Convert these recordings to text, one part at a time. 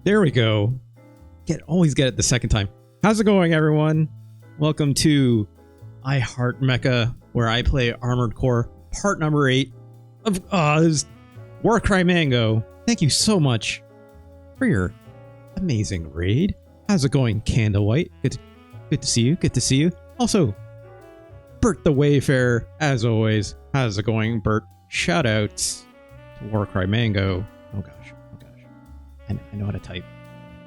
There we go. Always get it the second time. How's it going, everyone? Welcome to I Heart Mecha, where I play Armored Core part number 8 of Warcry Mango. Thank you so much for your amazing raid. How's it going, Candlelight? Good to see you. Good to see you. Also, Bert the Wayfarer, as always. How's it going, Bert? Shoutouts to Warcry Mango. Oh gosh. I know how to type.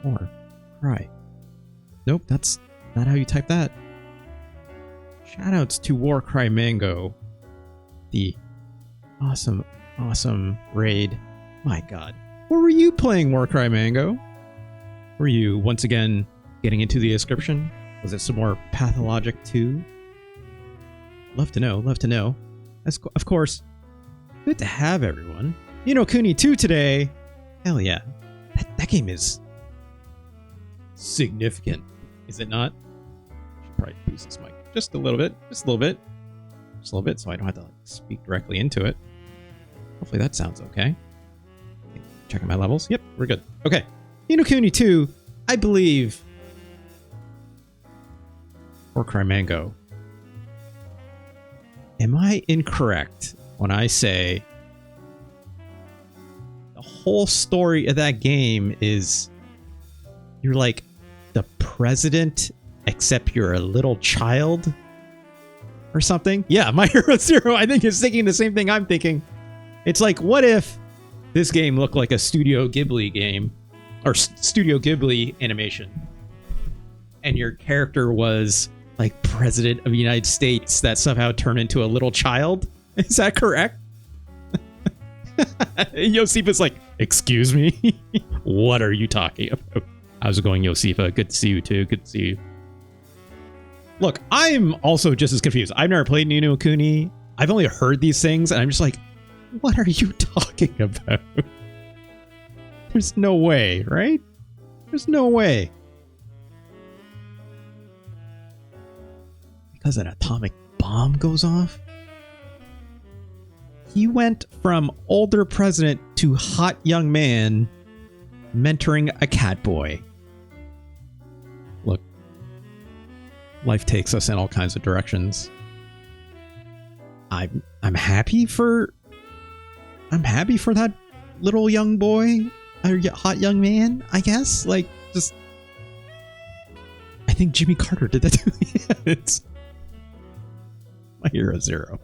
Or cry. Nope, that's not how you type that. Shoutouts to Warcry Mango. The awesome raid. My god. What were you playing, Warcry Mango? Were you once again getting into the description? Was it some more Pathologic 2? Love to know. Of course, good to have everyone. You know, Kuni 2 today. Hell yeah. That game is significant, is it not? I should probably boost this mic just a little bit, so I don't have to speak directly into it. Hopefully that sounds okay. Checking my levels. Yep, we're good. Okay. Ni no Kuni 2, I believe. Warcry Mango. Am I incorrect when I say the whole story of that game is you're like the president, except you're a little child or something? Yeah, My Hero Zero, I think, is thinking the same thing I'm thinking. It's like, what if this game looked like a Studio Ghibli game, or Studio Ghibli animation, and your character was like president of the United States that somehow turned into a little child? Is that correct? Yosifa's like, excuse me? What are you talking about? How's it going, Yosifa? Good to see you too. Good to see you. Look, I'm also just as confused. I've never played Ni no Kuni. I've only heard these things, and I'm just like, what are you talking about? There's no way, right? There's no way. Because an atomic bomb goes off? He went from older president to hot young man mentoring a cat boy. Look, life takes us in all kinds of directions. I'm happy for that little young boy, or hot young man, I guess. Like, just, I think Jimmy Carter did that too. It's My Hero Zero.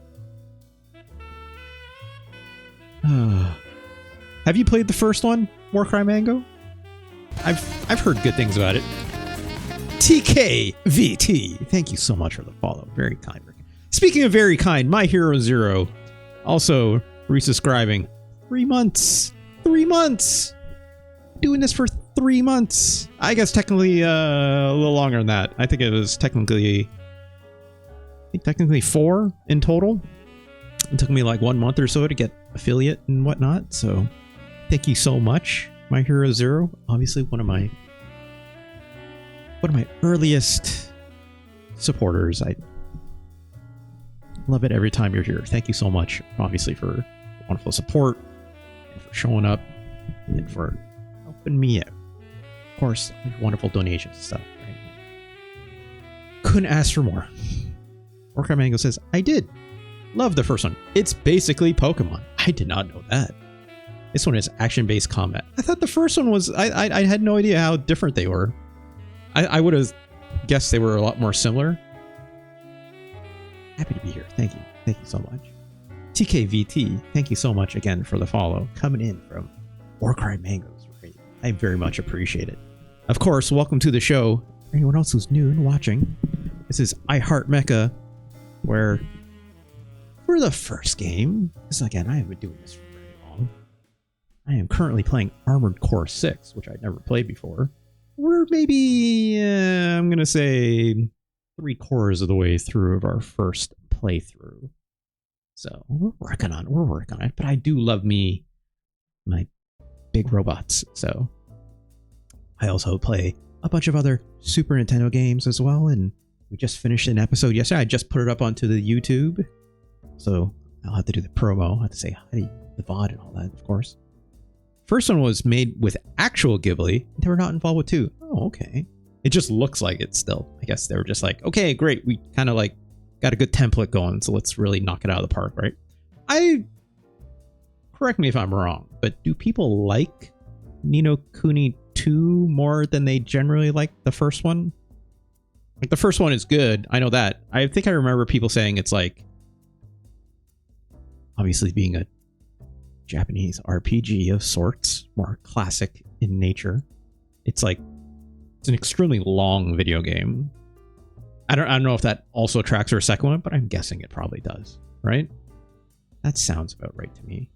Have you played the first one, Warcry Mango? I've heard good things about it. TKVT, thank you so much for the follow. Very kind. Speaking of very kind, My Hero Zero also resubscribing. 3 months. 3 months. Doing this for 3 months. I guess technically a little longer than that. I think it was technically 4 in total. It took me like 1 month or so to get affiliate and whatnot. So thank you so much, My Hero Zero. Obviously one of my earliest supporters. I love it every time you're here. Thank you so much, obviously, for wonderful support and for showing up and for helping me out. Of course, wonderful donations and stuff. Right? Couldn't ask for more. Warcry Mango says, I did. Love the first one. It's basically Pokemon. I did not know that. This one is action-based combat. I thought the first one was... I had no idea how different they were. I would have guessed they were a lot more similar. Happy to be here. Thank you. Thank you so much. TKVT, thank you so much again for the follow. Coming in from Warcry Mango's raid. I very much appreciate it. Of course, welcome to the show. Anyone else who's new and watching, this is I Heart Mecha, where for the first game, because again, I haven't been doing this for very long, I am currently playing Armored Core 6, which I'd never played before. We're maybe, I'm going to say 3/4 of the way through of our first playthrough. So we're working on it, but I do love me my big robots. So I also play a bunch of other Super Nintendo games as well, and we just finished an episode yesterday. I just put it up onto the YouTube, so I'll have to do the promo. I'll have to say hi to the VOD and all that, of course. First one was made with actual Ghibli. They were not involved with 2. Oh, okay. It just looks like it still. I guess they were just like, okay, great. We kind of like got a good template going, so let's really knock it out of the park, right? Correct me if I'm wrong, but do people like Ni no Kuni 2 more than they generally like the first one? Like, the first one is good. I know that. I think I remember people saying it's like, obviously being a Japanese RPG of sorts, more classic in nature. It's like, it's an extremely long video game. I don't know if that also tracks for a second one, but I'm guessing it probably does, right? That sounds about right to me.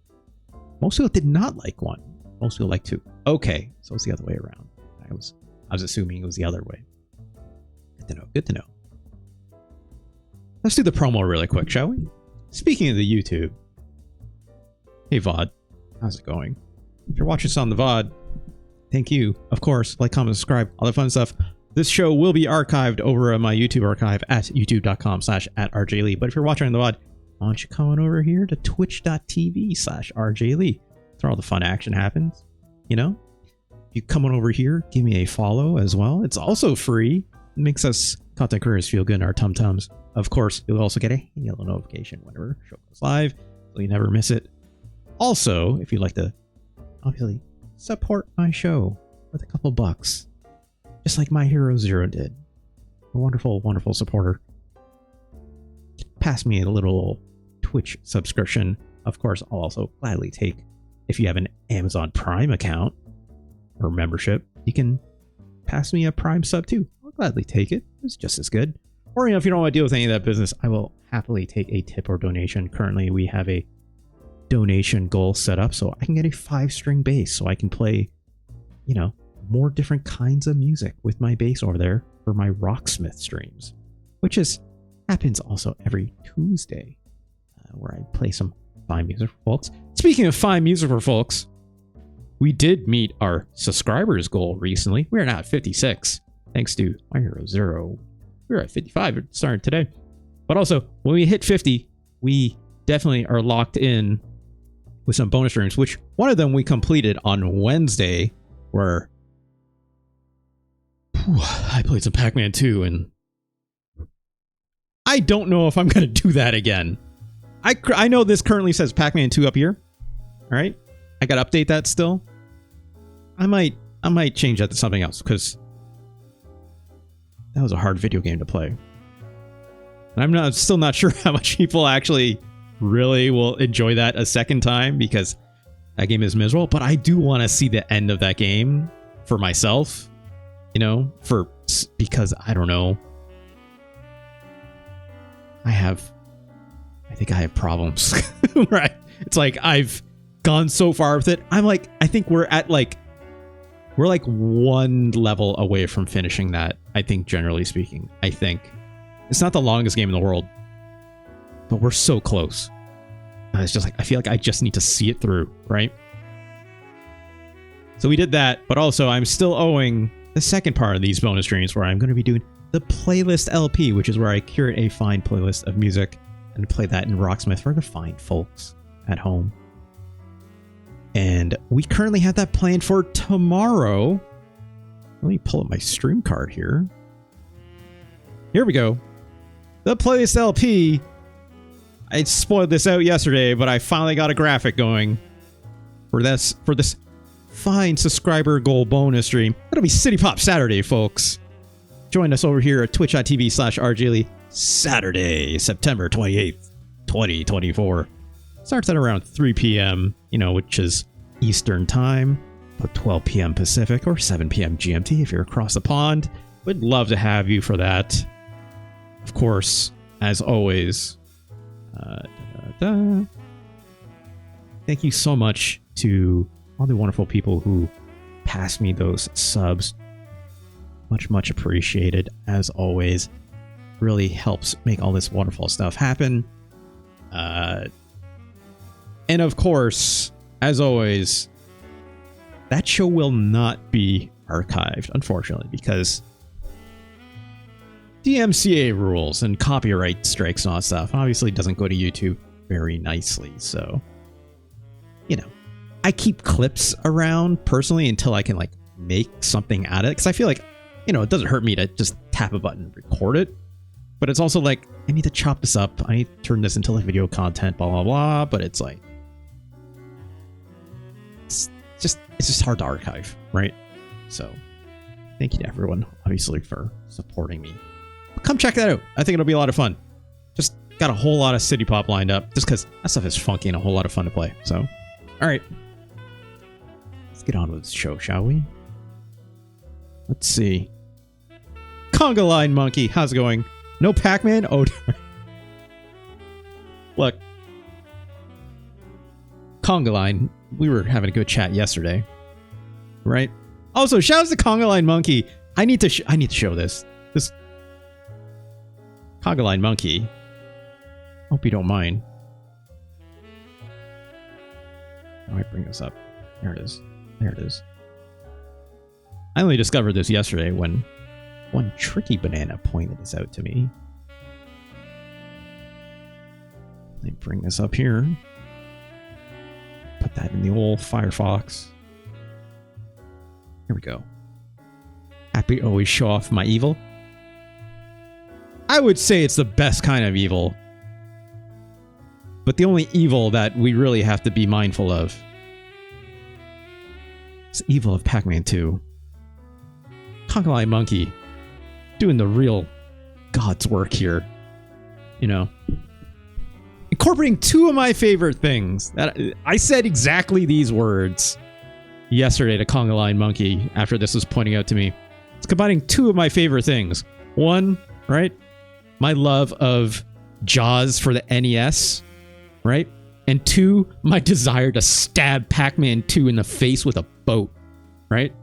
Most people did not like 1. Most people like 2. Okay, so it's the other way around. I was assuming it was the other way. Good to know. Good to know. Let's do the promo really quick, shall we? Speaking of the YouTube. Hey VOD, how's it going? If you're watching this on the VOD, thank you. Of course, like, comment, subscribe, all the fun stuff. This show will be archived over on my YouTube archive at youtube.com/@rjlee. But if you're watching on the VOD, why don't you come on over here to twitch.tv/rjlee. That's where all the fun action happens. You know? If you come on over here, give me a follow as well. It's also free. It makes us content creators feel good in our tum-tums. Of course, you'll also get a yellow notification whenever the show goes live, so you never miss it. Also, if you'd like to obviously support my show with a couple bucks, just like My Hero Zero did, a wonderful, wonderful supporter, pass me a little Twitch subscription. Of course, I'll also gladly take, if you have an Amazon Prime account or membership, you can pass me a Prime sub too. I'll gladly take it. It's just as good. Or, you know, if you don't want to deal with any of that business, I will happily take a tip or donation. Currently, we have a donation goal set up so I can get a 5-string bass so I can play, you know, more different kinds of music with my bass over there for my Rocksmith streams, which happens also every Tuesday, where I play some fine music for folks. Speaking of fine music for folks, we did meet our subscribers goal recently. We're now at 56, thanks to My Hero Zero. We're at 55 starting today. But also, when we hit 50, we definitely are locked in with some bonus streams, which one of them we completed on Wednesday, where I played some Pac-Man 2, and I don't know if I'm going to do that again. I know this currently says Pac-Man 2 up here. All right. I got to update that still. I might change that to something else, because that was a hard video game to play. And I'm still not sure how much people actually really will enjoy that a second time, because that game is miserable. But I do want to see the end of that game for myself, you know, because I don't know. I think I have problems. Right? It's like I've gone so far with it. I think we're one level away from finishing that. I think, generally speaking, I think it's not the longest game in the world, but we're so close. And it's just like, I feel like I just need to see it through, right? So we did that, but also I'm still owing the second part of these bonus streams, where I'm going to be doing the playlist LP, which is where I curate a fine playlist of music and play that in Rocksmith for the fine folks at home. And we currently have that planned for tomorrow. Let me pull up my stream card here. Here we go. The playlist LP. I spoiled this out yesterday, but I finally got a graphic going for this fine subscriber goal bonus stream. That'll be City Pop Saturday, folks. Join us over here at twitch.tv/rjlee Saturday, September 28th, 2024. Starts at around 3 p.m., you know, which is Eastern time, about 12 p.m. Pacific, or 7 p.m. GMT if you're across the pond. Would love to have you for that. Of course, as always, thank you so much to all the wonderful people who passed me those subs. Much appreciated, as always. Really helps make all this wonderful stuff happen. And of course, as always, that show will not be archived, unfortunately, because DMCA rules and copyright strikes and all that stuff obviously doesn't go to YouTube very nicely. So, you know, I keep clips around personally until I can like make something out of it. Because I feel like, you know, it doesn't hurt me to just tap a button and record it. But it's also like, I need to chop this up. I need to turn this into like video content, blah, blah, blah. But it's like, it's just hard to archive, right? So thank you to everyone, obviously, for supporting me. Come check that out. I think it'll be a lot of fun. Just got a whole lot of City Pop lined up just because that stuff is funky and a whole lot of fun to play. So, all right. Let's get on with the show, shall we? Let's see. Conga Line Monkey, how's it going? No Pac-Man? Oh, look. Conga Line, we were having a good chat yesterday, right? Also, shout out to Conga Line Monkey. I need to show this. This Conga Line Monkey. Hope you don't mind. How do I bring this up? There it is. There it is. I only discovered this yesterday when one tricky banana pointed this out to me. Let me bring this up here. Put that in the old Firefox. Here we go. Happy to always show off my evil. I would say it's the best kind of evil. But the only evil that we really have to be mindful of is the evil of Pac-Man 2. Conga Line Monkey doing the real God's work here. You know. Incorporating two of my favorite things. I said exactly these words yesterday to Conga Line Monkey after this was pointing out to me. It's combining two of my favorite things. One, right? My love of Jaws for the NES, right? And two, my desire to stab Pac-Man 2 in the face with a boat, right?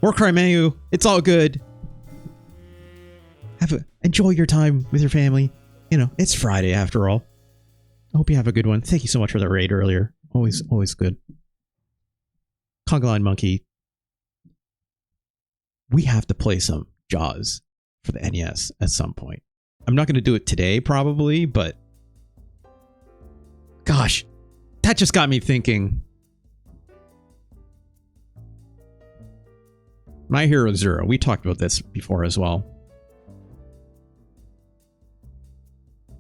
Warcry Manu, it's all good. Enjoy your time with your family. You know, it's Friday after all. I hope you have a good one. Thank you so much for the raid earlier. Always good. Conga Line Monkey. We have to play some Jaws for the NES at some point. I'm not going to do it today, probably, but gosh, that just got me thinking. My Hero Zero. We talked about this before as well.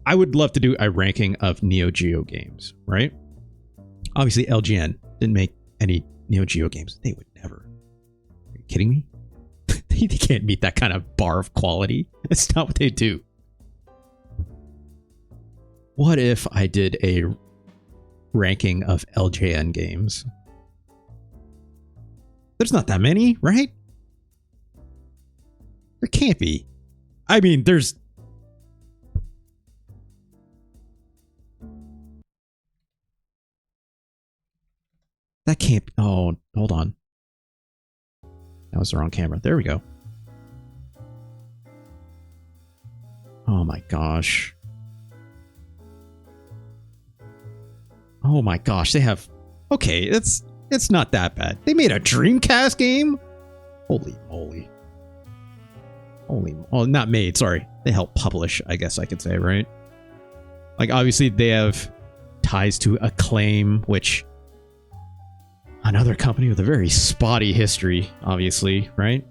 I would love to do a ranking of Neo Geo games, right? Obviously, LGN didn't make any Neo Geo games. They would never. Are you kidding me? They can't meet that kind of bar of quality. It's not what they do. What if I did a ranking of LJN games? There's not that many, right? There can't be. I mean, there's... That can't be... Oh, hold on. That was the wrong camera. There we go. Oh my gosh. Oh my gosh, they have... Okay, it's not that bad. They made a Dreamcast game? Holy moly. Well, not made, sorry. They helped publish, I guess I could say, right? Like, obviously, they have ties to Acclaim, which... Another company with a very spotty history, obviously, right?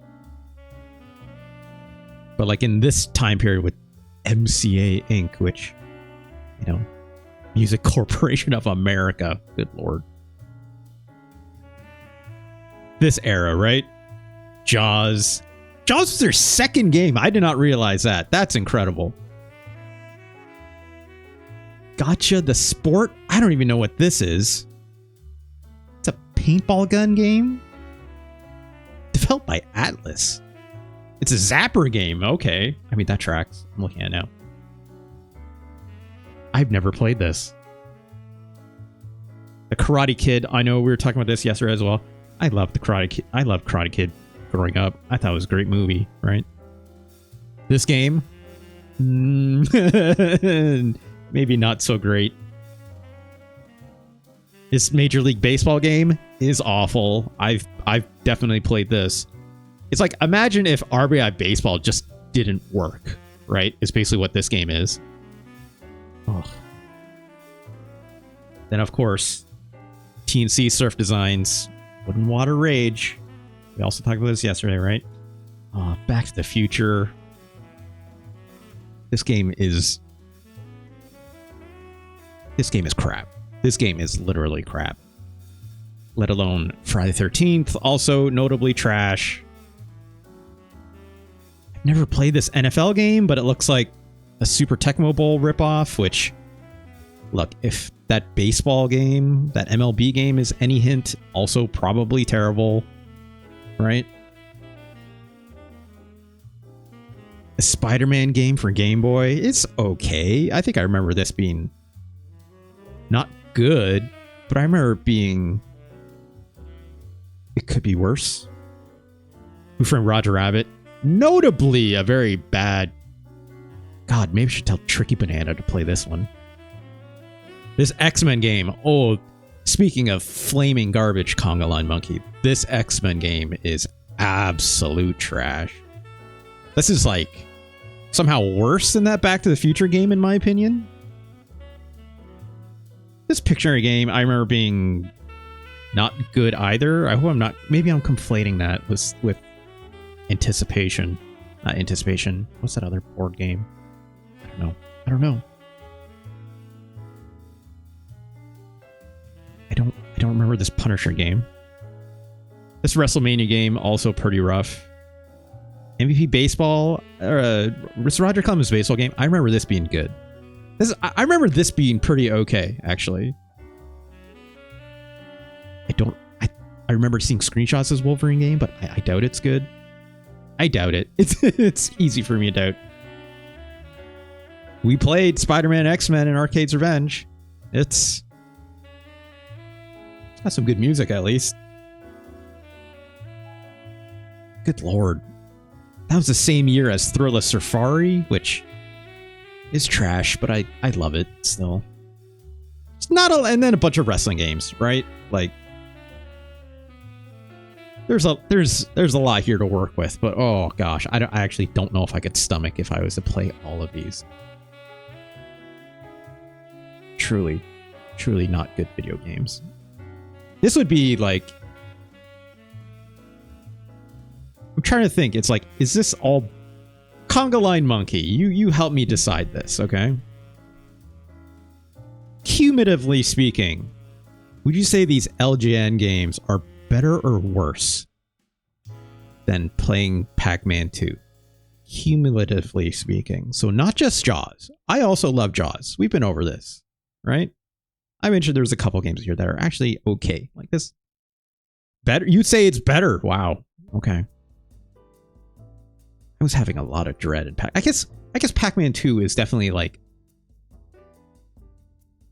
But like in this time period with MCA Inc., which, you know, Music Corporation of America, good lord. This era, right? Jaws. Jaws was their second game. I did not realize that. That's incredible. Gotcha, the sport. I don't even know what this is. It's a paintball gun game? Developed by Atlas. It's a Zapper game. Okay. I mean, that tracks. I'm looking at it now. I've never played this. The Karate Kid. I know we were talking about this yesterday as well. I love the Karate Kid. I loved Karate Kid growing up. I thought it was a great movie, right? This game? Maybe not so great. This Major League Baseball game is awful. I've definitely played this. It's like, imagine if RBI Baseball just didn't work, right? It's basically what this game is. Oh. Then, of course, TNC Surf Designs, Wood and Water Rage. We also talked about this yesterday, right? Back to the Future. This game is crap. This game is literally crap. Let alone Friday the 13th, also notably trash. I've never played this NFL game, but it looks like a Super Tecmo Bowl ripoff, which, look, if that baseball game, that MLB game is any hint, also probably terrible, right? A Spider-Man game for Game Boy, it's okay. I think I remember this being not good, but I remember it being... It could be worse. Who Framed Roger Rabbit? Notably a very bad... God, maybe I should tell Tricky Banana to play this one. This X-Men game. Oh, speaking of flaming garbage, Conga Line Monkey. This X-Men game is absolute trash. This is like somehow worse than that Back to the Future game, in my opinion. This Pictionary game, I remember being not good either. I hope I'm not... Maybe I'm conflating that with Anticipation. Not Anticipation. What's that other board game? I don't know. I don't remember this Punisher game. This WrestleMania game, also pretty rough. MVP Baseball, or Roger Clemens baseball game. I remember this being good. I remember this being pretty okay, actually. I remember seeing screenshots of this Wolverine game, but I doubt it's good. I doubt it. It's easy for me to doubt. We played Spider-Man X-Men and Arcade's Revenge. It's got some good music, at least. Good lord. That was the same year as Thriller Safari, which is trash, but I love it still. It's not a... And then a bunch of wrestling games, right? Like... There's a lot here to work with, but oh gosh, I actually don't know if I could stomach if I was to play all of these. Truly not good video games. This would be like... I'm trying to think. It's like, is this all... Conga Line Monkey, you help me decide this, okay? Cumulatively speaking, would you say these LGN games are better or worse than playing Pac-Man 2? Cumulatively speaking. So not just Jaws. I also love Jaws. We've been over this, right? I mentioned there's a couple games here that are actually okay. Like this. Better? You'd say it's better. Wow. Okay. I was having a lot of dread in I guess Pac-Man 2 is definitely like...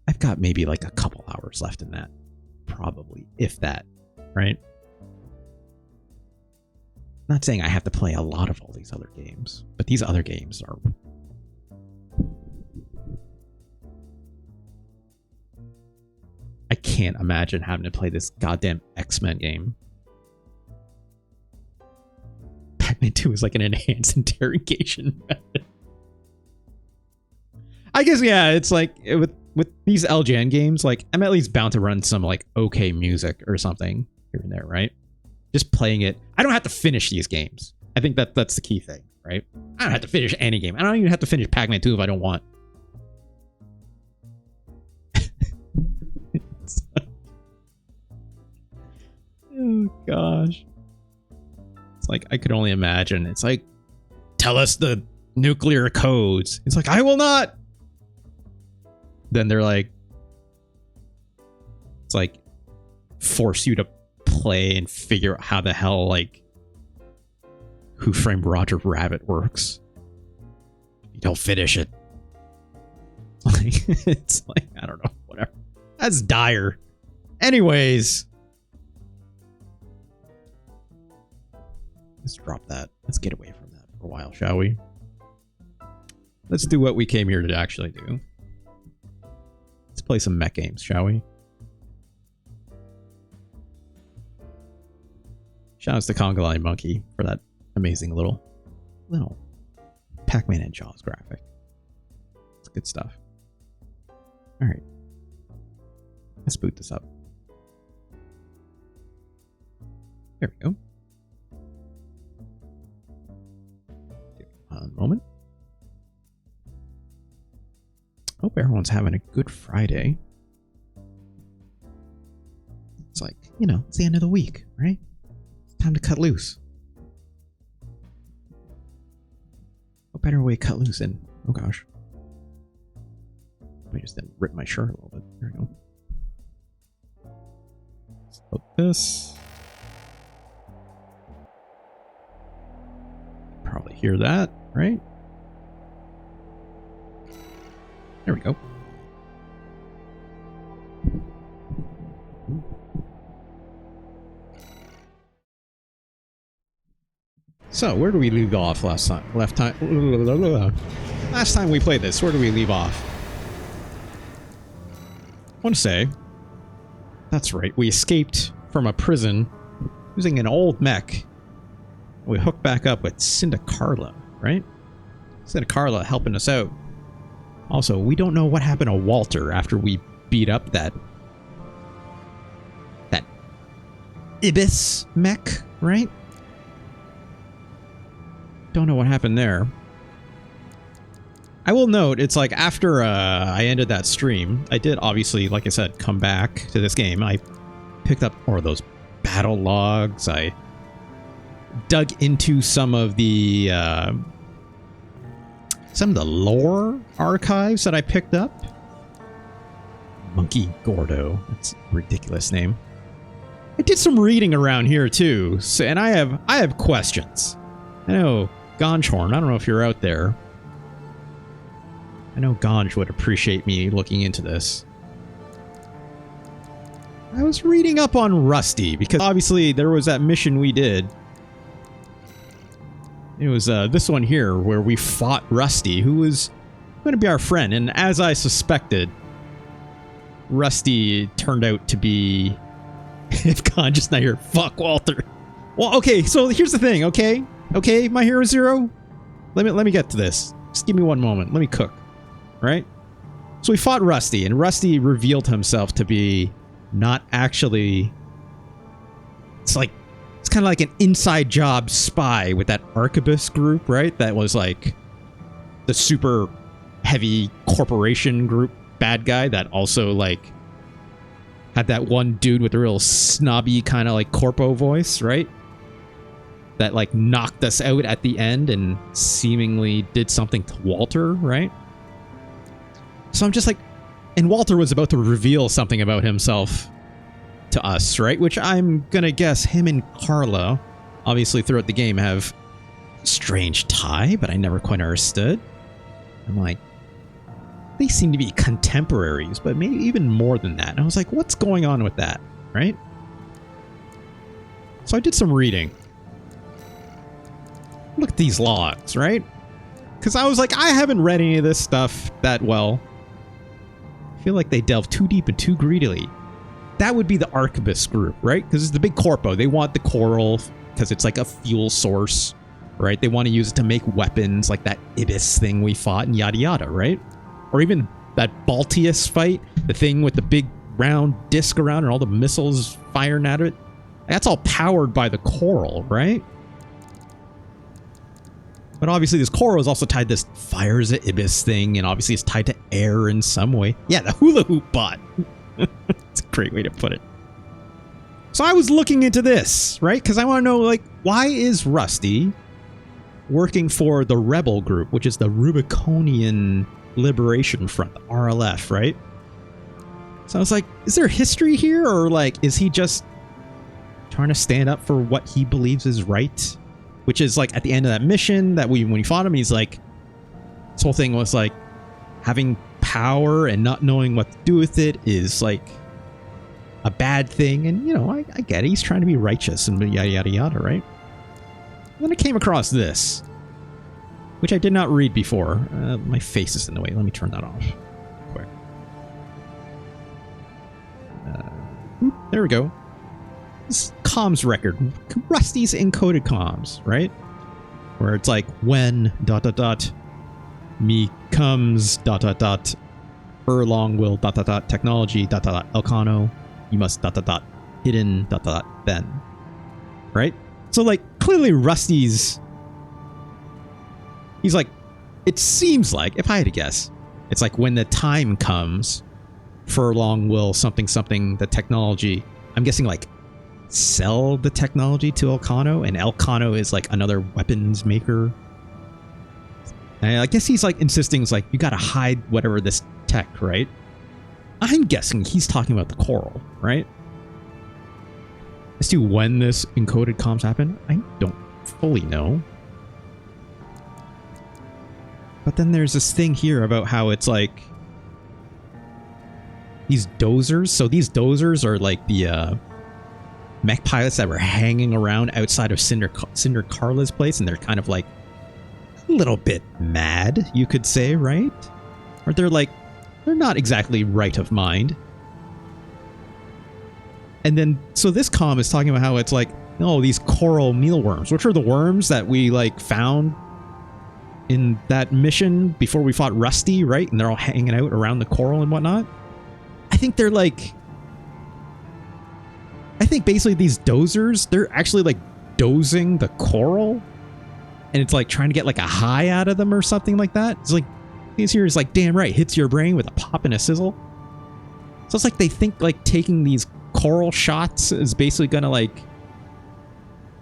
I've got maybe like a couple hours left in that. Probably. If that. Right? Not saying I have to play a lot of all these other games, but these other games are... I can't imagine having to play this goddamn X-Men game. Pac-Man 2 is like an enhanced interrogation method. I guess, yeah, it's like with these LGN games, like I'm at least bound to run some like okay music or something here and there, right? Just playing it. I don't have to finish these games. I think that's the key thing, right? I don't have to finish any game. I don't even have to finish Pac-Man 2 if I don't want. Oh gosh. It's like I could only imagine. It's like, tell us the nuclear codes. It's like, I will not. Then they're like, it's like force you to play and figure out how the hell like Who Framed Roger Rabbit works. You don't finish it. Like, it's like, I don't know, whatever. That's dire. Anyways, let's drop that. Let's get away from that for a while, shall we? Let's do what we came here to actually do. Let's play some mech games, shall we? Shout outs to Conga Line Monkey for that amazing little Pac-Man and Jaws graphic. It's good stuff. Alright. Let's boot this up. There we go. One moment. Hope everyone's having a good Friday. It's like, you know, it's the end of the week, right? It's time to cut loose. What better way to cut loose than, oh gosh. I just didn't rip my shirt a little bit. There we go. Let's put this. Probably hear that, right? There we go. So, where do we leave off last time? Last time we played this, where do we leave off? I want to say, that's right, we escaped from a prison using an old mech. We hooked back up with Carla, right? Carla helping us out. Also, we don't know what happened to Walter after we beat up that Ibis mech, right? Don't know what happened there. I will note, it's like after I ended that stream, I did obviously, like I said, come back to this game. I picked up more of those battle logs. I dug into some of the lore archives that I picked up. Monkey Gordo. That's a ridiculous name. I did some reading around here too, so, and I have questions. I know Gonchorn, I don't know if you're out there. I know Gonj would appreciate me looking into this. I was reading up on Rusty, because obviously there was that mission we did. It was this one here, where we fought Rusty, who was going to be our friend. And as I suspected, Rusty turned out to be... if Gonj is not here, fuck Walter. Well, okay, so here's the thing, okay? Okay, my Hero Zero? Let me get to this. Just give me one moment. Let me cook. Right? So we fought Rusty, and Rusty revealed himself to be not actually... It's kind of like an inside job spy with that Arquebus group, right? That was like the super heavy corporation group bad guy that also like had that one dude with a real snobby kind of like corpo voice, right? That like knocked us out at the end and seemingly did something to Walter, right? So I'm just like, and Walter was about to reveal something about himself to us, right? Which I'm gonna guess him and Carla, obviously throughout the game, have strange tie, but I never quite understood. I'm like, they seem to be contemporaries, but maybe even more than that. And I was like, what's going on with that, right? So I did some reading. Look at these logs, right? Because I was like, I haven't read any of this stuff that well. I feel like they delve too deep and too greedily. That would be the Arquebus group, right? Because it's the big corpo. They want the coral because it's like a fuel source, right? They want to use it to make weapons like that Ibis thing we fought and yada yada, right? Or even that Baltius fight, the thing with the big round disc around and all the missiles firing at it. That's all powered by the coral, right? But obviously this coral is also tied to this fires at Ibis thing, and obviously it's tied to air in some way. Yeah, the hula hoop bot. It's a great way to put it. So I was looking into this, right? Because I want to know, like, why is Rusty working for the rebel group, which is the Rubiconian Liberation Front, the RLF, right? So I was like, is there history here, or like, is he just trying to stand up for what he believes is right? Which is like at the end of that mission that when we fought him, he's like, this whole thing was like having power and not knowing what to do with it is like a bad thing. And, you know, I get it. He's trying to be righteous and yada, yada, yada, right? And then I came across this, which I did not read before. My face is in the way. Let me turn that off quick. There we go. This comms record. Rusty's encoded comms, right? Where it's like, when ... me comes ... Erlong will ... technology ... Elcano, you must ... hidden ... then. right? So like clearly Rusty's, he's like, it seems like, if I had to guess, it's like when the time comes, Furlong will something the technology, I'm guessing like sell the technology to Elcano, and Elcano is like another weapons maker. And I guess he's like insisting, it's like, you gotta hide whatever this tech, right? I'm guessing he's talking about the coral, right? As to when this encoded comms happen, I don't fully know. But then there's this thing here about how it's like these dozers. So these dozers are like the mech pilots that were hanging around outside of Cinder Carla's place, and they're kind of like a little bit mad, you could say, right? Or they're like, they're not exactly right of mind. And then, so this comm is talking about how it's like, oh, these coral mealworms, which are the worms that we like found in that mission before we fought Rusty, right? And they're all hanging out around the coral and whatnot. I think they're like, I think basically these dozers, they're actually like dozing the coral, and it's like trying to get like a high out of them or something like that. It's like, these here is like, damn right, hits your brain with a pop and a sizzle. So it's like they think like taking these coral shots is basically gonna like,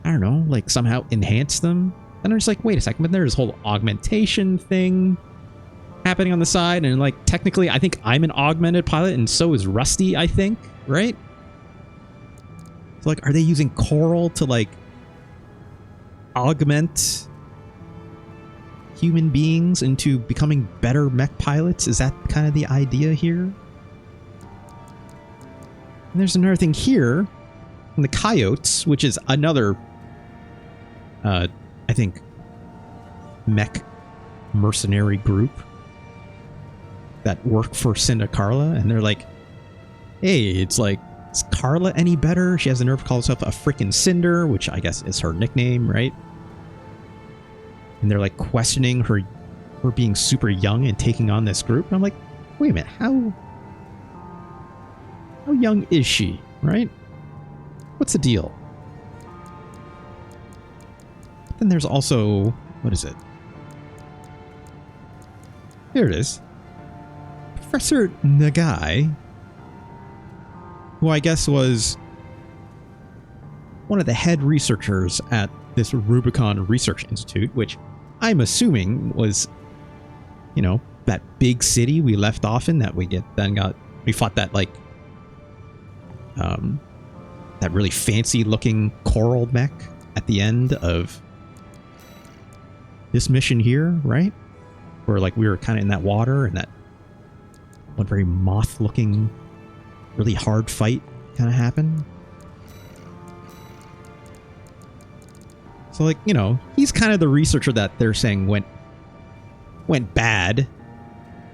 I don't know, like somehow enhance them. And I'm just like, wait a second, but there's this whole augmentation thing happening on the side, and like technically I think I'm an augmented pilot and so is Rusty, I think, right? So like, are they using coral to like augment human beings into becoming better mech pilots? Is that kind of the idea here? And there's another thing here in the Coyotes, which is another I think mech mercenary group that work for Cinder Carla, and they're like, hey, it's like, is Carla any better? She has the nerve to call herself a freaking Cinder, which I guess is her nickname, right? And they're like questioning her being super young and taking on this group. And I'm like, wait a minute, how young is she, right? What's the deal? But then there's also, what is it? Here it is. Professor Nagai, who I guess was one of the head researchers at this Rubicon Research Institute, which I'm assuming was, you know, that big city we left off in that we fought that like, that really fancy looking coral mech at the end of this mission here, right? Where like we were kind of in that water and that one very moth looking, really hard fight kind of happened. So like, you know, he's kind of the researcher that they're saying went bad.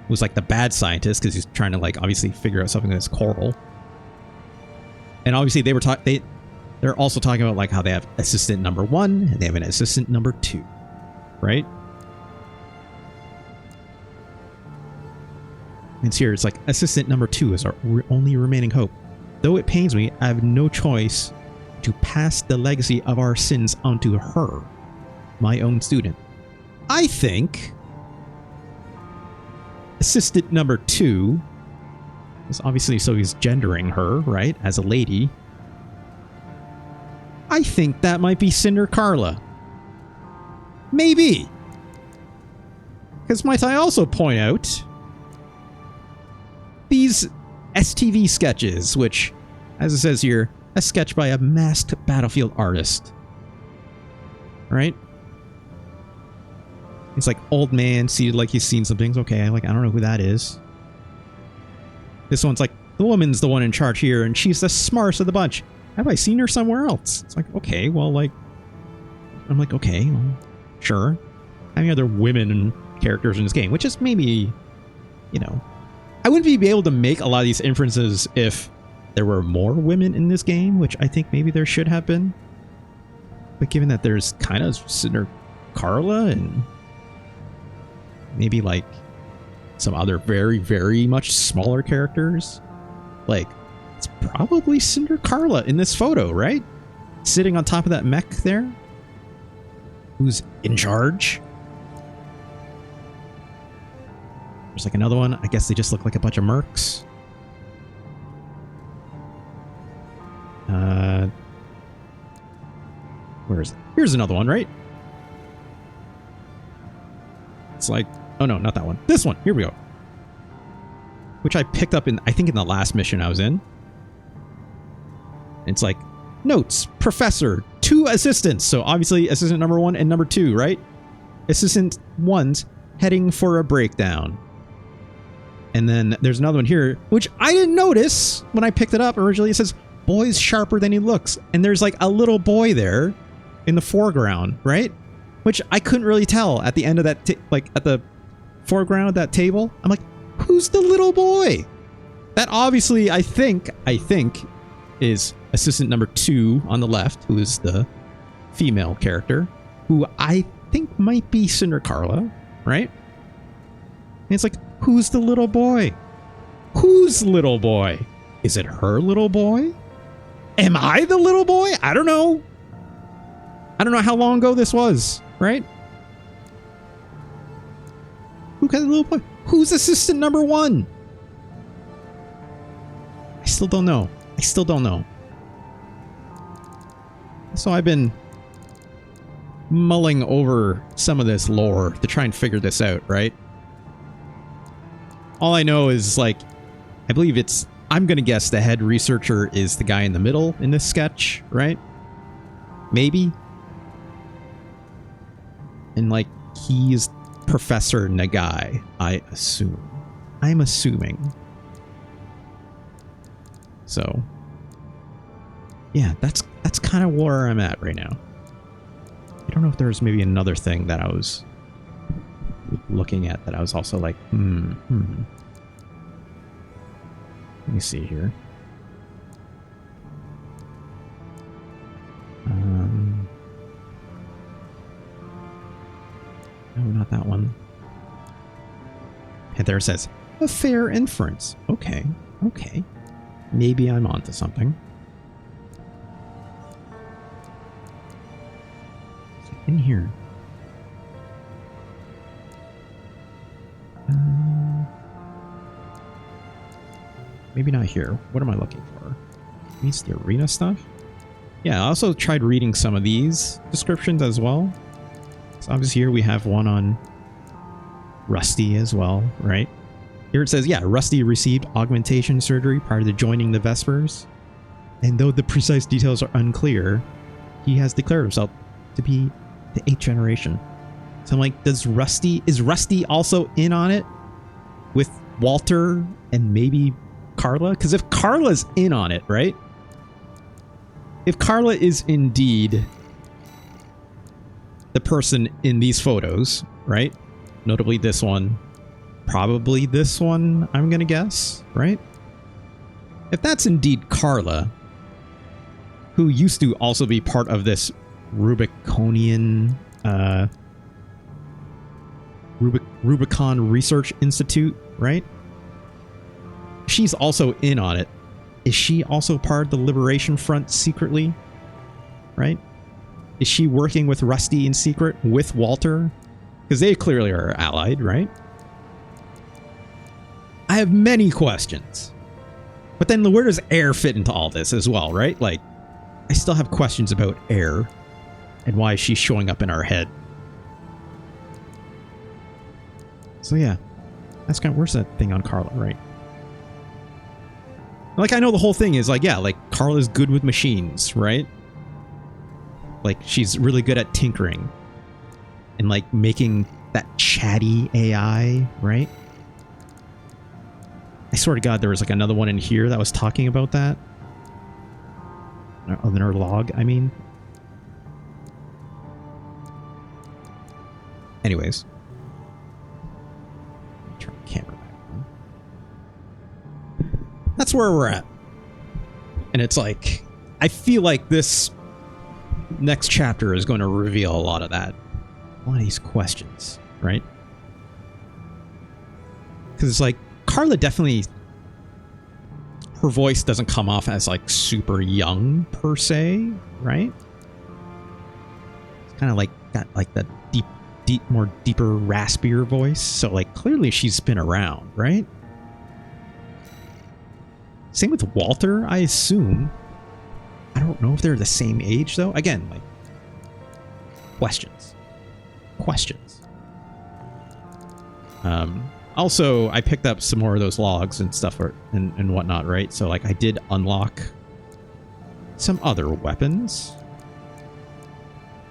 Was like the bad scientist because he's trying to like obviously figure out something that's coral. And obviously they're also talking about like how they have assistant number 1 and they have an assistant number 2, right? And here it's like assistant number 2 is our only remaining hope. Though it pains me, I have no choice to pass the legacy of our sins onto her, my own student. I think assistant number 2 is obviously, so he's gendering her, right, as a lady. I think that might be Cinder Carla. Maybe. Because might I also point out these STV sketches, which, as it says here, a sketch by a masked battlefield artist. Right? It's like old man seated like he's seen some things. Okay, I don't know who that is. This one's like, the woman's the one in charge here, and she's the smartest of the bunch. Have I seen her somewhere else? It's like, okay, well, like, I'm like, okay, well, sure. Having other women characters in this game, which is maybe, you know, I wouldn't be able to make a lot of these inferences if there were more women in this game, which I think maybe there should have been. But given that there's kind of Cinder Carla and maybe like some other very, very much smaller characters, like it's probably Cinder Carla in this photo, right? sitting on top of that mech there? Who's in charge? There's like another one. I guess they just look like a bunch of mercs. Where is it? Here's another one, right? It's like, oh no, not that one. This one. Here we go. Which I picked up in, I think in the last mission I was in. It's like, notes, professor, 2 assistants. So obviously assistant number 1 and number 2, right? Assistant 1's heading for a breakdown. And then there's another one here, which I didn't notice when I picked it up originally. It says, boy's sharper than he looks. And there's like a little boy there in the foreground, right? Which I couldn't really tell at the end of that, like at the foreground of that table. I'm like, who's the little boy? That obviously, I think is assistant number 2 on the left, who is the female character, who I think might be Cinder Carla, right? And it's like, who's the little boy? Whose little boy? Is it her little boy? Am I the little boy? I don't know. I don't know how long ago this was, right? Who got the little boy? Who's assistant number 1? I still don't know. I still don't know. So I've been mulling over some of this lore to try and figure this out, right? All I know is, like, I believe it's, I'm going to guess the head researcher is the guy in the middle in this sketch, right? Maybe. And, like, he's Professor Nagai, I assume. I'm assuming. So, yeah, that's kind of where I'm at right now. I don't know if there's maybe another thing that I was looking at that I was also like, Let me see here. No, not that one. And there it says, a fair inference. Okay, okay. Maybe I'm onto something. In here. Maybe not here. What am I looking for? Needs the arena stuff? Yeah, I also tried reading some of these descriptions as well. So obviously here we have one on Rusty as well, right? Here it says, yeah, Rusty received augmentation surgery prior to joining the Vespers. And though the precise details are unclear, he has declared himself to be the 8th generation. So I'm like, is Rusty also in on it? With Walter and maybe Carla? Because if Carla's in on it, right? If Carla is indeed the person in these photos, right? Notably this one. Probably this one, I'm gonna guess, right? If that's indeed Carla, who used to also be part of this Rubiconian, Rubicon Research Institute, right? She's also in on it. Is she also part of the Liberation Front secretly? Right? Is she working with Rusty in secret with Walter? Because they clearly are allied, right? I have many questions. But then where does Ayre fit into all this as well, right? Like, I still have questions about Ayre and why she's showing up in our head. So yeah, that's kind of, where's that thing on Carla, right? Like, I know the whole thing is like, yeah, like Carla's good with machines, right? Like, she's really good at tinkering and like making that chatty AI, right? I swear to God, there was like another one in here that was talking about that. In our log, I mean. Anyways. Turn the camera back on. That's where we're at. And it's like, I feel like this next chapter is going to reveal a lot of that. A lot of these questions, right? Because it's like, Carla definitely her voice doesn't come off as like super young per se, right? It's kind of like got like the more deeper, raspier voice. So like clearly she's been around, right? Same with Walter, I assume. I don't know if they're the same age though. Again, like questions. Also, I picked up some more of those logs and stuff and whatnot, right? So like I did unlock some other weapons.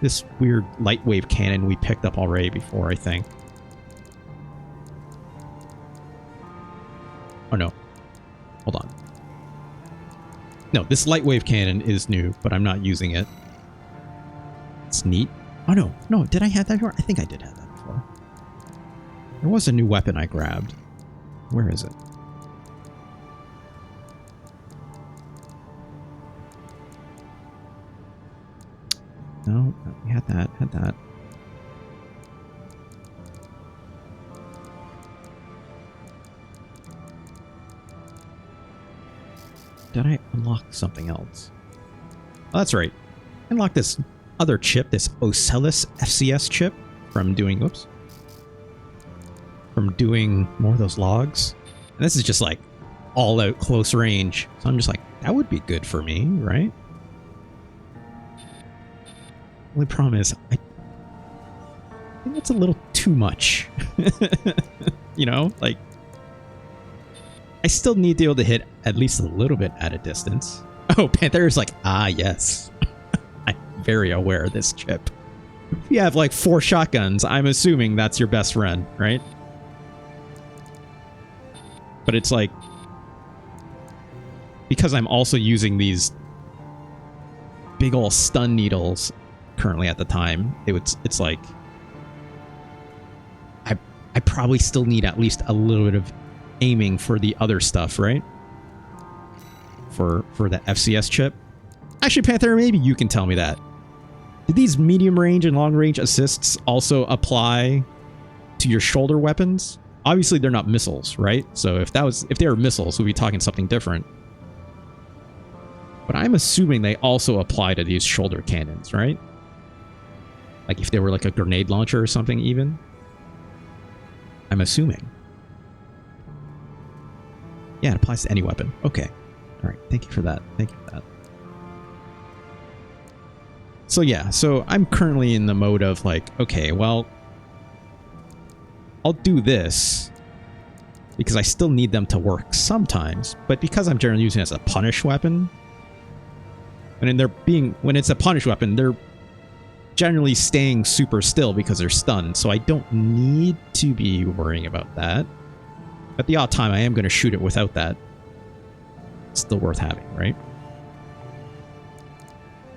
This weird light wave cannon we picked up already before, I think. Oh no. Hold on. No, this light wave cannon is new, but I'm not using it. It's neat. Oh no, no, did I have that before? I think I did have that before. There was a new weapon I grabbed. Where is it? No, we had that, Did I unlock something else? Oh, that's right. I unlocked this other chip, this Ocellus FCS chip from doing, oops, from doing more of those logs. And this is just like all out close range. So I'm just like, that would be good for me, right? Only problem is, I think that's a little too much. You know, like, I still need to be able to hit at least a little bit at a distance. Oh, Panther is like, ah, yes. I'm very aware of this chip. If you have like 4 shotguns, I'm assuming that's your best friend, right? But it's like, because I'm also using these big ol' stun needles currently at the time, it's like I probably still need at least a little bit of aiming for the other stuff, right? For the FCS chip. Actually, Panther, maybe you can tell me that. Do these medium range and long range assists also apply to your shoulder weapons? Obviously, they're not missiles, right? So if they were missiles, we'd be talking something different. But I'm assuming they also apply to these shoulder cannons, right? Like if they were like a grenade launcher or something even. I'm assuming. Yeah, it applies to any weapon. Okay. All right. Thank you for that. Thank you for that. So yeah, so I'm currently in the mode of like, okay, well, I'll do this because I still need them to work sometimes, but because I'm generally using it as a punish weapon, and when it's a punish weapon, they're generally staying super still because they're stunned, so I don't need to be worrying about that. At the odd time, I am going to shoot it without that. It's still worth having, right?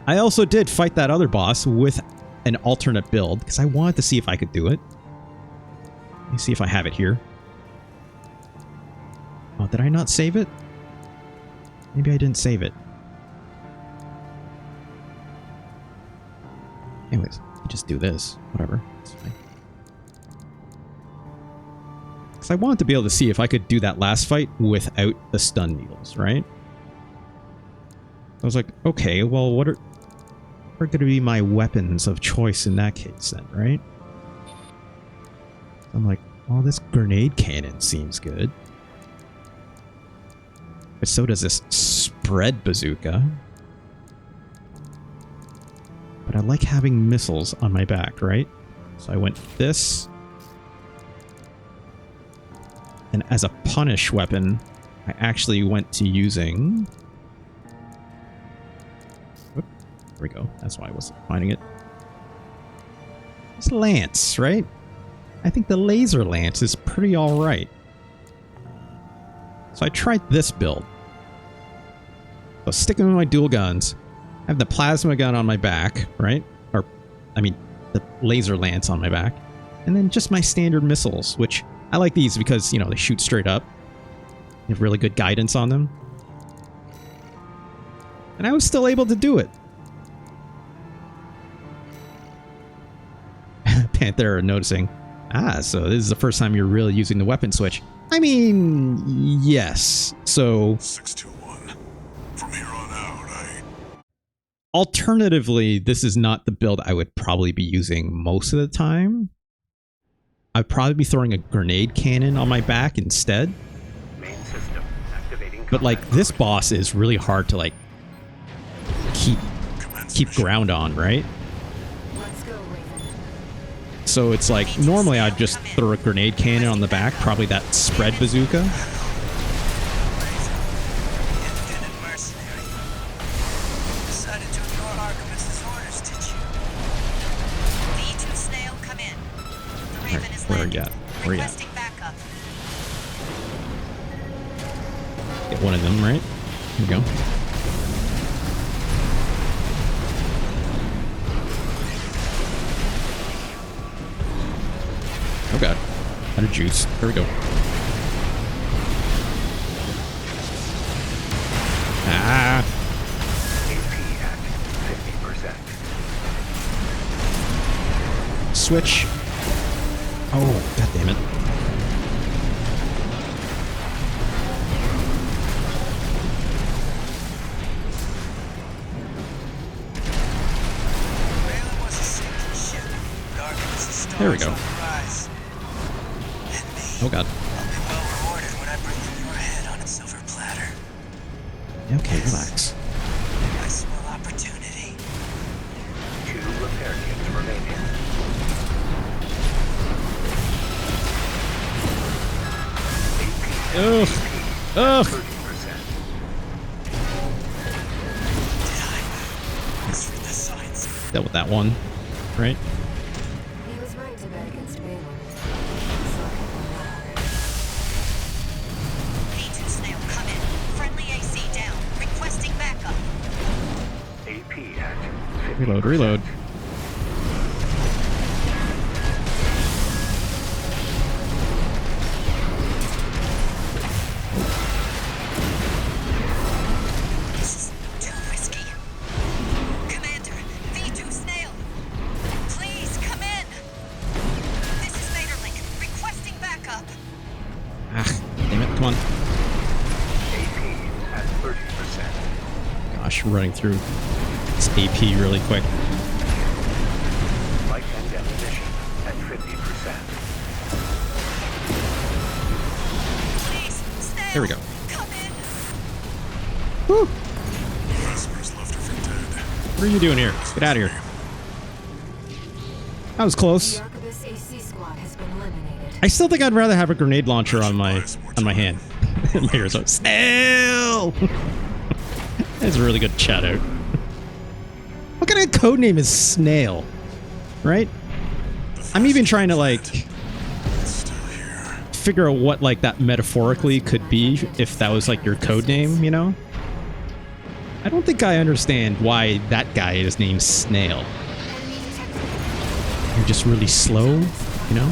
I also did fight that other boss with an alternate build because I wanted to see if I could do it. Let me see if I have it here. Oh, did I not save it? Maybe I didn't save it. Anyways, just do this. Whatever. It's fine. Because I wanted to be able to see if I could do that last fight without the stun needles, right? I was like, okay, well, what are going to be my weapons of choice in that case then, right? I'm like, well, this grenade cannon seems good. But so does this spread bazooka. But I like having missiles on my back, right? So I went this. And as a punish weapon, I actually went to using... Oop, there we go. That's why I wasn't finding it. It's Lance, right? I think the laser lance is pretty alright. So I tried this build. So sticking with my dual guns. I have the plasma gun on my back, right? Or, I mean, the laser lance on my back. And then just my standard missiles, which I like these because, you know, they shoot straight up. They have really good guidance on them. And I was still able to do it. Panther noticing. Ah, so this is the first time you're really using the weapon switch. I mean, yes. So... 621. Alternatively, this is not the build I would probably be using most of the time. I'd probably be throwing a grenade cannon on my back instead. Main system activating. But like this boss is really hard to like keep ground on, right? So it's like normally I'd just throw a grenade cannon on the back, probably that spread bazooka. Where are you at? Where are you at? Get one of them, right? Here we go. Oh god. Out of juice. Here we go. Ah! AP at 50%. Switch. Oh, god damn it. There we go. Oh god. Okay, relax. I smell opportunity. 2 repair kits remaining. Ugh. Ugh. 30%. Dealt with that one, right? He was right to bet against Daemon. V2 Snail, come in. Friendly AC down. Requesting backup. AP at 50%. Reload, reload. This is too risky. Commander, V2 Snail. Please come in. This is Vaderlink. Requesting backup. Ah, damn it, come on. AP at 30%. Gosh, running through this AP really quick. Light and ammunition at 50%. Please, Snail. There we go. Come in. Woo! Customers left her for dead. What are you doing here? Get out of here. That was close. The Arquebus AC squad has been eliminated. I still think I'd rather have a grenade launcher on my hand. Here's a Snail! That's a really good shout out. What kind of code name is Snail? Right? I'm even trying to like Still here. figure out what like that metaphorically could be if that was like your code name, you know? I don't think I understand why that guy is named Snail. You're just really slow, you know?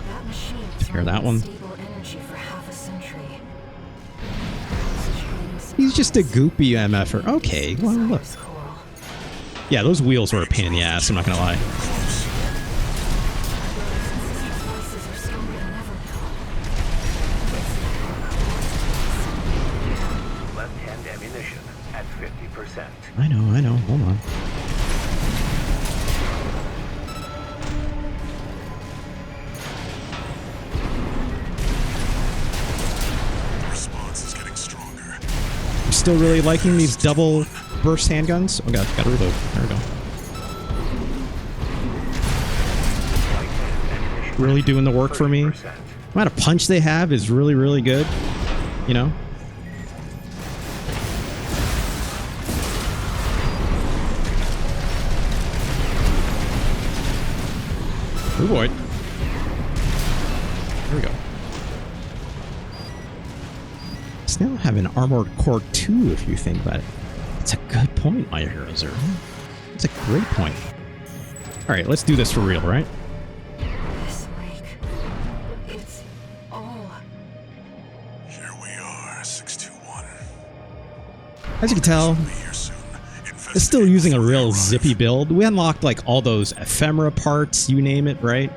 That machine has Hear that one? stable energy for half a century. He's just a goopy MFer. Okay, well look. Yeah, those wheels were a pain in the ass, I'm not gonna lie. Left-hand ammunition at 50%. I know, hold on. The response is getting stronger. I'm still really liking these double burst handguns. Oh god, gotta reload. There we go. Really doing the work for me. The 30%. amount of punch they have is really, really good. You know? Oh boy. There we go. Snail have an armored core too, if you think about it. It's a good point, my heroes are. It's a great point. Alright, let's do this for real, right? This lake, it's all. Here we are, 621. As you can tell, Be here soon. it's still using a real zippy build. We unlocked like all those ephemera parts, you name it, right?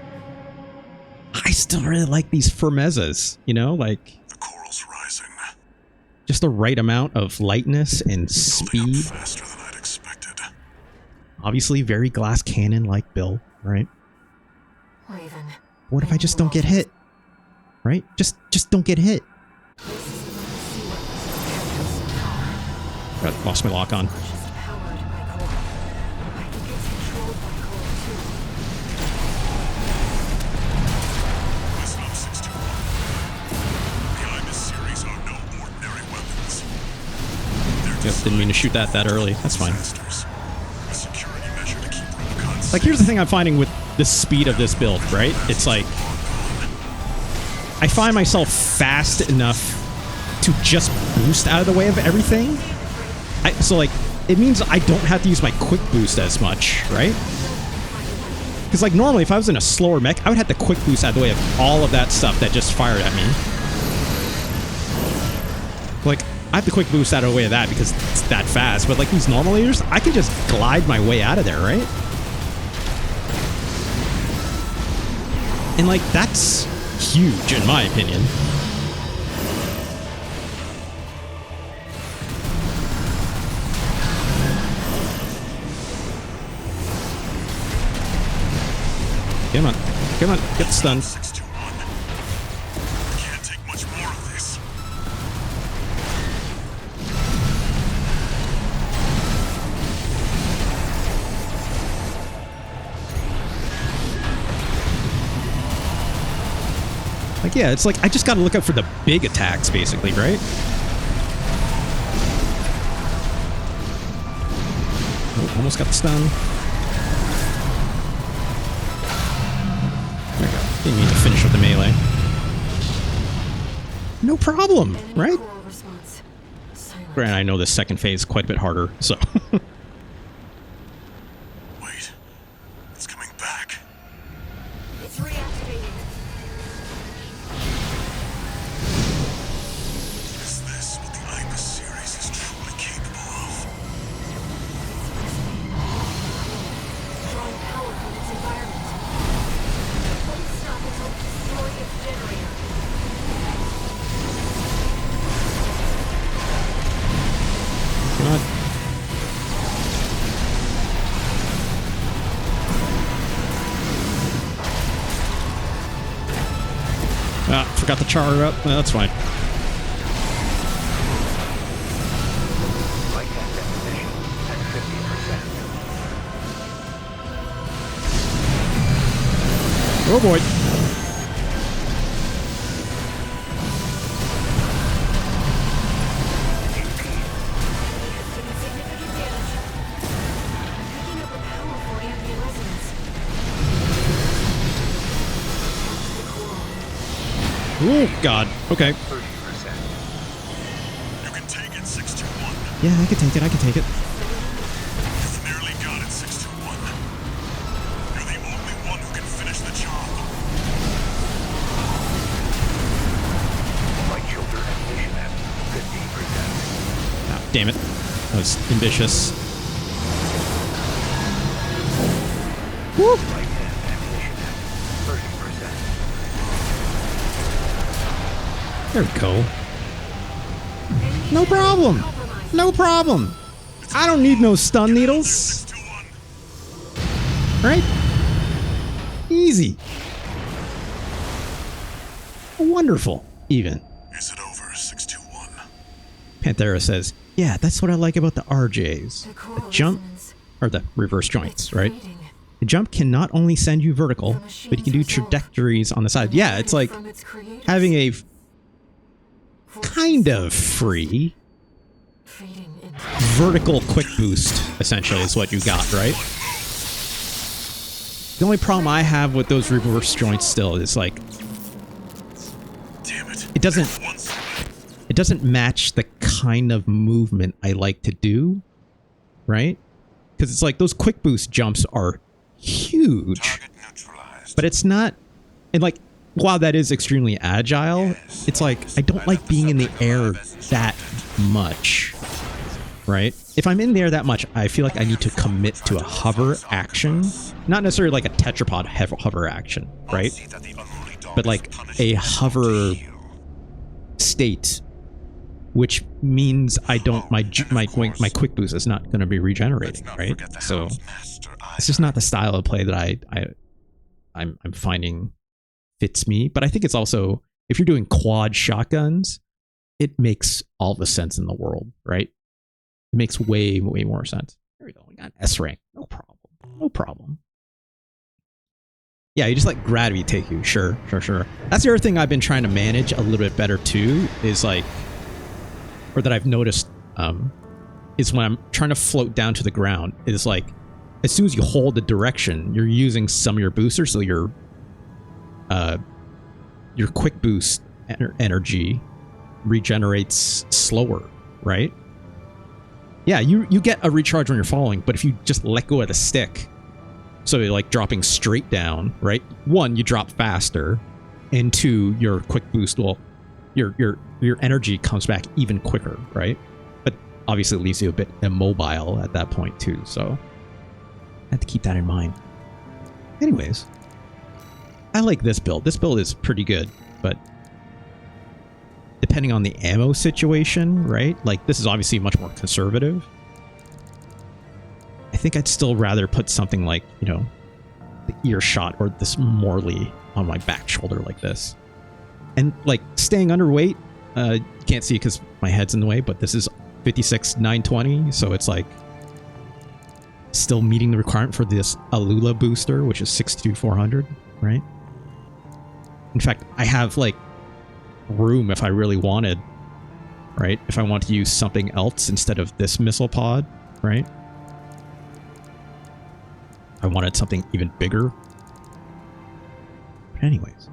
I still really like these Firmezas, you know, like The coral's rising. just the right amount of lightness and Building speed. up faster than I'd expected. Obviously very glass cannon like Bill, right? Raven. What if I just don't get hit? Right? Just don't get hit. God, lost my lock on. Just powered by core. I think it's controlled by core too. Listen up, 621. The Ibis series are no ordinary weapons. They're Yep, didn't mean to shoot that early. That's fine. disasters. A security measure to keep Rubicon Like, here's the thing I'm finding with the speed of this build, right? It's like, I find myself fast enough to just boost out of the way of everything. So, like, it means I don't have to use my quick boost as much, right? Because, like, normally, if I was in a slower mech, I would have to quick boost out of the way of all of that stuff that just fired at me. Like, I have to quick boost out of the way of that because it's that fast. But, like, these normal leaders, I can just glide my way out of there, right? And, like, that's huge, in my opinion. Come on. Come on. Get stunned. 621. Can't take much more of this. Like, yeah, it's like, I just gotta look out for the big attacks, basically, right? Oh, almost got the stun. There we go. Didn't mean to finish with the melee. No problem, Enemy right? core response. Silent. Granted, I know this second phase is quite a bit harder, so... Wait. It's coming back. It's reactivating. Is this what the Ibis series is truly capable of? Drawing power from its environment. Won't stop until it destroys its generator. Come on. Ah, forgot to char her up. No, that's fine. Light and ammunition at 50%. Oh boy. Picking up a powerful ambient resonance. Oh, God. Okay. 30%. You can take it, 621. Yeah, I can take it. I can take it. You've nearly got it, 621. You're the only one who can finish the job. Light shoulder ammunition at 50%. Ah, damn it. That was ambitious. Woo! Light and ammunition at 30%. There we go. No problem. No problem. I don't need no stun needles. 621. Right? Easy. Wonderful, even. Is it over, 621? Panthera says, yeah, that's what I like about the RJs. The coral The jump, resonance. or the reverse joints, right? Fading. The jump can not only send you vertical, The but you can do machines herself. trajectories on the side. Yeah, it's like From its creators. having a kind of free Fading into vertical quick boost, essentially, is what you got, right? The only problem I have with those reverse joints still is like Damn it. it doesn't Once. it doesn't match the kind of movement I like to do, right? Because it's like those quick boost jumps are huge, Target neutralized. but it's not, and like while that is extremely agile, it's like I don't like being in the air that much, right? If I'm in the air that much, I feel like I need to commit to a hover action, not necessarily like a tetrapod hover action, right? See that the unruly dog but like a hover state, which means I don't my quick boost is not going to be regenerating, right? So it's just not the style of play that I'm finding fits me. But I think it's also, if you're doing quad shotguns, it makes all the sense in the world, right? It makes way more sense. There we go. We got S rank. No problem. No problem. Yeah, you just let gravity take you. Sure. That's the other thing I've been trying to manage a little bit better too, is like, or that I've noticed, is when I'm trying to float down to the ground, is like, as soon as you hold the direction, you're using some of your boosters, so your quick boost energy regenerates slower, right? Yeah, you get a recharge when you're falling, but if you just let go of the stick, so you're like dropping straight down, right? One, you drop faster, and two, your quick boost will, your energy comes back even quicker, right? But obviously it leaves you a bit immobile at that point too, so I have to keep that in mind. Anyways, I like this build. This build is pretty good, but depending on the ammo situation, right? Like, this is obviously much more conservative. I think I'd still rather put something like, you know, the earshot or this Morley on my back shoulder like this. And like staying underweight, you can't see because my head's in the way, but this is 56,920, so it's like still meeting the requirement for this Alula booster, which is 62,400, right? In fact, I have like room if I really wanted, right? If I want to use something else instead of this missile pod, right? I wanted something even bigger. But anyways.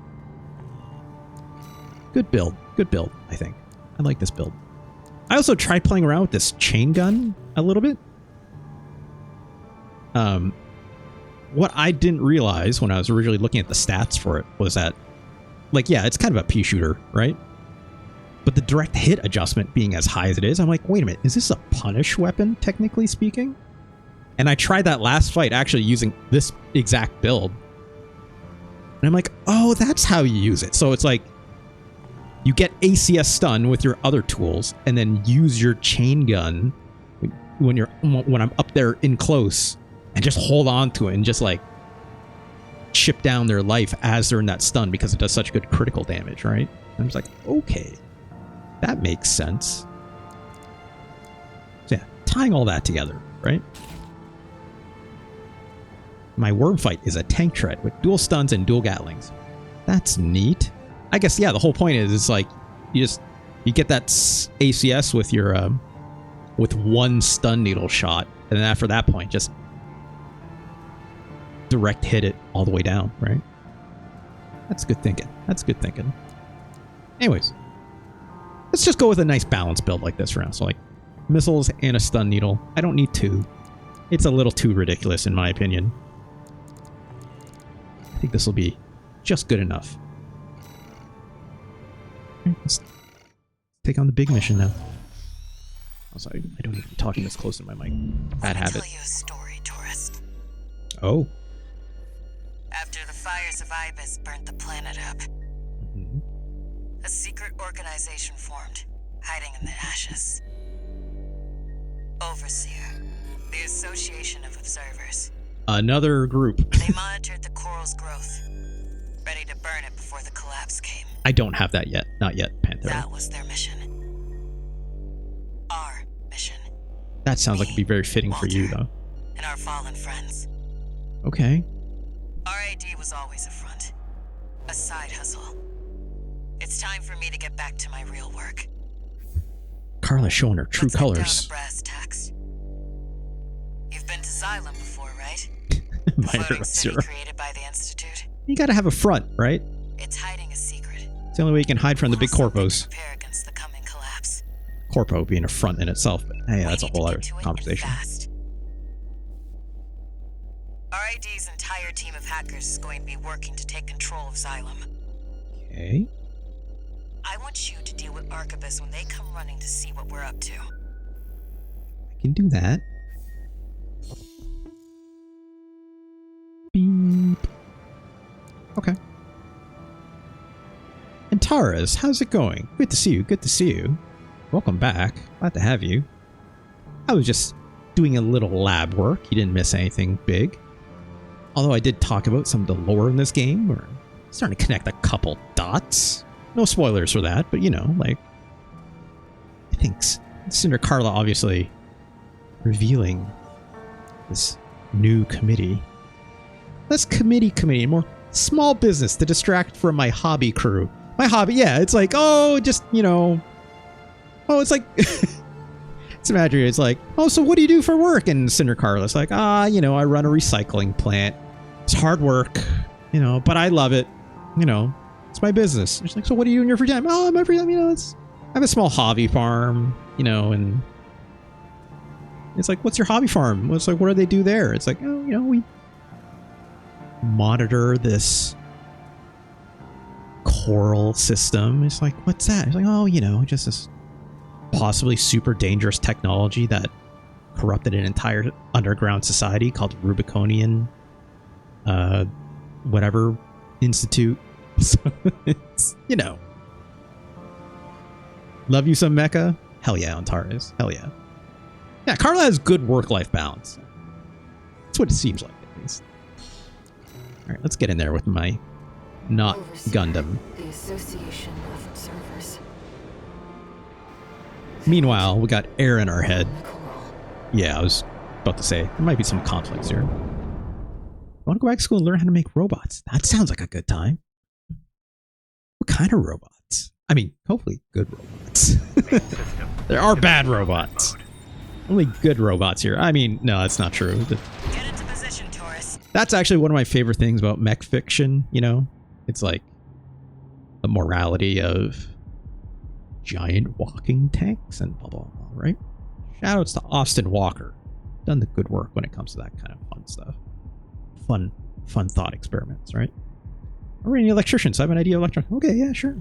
Good build, I think. I like this build. I also tried playing around with this chain gun a little bit. What I didn't realize when I was originally looking at the stats for it was that, like, yeah, it's kind of a pea shooter, right? But the direct hit adjustment being as high as it is, I'm like, wait a minute, is this a punish weapon, technically speaking? And I tried that last fight actually using this exact build. And I'm like, oh, that's how you use it. So it's like, you get ACS stun with your other tools, and then use your chain gun when I'm up there in close, and just hold on to it and just like chip down their life as they're in that stun because it does such good critical damage, right? And I'm just like, okay, that makes sense. So yeah, tying all that together, right? My worm fight is a tank tread with dual stuns and dual gatlings. That's neat. I guess, yeah, the whole point is, it's like you get that ACS with your with one stun needle shot, and then after that point, just direct hit it all the way down, right? That's good thinking. That's good thinking. Anyways, let's just go with a nice balanced build like this round. So like missiles and a stun needle. I don't need two. It's a little too ridiculous in my opinion. I think this will be just good enough. Okay, let's take on the big mission now. I'm sorry, I don't need to be talking this close to my mic. Bad habit. Let me tell you a story, tourist. Oh. After the fires of Ibis burnt the planet up, a secret organization formed, hiding in the ashes. Overseer, the Association of Observers. Another group. They monitored the coral's growth, ready to burn it before the collapse came. I don't have that yet. Not yet, Panther. That was their mission. Our mission. That sounds like it'd be very fitting for you, though. And our fallen friends. Okay. RAD was always a front. A side hustle. It's time for me to get back to my real work. Carla's showing her true Let's head down colors. to brass tacks. You've been to Xylem before, right? Minor Floating city zero. created by the Institute. You gotta have a front, right? It's hiding a secret. It's the only way you can hide from the big Something to corpos. prepare against the coming collapse. Corpo being a front in itself, but hey, that's a We need whole to other get to it conversation. fast. RID's entire team of hackers is going to be working to take control of Xylem. Okay. I want you to deal with Arquebus when they come running to see what we're up to. I can do that. Beep. Okay. Antares, how's it going? Good to see you, good to see you. Welcome back. Glad to have you. I was just doing a little lab work. You didn't miss anything big. Although I did talk about some of the lore in this game. We're starting to connect a couple dots. No spoilers for that, but you know, like, I think Cinder Carla obviously revealing this new committee. Less committee, more small business to distract from my hobby crew. My hobby, yeah, it's like, oh, just, you know, oh, it's like, it's imaginary. It's like, oh, so what do you do for work? And Cinder Carla's like, you know, I run a recycling plant. It's hard work, you know, but I love it. You know, it's my business. It's like, so what do you do in your free time? Oh, my free time, you know, I have a small hobby farm, you know, and it's like, what's your hobby farm? It's like, what do they do there? It's like, oh, you know, we monitor this coral system. It's like, what's that? It's like, oh, you know, just this possibly super dangerous technology that corrupted an entire underground society called Rubiconian, whatever institute. So it's, you know, love you some mecha. Hell yeah, Antares. Hell yeah. Yeah, Carla has good work-life balance. That's what it seems like, at least. All right, let's get in there with my not Gundam. The Association of Observers. Meanwhile, we got air in our head. The coral. Yeah, I was about to say, there might be some conflicts here. I want to go back to school and learn how to make robots. That sounds like a good time. What kind of robots? I mean, hopefully good robots. There are bad robots. Only good robots here. I mean, no, that's not true. Get into position, Taurus. That's actually one of my favorite things about mech fiction, you know? It's like the morality of giant walking tanks and blah, blah, blah, right? Shoutouts to Austin Walker. Done the good work when it comes to that kind of fun stuff. Fun thought experiments, right? Are any electricians? I have an idea of electronic. Okay, yeah, sure.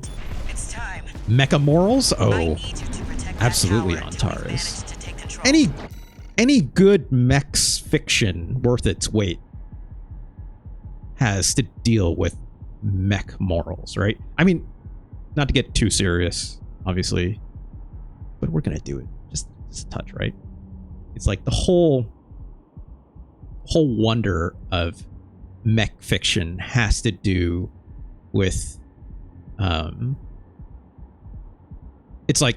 It's time. Mecha morals? I Oh, need you to protect that absolutely, tower until we've Antares. managed to take control. Any good mechs fiction worth its weight has to deal with mech morals, right? I mean, not to get too serious, obviously, but we're gonna do it just a touch, right? It's like the whole wonder of mech fiction has to do with it's like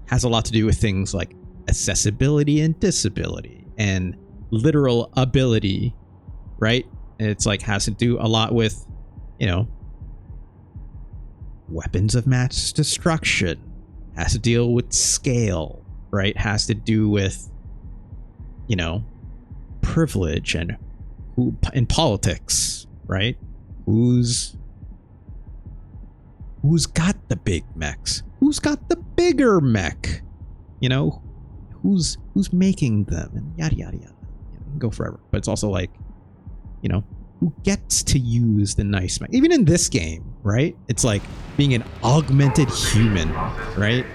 has a lot to do with things like accessibility and disability and literal ability, right? And it's like has to do a lot with, you know, weapons of mass destruction, has to deal with scale, right? Has to do with, you know, privilege and who in politics, right? Who's got the big mechs? Who's got the bigger mech? You know, who's making them and yada yada yada. You know, go forever. But it's also like, you know, who gets to use the nice mech? Even in this game, right? It's like being an augmented human, right?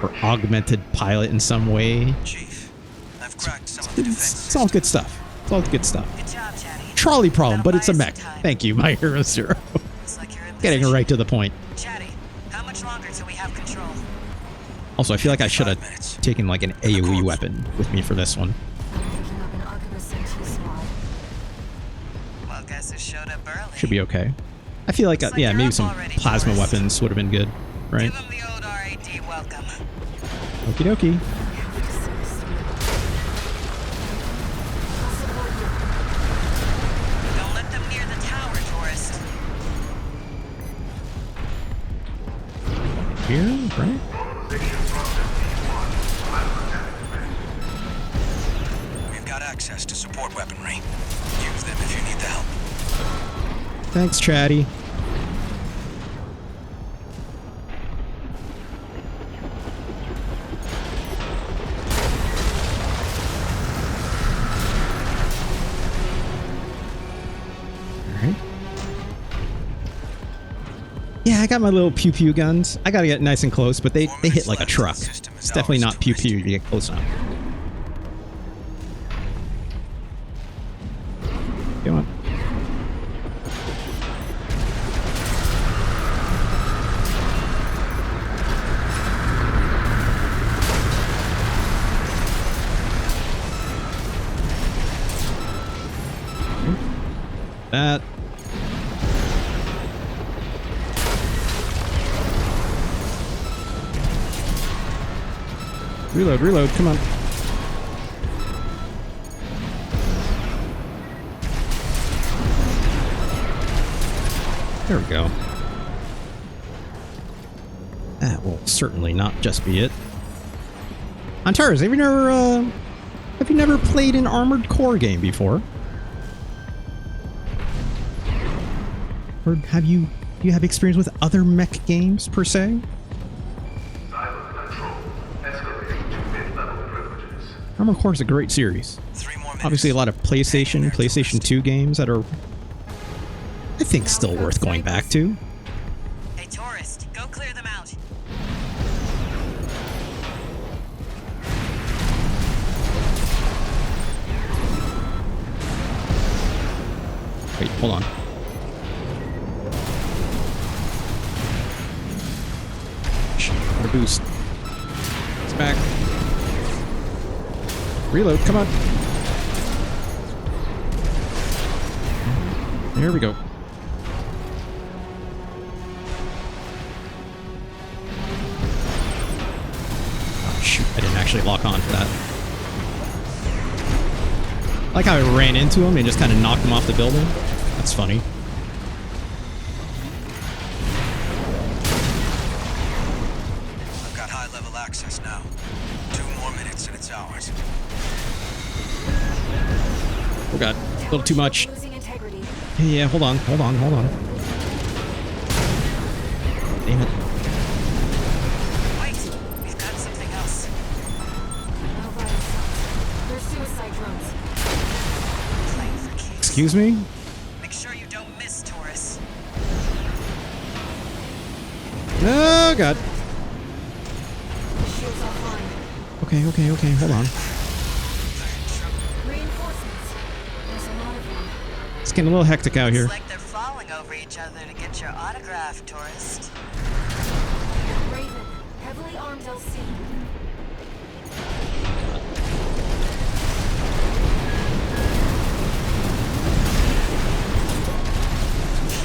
Or augmented pilot in some way. Chief, I've cracked some of the defenses. It's all good stuff. It's all good stuff. Good job, Chatty. Trolley problem, but That'll it's a buy us mech. some time. Thank you, my hero zero. Looks like you're in Getting position. right to the point. Chatty, how much longer till we have control? Also, I feel like I should 5 have minutes. taken like an AoE weapon with me for this one. I'm picking up an Arquebus MT swab. Well, guess who showed up early? Should be okay. I feel like, Looks like yeah, you're maybe up some already, plasma Taurus. weapons would have been good, right? Give him the old RAD welcome. Okie dokie. Don't let them near the tower, tourist. Here, right? We've got access to support weaponry. Use them if you need the help. Thanks, Chatty. Alright. Yeah, I got my little pew pew guns. I gotta get nice and close, but they hit like a truck. It's definitely not pew pew to get close enough. Come on. That. Reload, reload, come on. There we go. That will certainly not just be it. Antares, have you never played an Armored Core game before? Or do you have experience with other mech games per se? Armored Core is a great series. 3 more minutes. Obviously a lot of PlayStation 2 games that are, I think, still worth going back to. Hey, tourist, go clear them out. Wait, hold on. What a boost. It's back. Reload, come on. There we go. Oh, shoot, I didn't actually lock on for that. I like how I ran into him and just kind of knocked him off the building. That's funny. I've got high-level access now. 2 more minutes and it's ours. Oh god, a little too much. Losing integrity. Yeah, hold on. Damn it. Wait, we've got something else. No vital signs. They're suicide drones. Playing for keeps. Excuse me? Make sure you don't miss, tourists. Oh god. Shields offline. Okay, hold on. Reinforcements. There's a lot of them. It's getting a little hectic out here. It's like they're falling over each other to get your autograph, tourist. Raven. Heavily armed LC.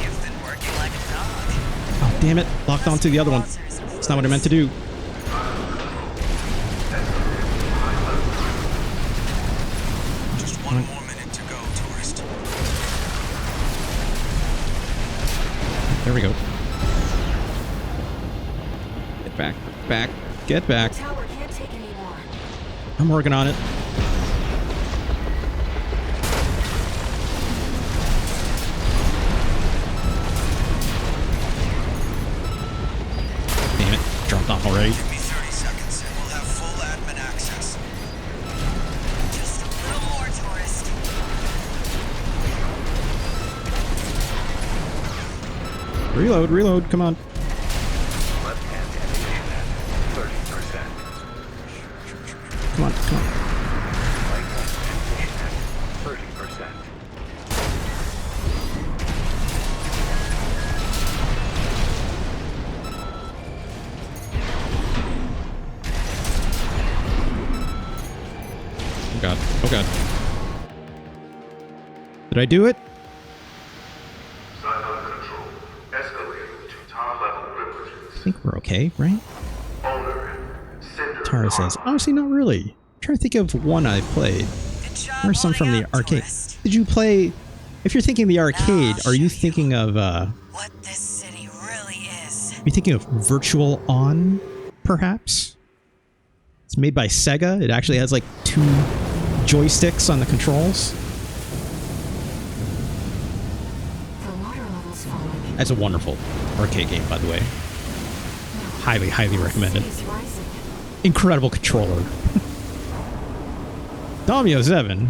You've been working like a dog. Oh, damn it. Locked onto the other one. That's not what I meant to do. Just 1 more minute to go, tourist. There we go. Get back. Back. Get back. Tower can't take anymore. I'm working on it. Damn it. Jumped off already. Give me 30 seconds and we'll have full admin access. Just a little more, tourist. Reload, reload. Come on. Left hand ammunition at 30%. Come on, come on. Right hand ammunition at 30%. Oh god. Oh god. Did I do it? Silo control. Escalating to top-level privileges. I think we're okay, right? Owner. Cinder. Tara says, honestly, not really. I'm trying to think of one I've played. Good job. Or some from holding the up, arcade. tourist. Did you play... If you're thinking the arcade, I'll are you show you. thinking of, What this city really is. Are you thinking of Virtual On, perhaps? It's made by Sega. It actually has like 2 joysticks on the controls. The water level's falling. That's a wonderful arcade game, by the way. Highly, highly recommended. City's rising. Incredible controller. Damio7.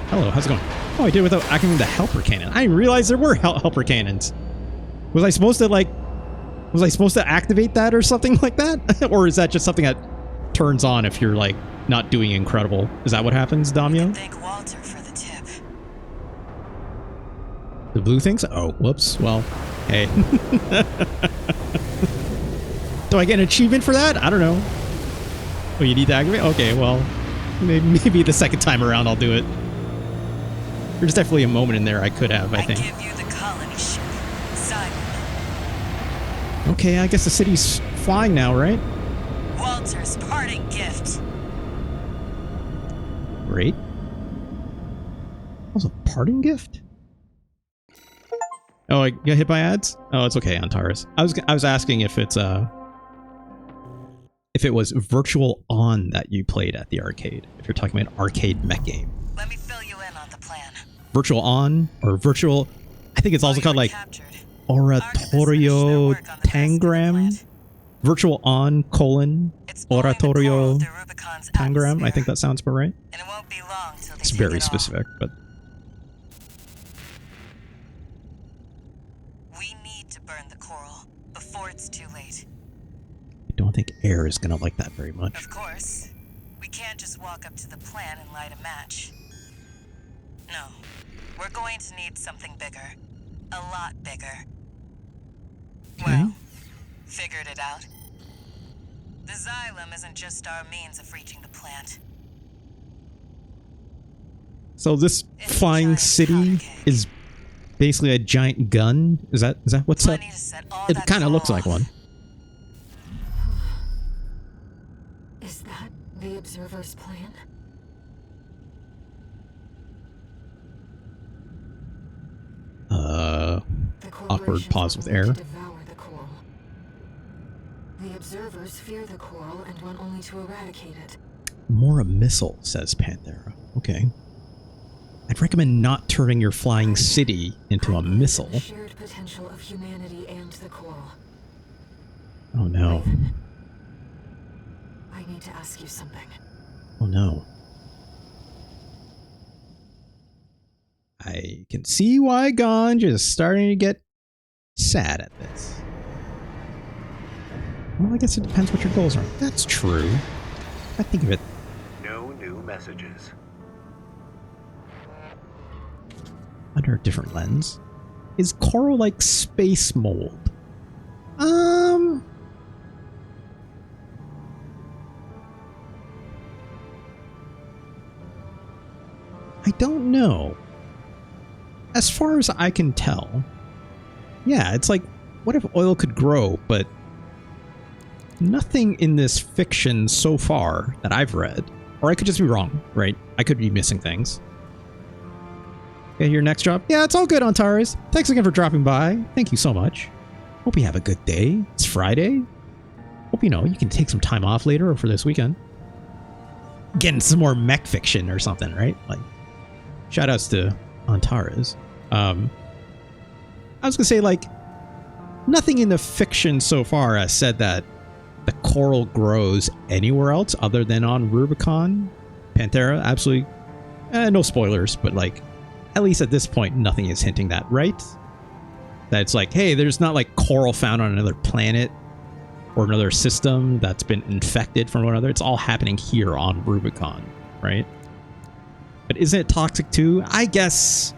Hello, how's it going? Oh, I did it without activating the helper cannon. I didn't realize there were helper cannons. Was I supposed to activate that or something like that? Or is that just something that turns on if you're like not doing incredible? Is that what happens, Damio? Thank Walter for the tip. The blue things? Oh, whoops. Well, hey. Do I get an achievement for that? I don't know. Oh, you need to activate? Okay, well, maybe the second time around I'll do it. There's definitely a moment in there I could have, I think. give you the colony ship, Simon. Okay, I guess the city's flying now, right? Walter's parting gift. Great. That was a parting gift? Oh, I got hit by ads? Oh, it's okay, Antares. I was asking if it's if it was Virtual On that you played at the arcade. If you're talking about an arcade mech game. Let me fill you in on the plan. Virtual On or Virtual, I think it's also called like Oratorio Tangram. Virtual On : Oratorio Tangram. I think that sounds about right. And it won't be long till they It's take very it all. specific, but We need to burn the coral before it's too late. I don't think Ayre is gonna like that very much. Of course, we can't just walk up to the plant and light a match. No, we're going to need something bigger. A lot bigger. Okay. Well, figured it out. The xylem isn't just our means of reaching the plant. So this It's a flying giant city powder keg. is basically a giant gun. Is that what's up? Plenty to set all It that kind of coral looks like off. one. Is that the Observer's plan? The Awkward corporations pause are with willing Ayre. to devour the coral. The Observers fear the coral and want only to eradicate it. More a missile, says Panthera. Okay. I'd recommend not turning your flying city into a I believe in missile. the shared potential of humanity and the coral. Oh no. Raven, I need to ask you something. Oh no. I can see why Ganj is starting to get sad at this. Well, I guess it depends what your goals are. That's true. I think of it. No new messages. Under a different lens. Is coral like space mold? I don't know. As far as I can tell, yeah, it's like, what if oil could grow, but nothing in this fiction so far that I've read, or I could just be wrong, right? I could be missing things. Okay, your next job? Yeah, it's all good, Antares. Thanks again for dropping by. Thank you so much. Hope you have a good day. It's Friday. Hope you can take some time off later or for this weekend. Getting some more mech fiction or something, right? Like, shoutouts to Antares. I was gonna say, like, nothing in the fiction so far has said that the coral grows anywhere else other than on Rubicon. Panthera, absolutely. No spoilers, but like, at least at this point, nothing is hinting that, right? That it's like, hey, there's not like coral found on another planet or another system that's been infected from one another. It's all happening here on Rubicon, right? But isn't it toxic too? I guess,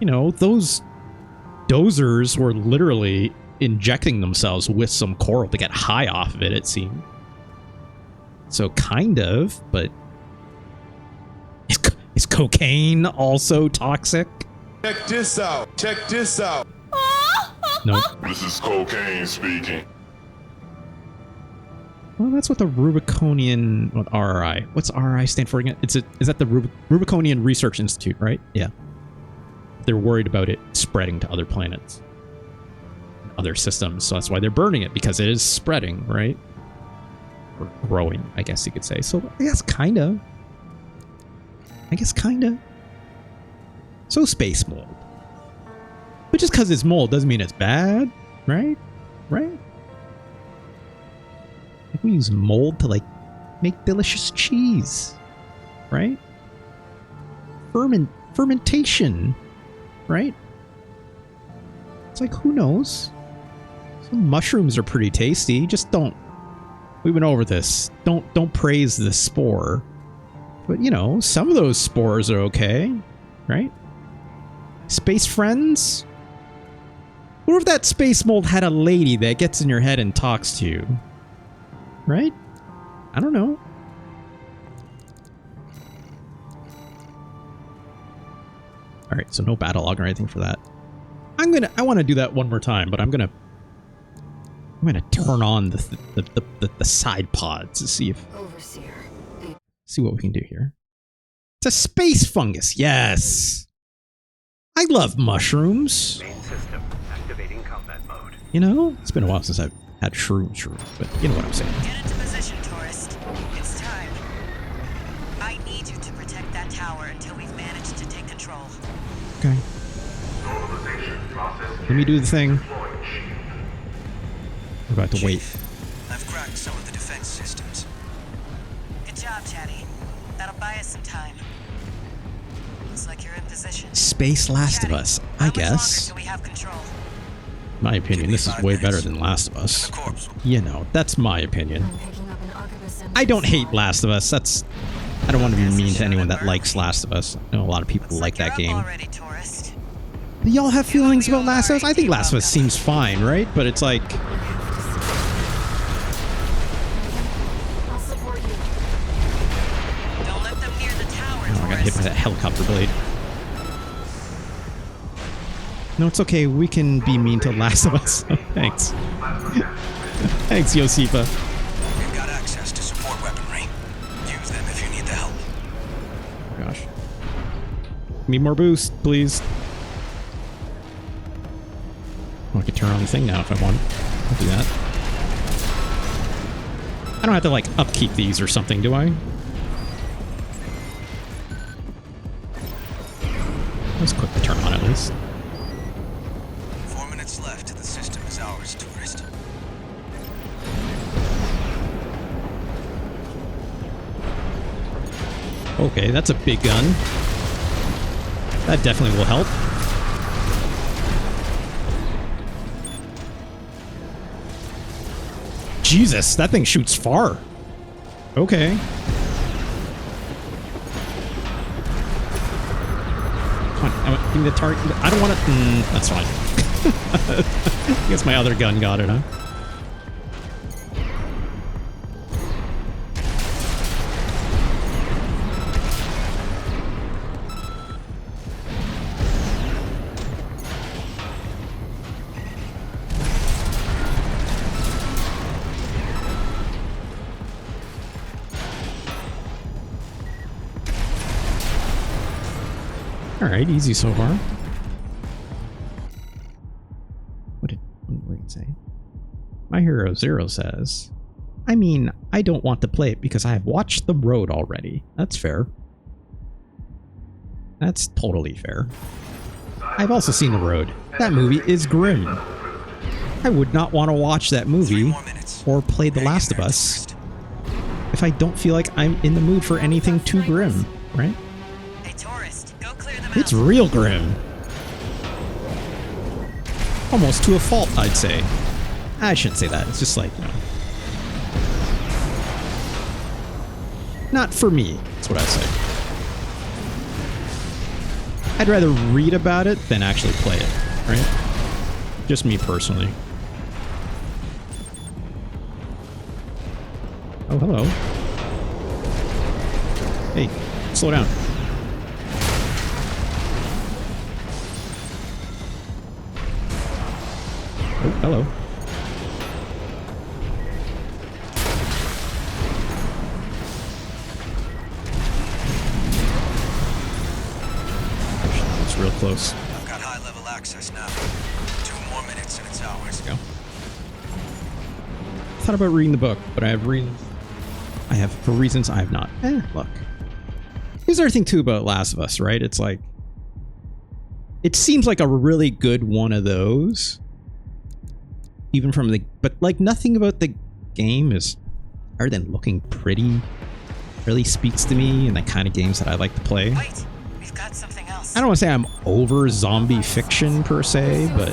those dozers were literally injecting themselves with some coral to get high off of it, it seemed. So kind of, but is cocaine also toxic? Check this out. Check this out. No. This is cocaine speaking. Well, that's what the Rubiconian, what RRI? What's RRI stand for again? Is that the Rubiconian Research Institute, right? Yeah. They're worried about it spreading to other planets, other systems, so that's why they're burning it, because it is spreading, right? Or growing, I guess you could say. So I guess kind of. So space mold. But just because it's mold doesn't mean it's bad, right? Right? Like, we use mold to, like, make delicious cheese, right? Fermentation, right? It's like, who knows? Some mushrooms are pretty tasty. Just don't. We went over this. Don't praise the spore. But, some of those spores are okay, right? Space friends? What if that space mold had a lady that gets in your head and talks to you? Right? I don't know. All right, so no battle log or anything for that. I want to do that one more time, but I'm gonna turn on the side pods to see what we can do here. It's a space fungus. Yes, I love mushrooms. Main system activating combat mode. You know, it's been a while since I've had shrooms, but you know what I'm saying. Get into position, tourist. It's time. I need you to protect that tower until we've managed to take control. Okay. Let me do the thing. We're about to wait. I've cracked some of the defense systems. Good job, Chatty. That'll buy us some time. Looks like you're in position. Space Last of Chatty, Us, how I much guess. longer till we have control? My opinion, this is way better than Last of Us. You know, that's my opinion. I don't hate Last of Us. I don't want to be mean to anyone that likes Last of Us. I know a lot of people like that game. Already, tourist. Do y'all have feelings about Last of Us? I think Last of Us seems fine, right? But it's like... I'll support you. Don't let them near the tower, Oh, I got hit by tourist. that helicopter blade. No, it's okay. We can be mean to Last of Us. Thanks. Thanks, Josipa. We've got access to support weaponry. Use them if you need the help. Oh, gosh. Need more boost, please. Oh, I can turn on the thing now if I want. I'll do that. I don't have to, like, upkeep these or something, do I? Let's quickly turn on at least. 4 minutes left. The system is ours, tourist. Okay, that's a big gun. That definitely will help. Jesus, that thing shoots far. Okay. Come on, give me the target. I don't want to... that's fine. I guess my other gun got it, huh? Alright, easy so far. What did it say? My Hero Zero says, I mean, I don't want to play it because I have watched The Road already. That's fair. That's totally fair. I've also seen The Road. That movie is grim. I would not want to watch that movie or play The Last of Us if I don't feel like I'm in the mood for anything too grim, right? Hey, tourist, go clear them out. It's real grim. Almost to a fault, I'd say. I shouldn't say that. It's just like, you know. Not for me, that's what I'd say. I'd rather read about it than actually play it, right? Just me personally. Oh, hello. Hey, slow down. Oh, hello. It's real close. I've got high-level access now. 2 more minutes and it's ours. Go. I thought about reading the book, but I have for reasons I have not. Look. Here's everything too about Last of Us, right? It's like, it seems like a really good one of those. Even from the, but like nothing about the game is, other than looking pretty, really speaks to me and the kind of games that I like to play. Wait, we've got something else. I don't want to say I'm over zombie fiction per se, but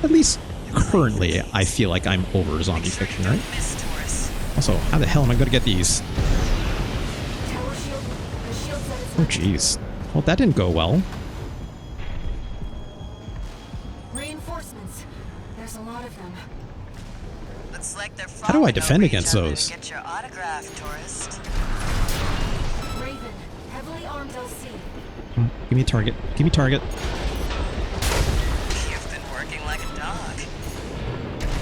at least currently I feel like I'm over zombie fiction, right? Miss, tourist. Also, how the hell am I going to get these? Tower shield. The shield set is Oh, jeez. Well, that didn't go well. reinforcements. There's a lot of them. Looks like they're How do I falling defend over against each other those? to get your autograph, tourist. Raven, heavily armed LC. Give me a target. Give me a target. You've been working like a dog.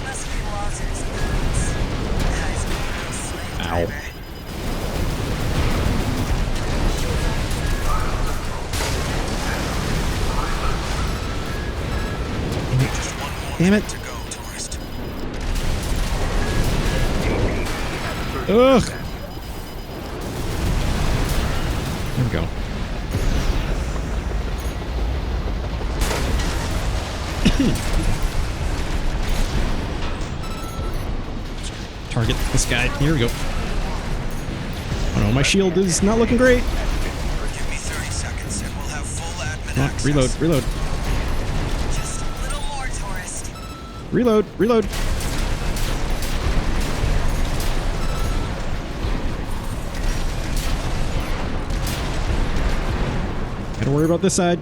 Must be Walter's boots. Guy's been a real slave Ow. driver. Damn it. To go, tourist. Ugh. There we go. Target this guy. Here we go. Oh no, my shield is not looking great. Give me 30 seconds and we'll have full admin Oh, access. reload, reload, Just a little more, tourist. reload, reload. Gotta worry about this side.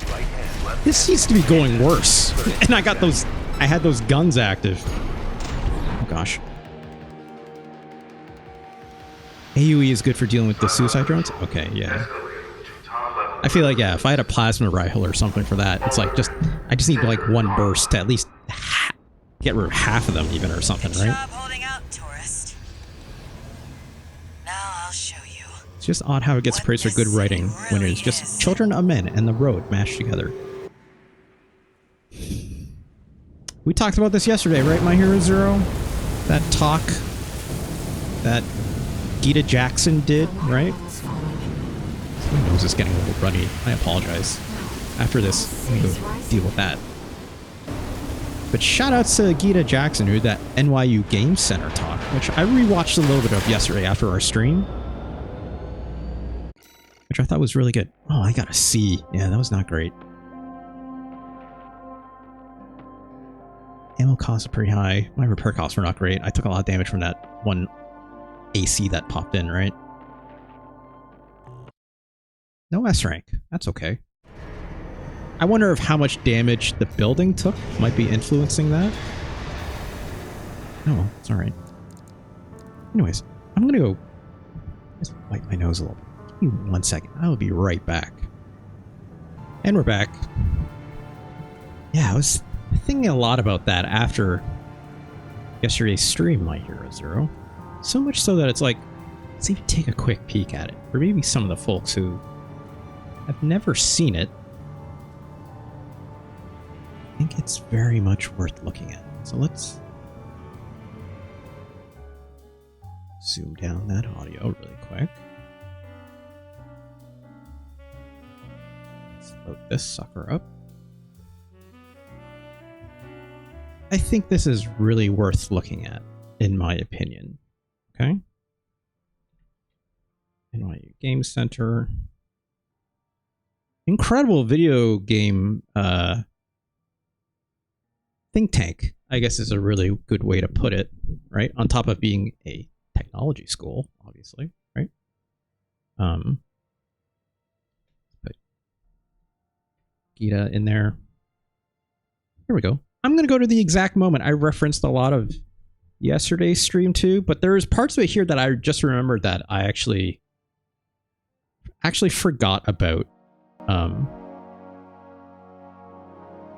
Right hand, left This seems to be going worse. And I had those guns active. Oh gosh. AoE is good for dealing with the suicide drones? Okay, yeah. escalating to top level. I feel like, yeah, if I had a plasma rifle or something for that, it's like I just need like one burst to at least get rid of half of them even or something, Good right? job holding out, tourist. Now I'll show you. It's just odd how it gets praised for good writing when it's just children of men and the road mashed together. We talked about this yesterday, right, My Hero Zero? That talk that Gita Jackson did, right? My nose is getting a little runny. I apologize. After this, I'm going to go deal with that. But shout outs to Gita Jackson, who did that NYU Game Center talk, which I rewatched a little bit of yesterday after our stream, which I thought was really good. Oh, I got a C. Yeah, that was not great. Ammo costs are pretty high. My repair costs were not great. I took a lot of damage from that one AC that popped in, right? No S rank. That's okay. I wonder if how much damage the building took might be influencing that. No, it's alright. Anyways, I'm gonna go just wipe my nose a little. Give me 1 second. I will be right back. And we're back. Yeah, I was thinking a lot about that after yesterday's stream, My Hero Zero. So much so that it's like, let's even take a quick peek at it. For maybe some of the folks who have never seen it, I think it's very much worth looking at. So let's zoom down that audio really quick. Let's load this sucker up. I think this is really worth looking at, in my opinion. Okay? NYU Game Center. Incredible video game think tank, I guess, is a really good way to put it, right? On top of being a technology school, obviously, right? Put Gita in there. Here we go. I'm going to go to the exact moment. I referenced a lot of yesterday's stream too, but there's parts of it here that I just remembered that I actually forgot about. Sure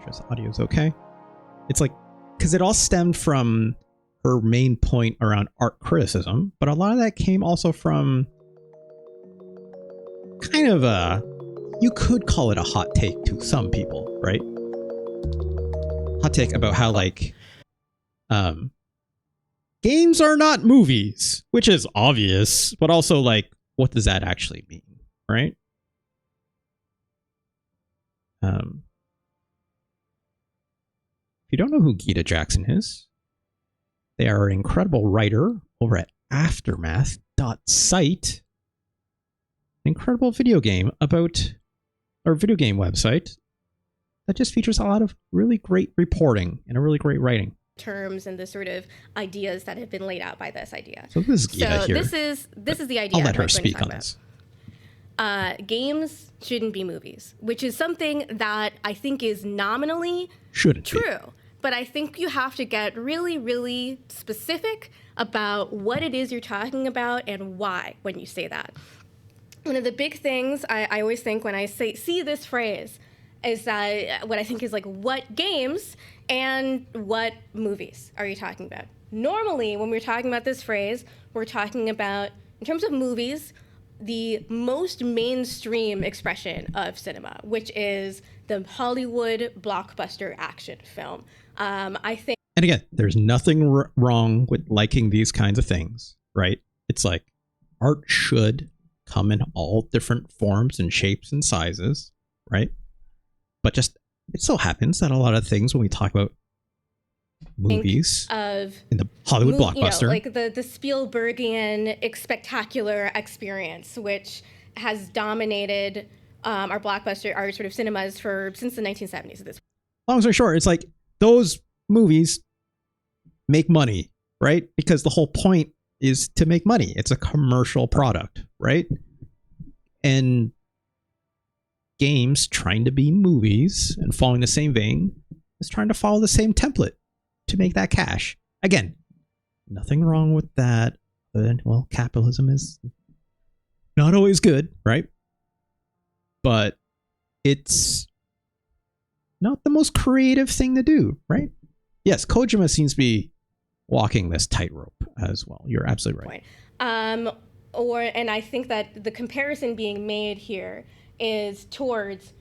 this audio's okay. It's like, because it all stemmed from her main point around art criticism, but a lot of that came also from kind of a, you could call it a hot take to some people, right? Hot take about how, like, games are not movies, which is obvious, but also, like, what does that actually mean, right? If you don't know who Gita Jackson is, they are an incredible writer over at Aftermath.site. An incredible video game about, or video game website that just features a lot of really great reporting and a really great writing. Terms and the sort of ideas that have been laid out by this idea. So this is Gita here. This is the idea. I'll let her I'm going to speak talk on about. this. games shouldn't be movies, which is something that I think is nominally Shouldn't be. true. But I think you have to get really, really specific about what it is you're talking about and why when you say that. One of the big things I always think when I see this phrase is that what I think is like, what games and what movies are you talking about? Normally, when we're talking about this phrase, we're talking about, in terms of movies, the most mainstream expression of cinema, which is the Hollywood blockbuster action film. I think. And again, there's nothing wrong with liking these kinds of things, right? It's like art should come in all different forms and shapes and sizes, right? But just it so happens that a lot of things when we talk about movies of in the Hollywood blockbuster, you know, like the Spielbergian spectacular experience, which has dominated our blockbuster, our sort of cinemas since the 1970s. At this long story short, it's like those movies make money, right? Because the whole point is to make money. It's a commercial product, right? And games trying to be movies and following the same vein is trying to follow the same template to make that cash. Again, nothing wrong with that. Well, capitalism is not always good, right? But it's not the most creative thing to do, right? Yes, Kojima seems to be walking this tightrope as well. You're absolutely right. And I think that the comparison being made here is towards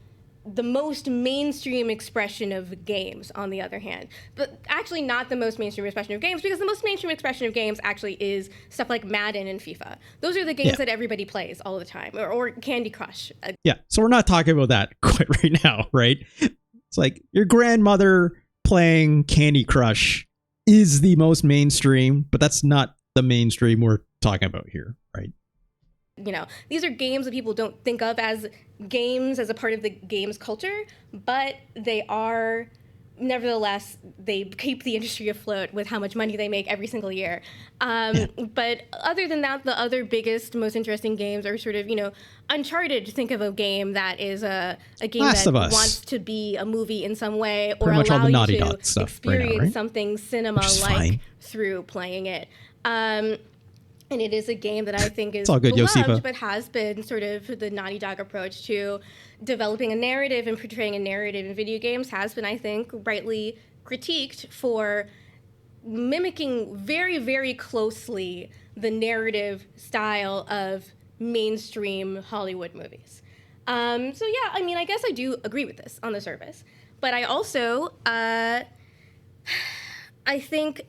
the most mainstream expression of games, on the other hand. But actually not the most mainstream expression of games, because the most mainstream expression of games actually is stuff like Madden and FIFA. Those are the games that everybody plays all the time, or Candy Crush. Yeah, so we're not talking about that quite right now, right? It's like your grandmother playing Candy Crush is the most mainstream, but that's not the mainstream we're talking about here, right? You know, these are games that people don't think of as games as a part of the games culture, but they are, nevertheless, they keep the industry afloat with how much money they make every single year. But other than that, the other biggest, most interesting games are sort of, you know, Uncharted. Think of a game that is a game Last that of Us. wants to be a movie in some way, or Pretty much all allow the you Naughty to Dog stuff experience right now, right? something cinema-like through playing it. And it is a game that I think is all good, beloved, Josipa. but has been sort of the Naughty Dog approach to developing a narrative and portraying a narrative in video games has been, I think, rightly critiqued for mimicking very, very closely the narrative style of mainstream Hollywood movies. So yeah, I mean, I guess I do agree with this on the surface. But I also, I think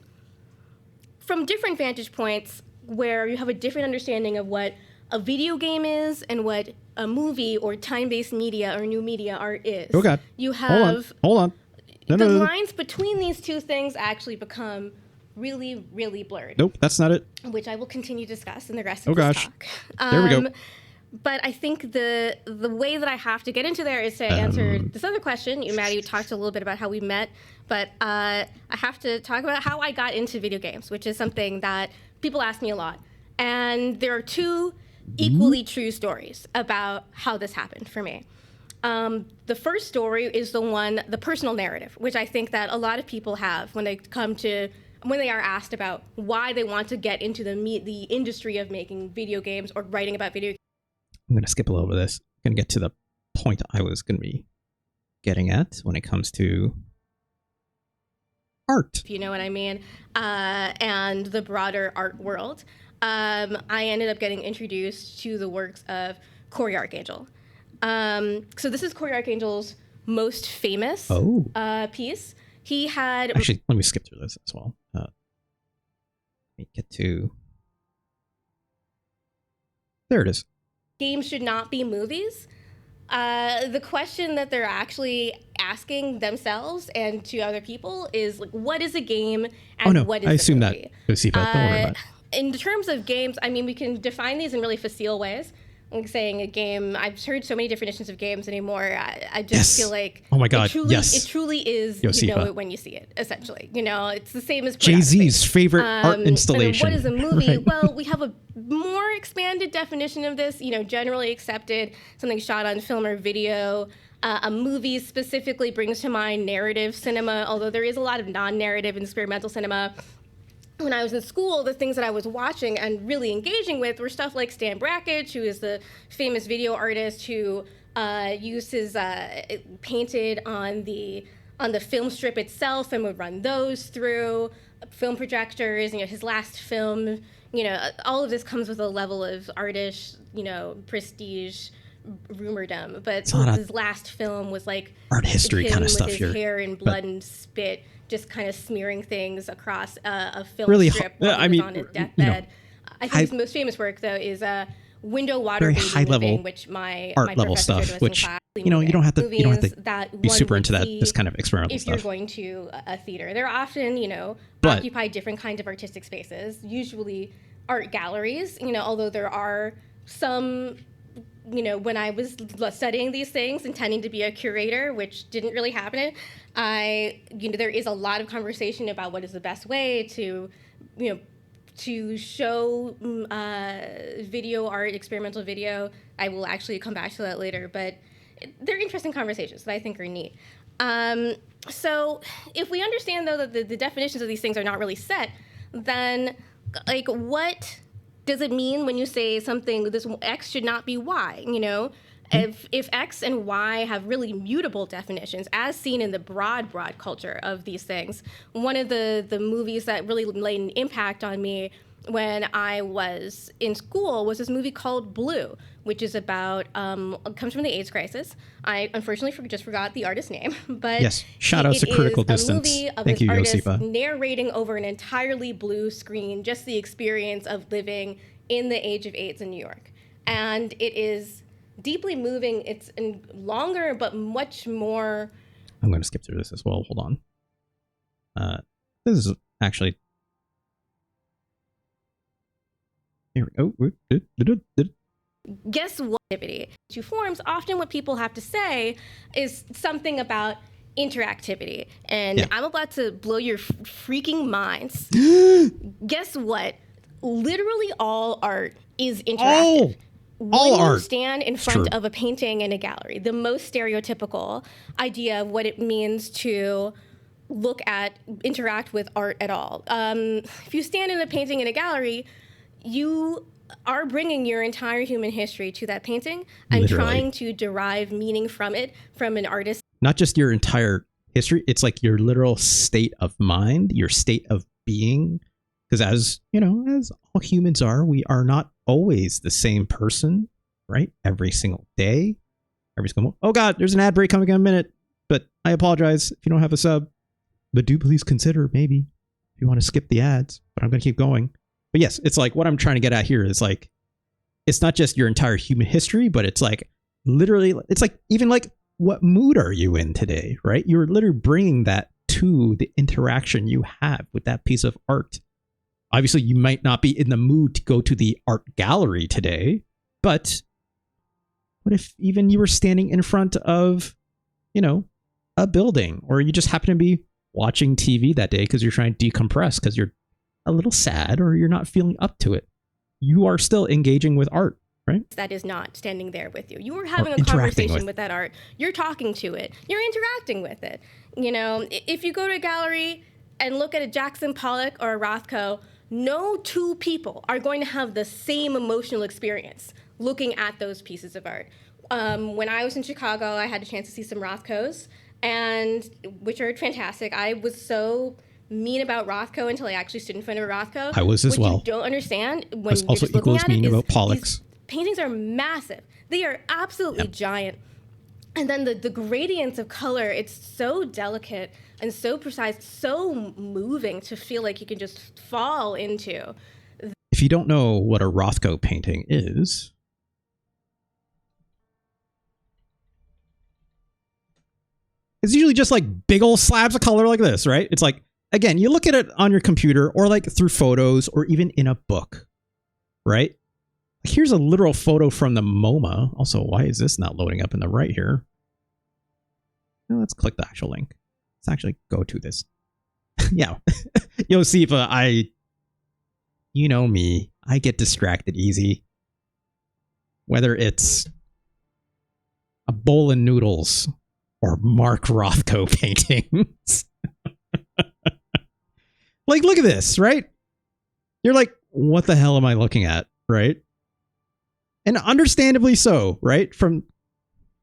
from different vantage points, where you have a different understanding of what a video game is and what a movie or time-based media or new media art is. Okay. You have Hold on. the lines between these two things actually become really, really blurred. Nope, that's not it. Which I will continue to discuss in the rest of Oh this gosh. talk. There we go. But I think the way that I have to get into there is to answer this other question. Maddie talked a little bit about how we met, but I have to talk about how I got into video games, which is something that people ask me a lot. And there are two equally true stories about how this happened for me. The first story is the personal narrative, which I think that a lot of people have when they are asked about why they want to get into the industry of making video games or writing about video games. I'm going to skip a little bit of this. I'm going to get to the point I was going to be getting at when it comes to art. If you know what I mean, and the broader art world. I ended up getting introduced to the works of Cory Arcangel. So this is Cory Arcangel's most famous piece. He had... Actually, let me skip through this as well. Let me get to... There it is. Games should not be movies. The question that they're actually asking themselves and to other people is, like, what is a game and what is I assume a movie? that. Josipa, don't worry about it. In terms of games, I mean, we can define these in really facile ways. like saying a game. I've heard so many definitions of games anymore. I just feel like oh my god, it truly is. Yosipa. You know it when you see it. Essentially, you know, it's the same as Jay-Z's favorite art installation. And what is a movie? Right. Well, we have a more expanded definition of this. You know, generally accepted, something shot on film or video. A movie specifically brings to mind narrative cinema, although there is a lot of non-narrative and experimental cinema. When I was in school, the things that I was watching and really engaging with were stuff like Stan Brakhage, who is the famous video artist who uses painted on the film strip itself and would run those through film projectors. You know, his last film, you know, all of this comes with a level of artish, you know, prestige, rumordom. But his last film was like art history kind of stuff with here. His hair and blood and spit, just kind of smearing things across a film really, strip while he was on his deathbed. You know, I think his most famous work, though, is Window Water very Baby high level Moving, which my art level professor stuff, did which class. you know you don't have to that be one super would into that see this kind of experimental if stuff. you're going to a theater. They're often, you know, But- occupy different kinds of artistic spaces, usually art galleries, you know, although there are some, you know, when I was studying these things, intending to be a curator, which didn't really happen, there is a lot of conversation about what is the best way to, you know, to show video art, experimental video. I will actually come back to that later, but they're interesting conversations that I think are neat. So if we understand, though, that the definitions of these things are not really set, then, like, what does it mean when you say something, this X should not be Y, you know? If X and Y have really mutable definitions, as seen in the broad culture of these things, one of the movies that really made an impact on me when I was in school was this movie called Blue, which is about, comes from the AIDS crisis. I unfortunately just forgot the artist's name, but yes, shout out to Critical Distance. It is a movie of Thank this you, artist Josipa. narrating over an entirely blue screen, just the experience of living in the age of AIDS in New York. And it is deeply moving. It's longer, but much more. I'm going to skip through this as well. Hold on. This is actually. Here we go. Guess what? Two forms. Often, what people have to say is something about interactivity, and I'm about to blow your freaking minds. Guess what? Literally all art is interactive. All art. You stand in front of a painting in a gallery, the most stereotypical idea of what it means to interact with art at all. If you stand in a painting in a gallery, you are bringing your entire human history to that painting and trying to derive meaning from it, from an artist. Not just your entire history, it's like your literal state of mind, your state of being. Because as, you know, as all humans are, we are not always the same person, right? Every single day. Oh God, there's an ad break coming in a minute, but I apologize if you don't have a sub. But do please consider maybe if you want to skip the ads, but I'm going to keep going. But yes, it's like what I'm trying to get at here is like, it's not just your entire human history, but it's like literally, it's like even like what mood are you in today, right? You're literally bringing that to the interaction you have with that piece of art. Obviously, you might not be in the mood to go to the art gallery today, but what if even you were standing in front of, you know, a building, or you just happen to be watching TV that day because you're trying to decompress because you're a little sad or you're not feeling up to it. You are still engaging with art, right? That is not standing there with you. You are having a conversation with that art. You're talking to it. You're interacting with it. You know, if you go to a gallery and look at a Jackson Pollock or a Rothko, no two people are going to have the same emotional experience looking at those pieces of art. When I was in Chicago, I had a chance to see some Rothkos, and which are fantastic. I was so mean about Rothko until I actually stood in front of a Rothko. I was as well. What you don't understand when was you're also just looking equally at it mean is about Pollock's. these paintings are massive. They are absolutely giant. And then the gradients of color, it's so delicate and so precise, so moving to feel like you can just fall into. If you don't know what a Rothko painting is, it's usually just like big old slabs of color like this, right? It's like, again, you look at it on your computer or like through photos or even in a book, right? Here's a literal photo from the MoMA. Also, why is this not loading up in the right here? Well, let's click the actual link. Let's actually go to this. Yeah. You'll see if you know me, I get distracted easy. Whether it's a bowl of noodles or Mark Rothko paintings. Like, look at this, right? You're like, what the hell am I looking at, right? And understandably so, right? From,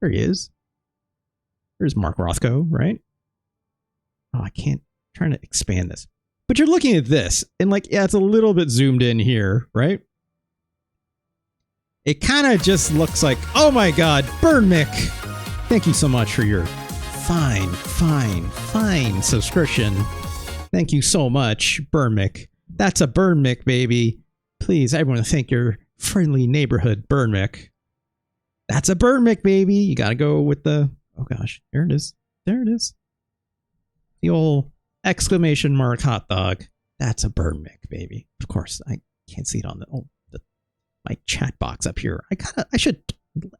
there he is. There's Mark Rothko, right? Oh, I can't, I'm trying to expand this. But you're looking at this, and like, yeah, it's a little bit zoomed in here, right? It kind of just looks like, oh my god, Burn Mech! Thank you so much for your fine subscription. Thank you so much, Burn Mech. That's a Burn Mech, baby. Please, everyone, thank your friendly neighborhood Burn Mech. That's a Burn Mech, baby. You gotta go with the, oh gosh, there it is. There it is. The old exclamation mark hot dog. That's a Burn Mech, baby. Of course, I can't see it on my chat box up here. I should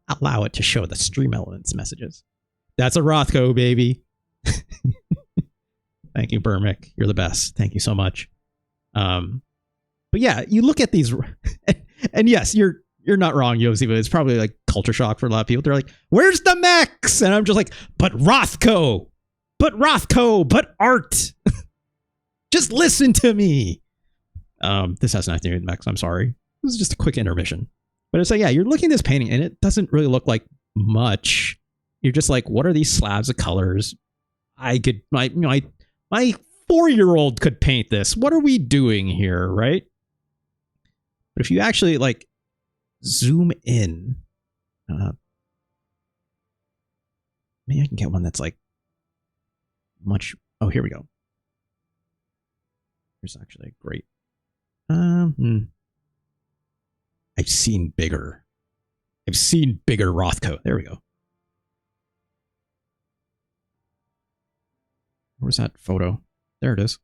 allow it to show the stream elements messages. That's a Rothko, baby. Thank you, Burn Mech. You're the best. Thank you so much. But yeah, you look at these, and yes, you're not wrong, Yosi, but it's probably like culture shock for a lot of people. They're like, "Where's the mechs?" And I'm just like, "But Rothko, but art." Just listen to me. This has nothing to do with mechs. I'm sorry. This is just a quick intermission. But it's like, yeah, you're looking at this painting, and it doesn't really look like much. You're just like, what are these slabs of colors? I could, my 4-year-old could paint this. What are we doing here, right? But if you actually like zoom in, maybe I can get one that's like much. Oh, here we go. Here's actually a great. I've seen bigger. I've seen bigger Rothko. There we go. Where's that photo? There it is.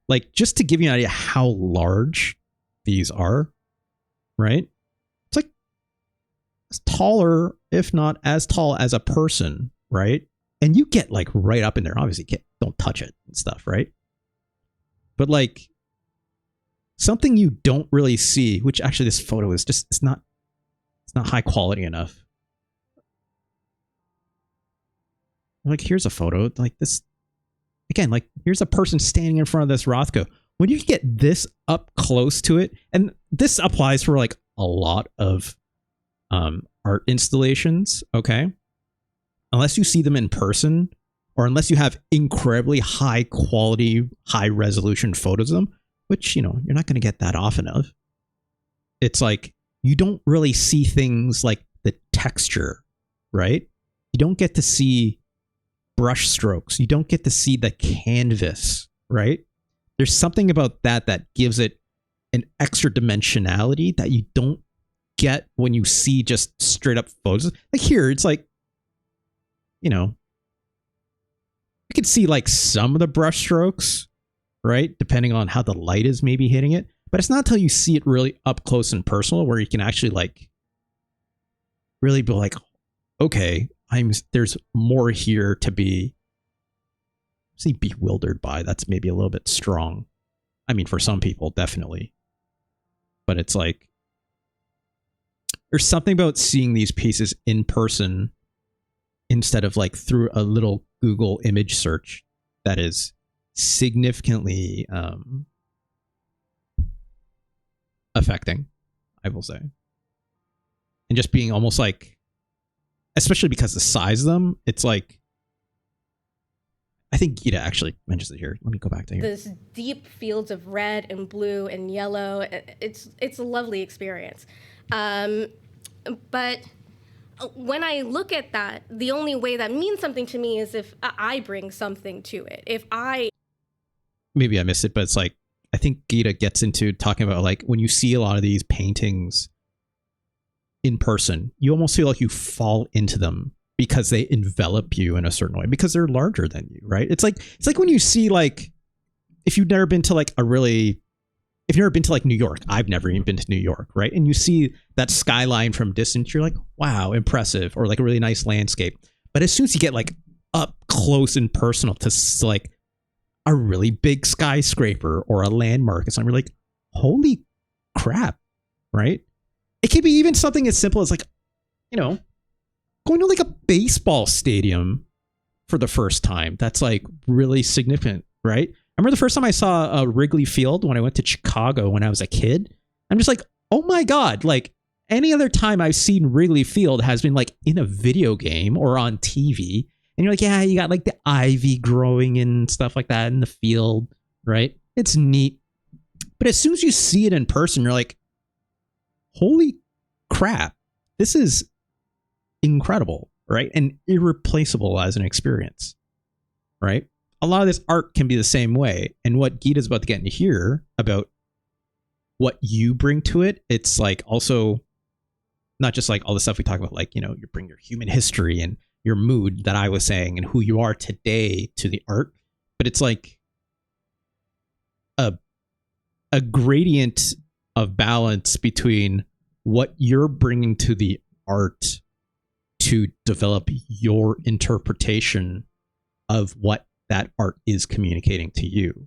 Like, just to give you an idea how large these are, right? It's like it's taller, if not as tall as a person, right? And you get like right up in there. Obviously, don't touch it and stuff, right? But like something you don't really see, which actually this photo is just, it's not high quality enough. Like, here's a photo like this. Again, like, here's a person standing in front of this Rothko. When you get this up close to it, and this applies for like a lot of art installations, okay? Unless you see them in person, or unless you have incredibly high quality, high resolution photos of them, which, you know, you're not going to get that often of. It's like, you don't really see things like the texture, right? You don't get to see brush strokes. You don't get to see the canvas, right? There's something about that that gives it an extra dimensionality that you don't get when you see just straight up photos. Like here, it's like, you know, you can see like some of the brush strokes, right? Depending on how the light is maybe hitting it. But it's not until you see it really up close and personal where you can actually like really be like, okay, there's more here to be bewildered by. That's maybe a little bit strong. I mean, for some people, definitely. But it's like, there's something about seeing these pieces in person instead of like through a little Google image search that is significantly affecting, I will say. And just being almost like, especially because the size of them, it's like, I think Gita actually mentions it here. Let me go back to here. This deep fields of red and blue and yellow. It's a lovely experience. But when I look at that, the only way that means something to me is if I bring something to it. If I... Maybe I missed it, but it's like, I think Gita gets into talking about like, when you see a lot of these paintings in person, you almost feel like you fall into them because they envelop you in a certain way because they're larger than you, right? It's like when you see like, if you've never been to like a really if you've never been to like New York, I've never even been to New York, right? And you see that skyline from distance, you're like, wow, impressive, or like a really nice landscape. But as soon as you get like up close and personal to like a really big skyscraper or a landmark, it's like, holy crap, right? It could be even something as simple as like, you know, going to like a baseball stadium for the first time. That's like really significant, right? I remember the first time I saw Wrigley Field when I went to Chicago when I was a kid. I'm just like, oh my God, like any other time I've seen Wrigley Field has been like in a video game or on TV. And you're like, yeah, you got like the ivy growing and stuff like that in the field, right? It's neat. But as soon as you see it in person, you're like, holy crap, this is incredible, right? And irreplaceable as an experience, right? A lot of this art can be the same way. And what Gita's about to get into here about what you bring to it, it's like also not just like all the stuff we talk about, like, you know, you bring your human history and your mood that I was saying and who you are today to the art, but it's like a gradient of balance between what you're bringing to the art to develop your interpretation of what that art is communicating to you,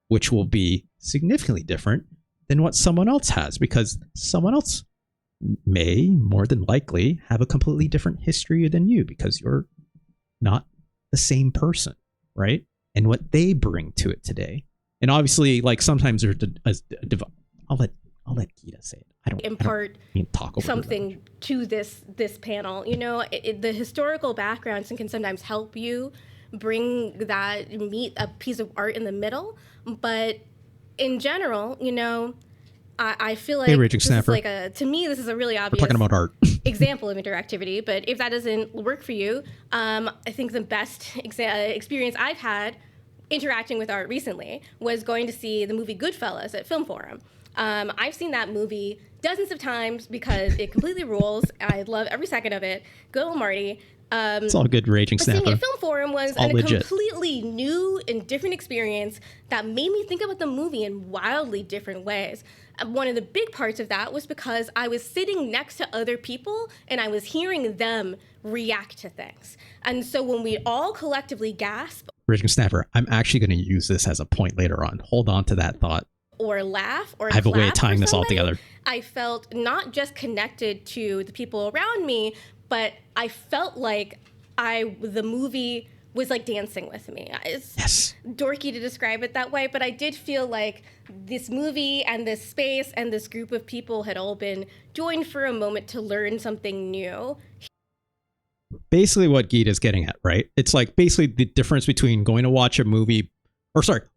which will be significantly different than what someone else has, because someone else may more than likely have a completely different history than you because you're not the same person, right? And what they bring to it today. And obviously, like sometimes there's I'll let Gita say it. I don't talk over something to this panel. You know, the historical backgrounds can sometimes help you meet a piece of art in the middle, but in general, you know, I feel like this is like to me, this is a really obvious talking about art. example of interactivity. But if that doesn't work for you, I think the best experience I've had interacting with art recently was going to see the movie Goodfellas at Film Forum. I've seen that movie dozens of times because it completely rules. I love every second of it. Good old Marty. It's all good, Raging Snapper. Seeing it at Film Forum was a completely new and different experience that made me think about the movie in wildly different ways. One of the big parts of that was because I was sitting next to other people and I was hearing them react to things. And so when we all collectively gasp, Raging Snapper, I'm actually going to use this as a point later on. Hold on to that thought. Or laugh or I have a way of tying this all together. I felt not just connected to the people around me, but I felt like the movie was like dancing with me. It's dorky to describe it that way, but I did feel like this movie and this space and this group of people had all been joined for a moment to learn something new. Basically what Gita's getting at, right? It's like basically the difference between going to watch a movie,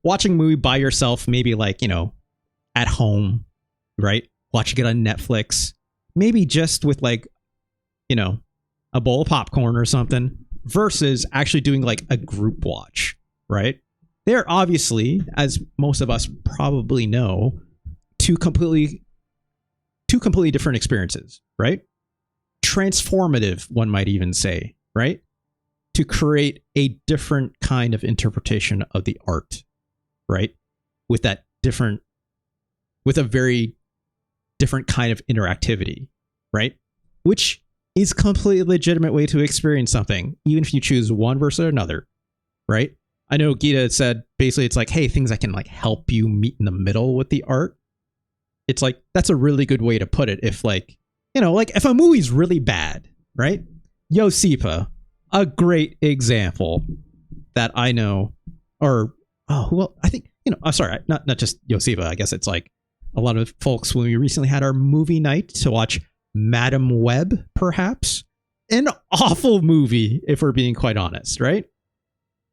watching a movie by yourself, maybe like, you know, at home, right? Watching it on Netflix, maybe just with like, you know, a bowl of popcorn or something, versus actually doing like a group watch, right? They're obviously, as most of us probably know, two completely different experiences, right? Transformative, one might even say, right? To create a different kind of interpretation of the art, right? With a very different kind of interactivity, right? Which is a completely legitimate way to experience something, even if you choose one versus another, right? I know Gita said basically it's like, hey, things that can like help you meet in the middle with the art. It's like, that's a really good way to put it. If like, you know, like if a movie's really bad, right? Yosipa, a great example that I know, or, well, I think, you know, I'm sorry, not just Yosipa. I guess it's like a lot of folks when we recently had our movie night to watch Madam Web, perhaps. An awful movie, if we're being quite honest, right?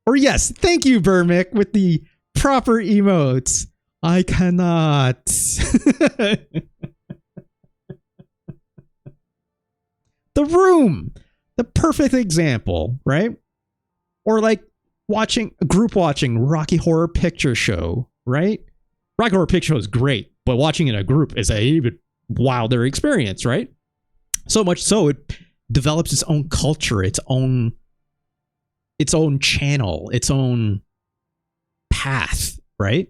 Or yes, thank you, Burmick, with the proper emotes. I cannot. The Room, the perfect example, right? Or like group watching Rocky Horror Picture Show, right? Rocky Horror Picture Show is great, but watching in a group is a even wilder experience, right? So much so it develops its own culture, its own channel, its own path, right?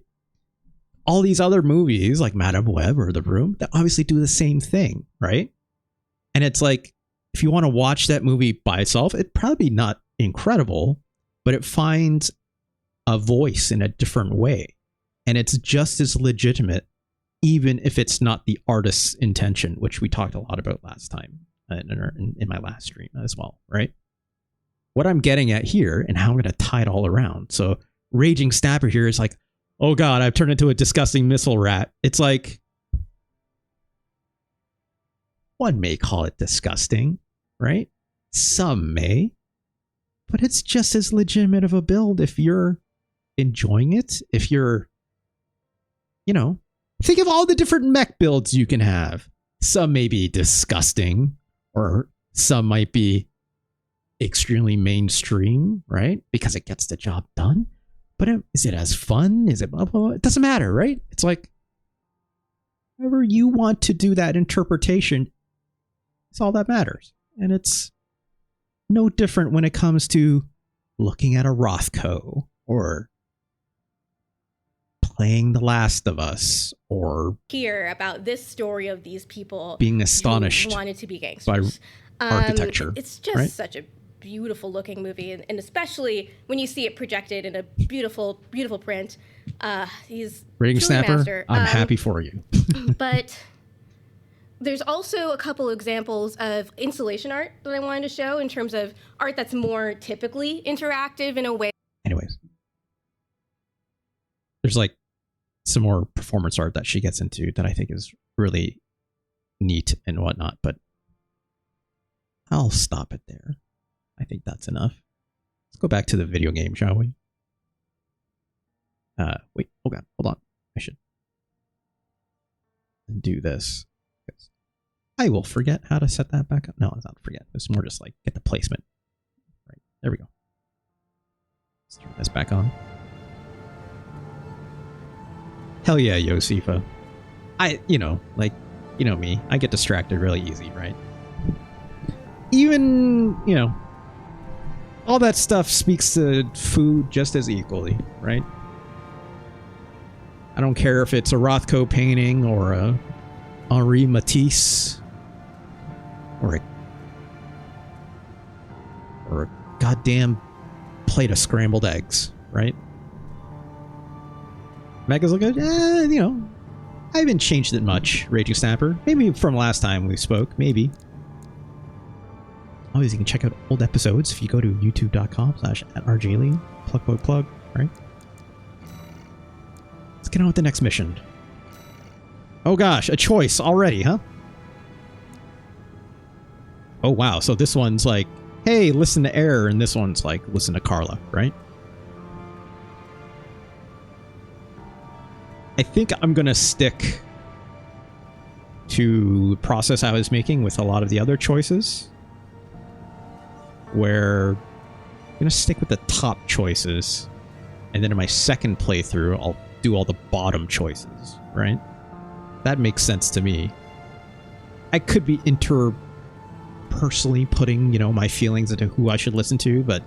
all these other movies like Madame Web or The Room that obviously do the same thing, right? And it's like, if you want to watch that movie by itself, it'd probably be not incredible, but it finds a voice in a different way. And it's just as legitimate, even if it's not the artist's intention, which we talked a lot about last time in my last stream as well, right? What I'm getting at here and how I'm going to tie it all around. So Raging Snapper here is like, oh God, I've turned into a disgusting missile rat. It's like, one may call it disgusting, right? Some may, but it's just as legitimate of a build if you're enjoying it. If you're, you know, think of all the different mech builds you can have. Some may be disgusting, or some might be extremely mainstream, right? Because it gets the job done. But is it as fun? Is it blah, blah, blah? It doesn't matter, right? It's like, however you want to do that interpretation, it's all that matters. And it's no different when it comes to looking at a Rothko or playing The Last of Us or hear about this story of these people being astonished who wanted to be gangsters by architecture. It's just right? such a beautiful looking movie, and especially when you see it projected in a beautiful print. He's Raging Snapper, master. I'm happy for you. But there's also a couple examples of installation art that I wanted to show in terms of art that's more typically interactive in a way. Anyways, there's like some more performance art that she gets into that I think is really neat and whatnot, but I'll stop it there. I think that's enough. Let's go back to the video game, shall we? Wait, oh God, hold on. I should do this. I will forget how to set that back up. No, it's not forget. It's more just like get the placement. Right, there we go. Let's turn this back on. Hell yeah, Yosifa. You know me. I get distracted really easy, right? Even, you know, all that stuff speaks to food just as equally, right? I don't care if it's a Rothko painting or a Henri Matisse or a goddamn plate of scrambled eggs, right? Megas look good. You know, I haven't changed it much, Raging Snapper. Maybe from last time we spoke, maybe. Always, you can check out old episodes if you go to youtube.com/@rjlee. Plug, right? Let's get on with the next mission. Oh gosh, a choice already, huh? Oh wow, so this one's like, hey, listen to Ayre, and this one's like, listen to Carla, right? I think I'm gonna stick to the process I was making with a lot of the other choices, where I'm gonna stick with the top choices, and then in my second playthrough, I'll do all the bottom choices, right? That makes sense to me. I could be interpersonally putting, you know, my feelings into who I should listen to, but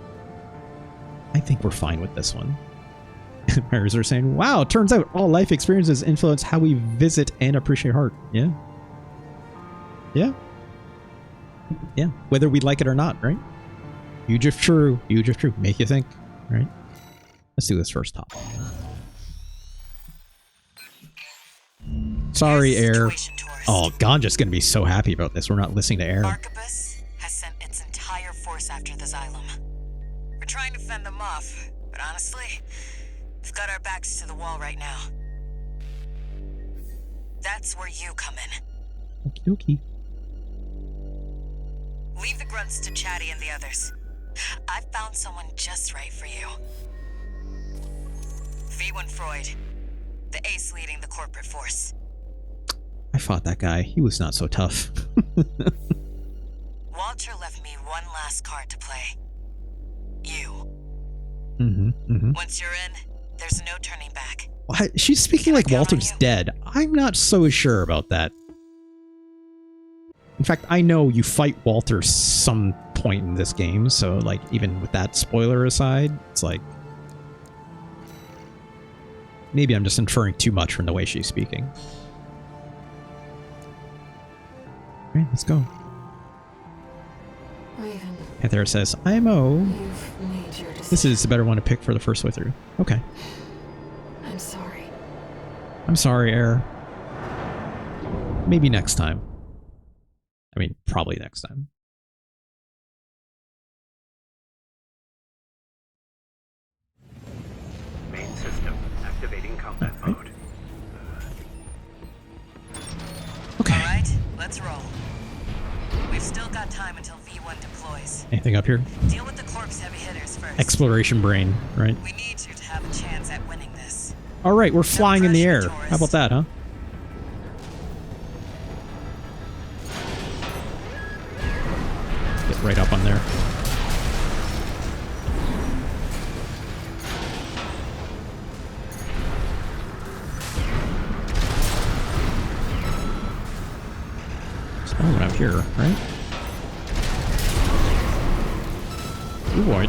I think we're fine with this one. Players are saying, wow, turns out all life experiences influence how we visit and appreciate art. Yeah. Yeah. Yeah. Whether we like it or not, right? Huge if true. Huge if true. Make you think, right? Let's do this first top. Sorry, Ayre. Oh, Ganja's gonna be so happy about this. We're not listening to Ayre. Arquebus has sent its entire force after the Xylem. We're trying to fend them off, but honestly, we've got our backs to the wall right now. That's where you come in. Okie dokie. Leave the grunts to Chatty and the others. I've found someone just right for you. V.I Freud, the ace leading the corporate force. I fought that guy. He was not so tough. Walter left me one last card to play. You. Once you're in, there's no turning back. What? She's speaking like Walter's dead. I'm not so sure about that. In fact, I know you fight Walter some point in this game, so like even with that spoiler aside, it's like Maybe I'm just inferring too much from the way she's speaking. Alright, let's go. Raven, Panther says, IMO. you've made your decision. This is the better one to pick for the first way through. Okay. I'm sorry. I'm sorry, Ayre. Maybe next time. I mean, probably next time. Main system activating combat mode. Okay. Alright, let's roll. We've still got time until V1 deploys. Anything up here? Deal with the corpse heavy hitters first. Exploration brain, right? We need you to have a chance at winning this. Alright, we're flying in the air. pressure, How about that, huh? Get right up on there. Oh, when I'm here, right? Ooh, boy.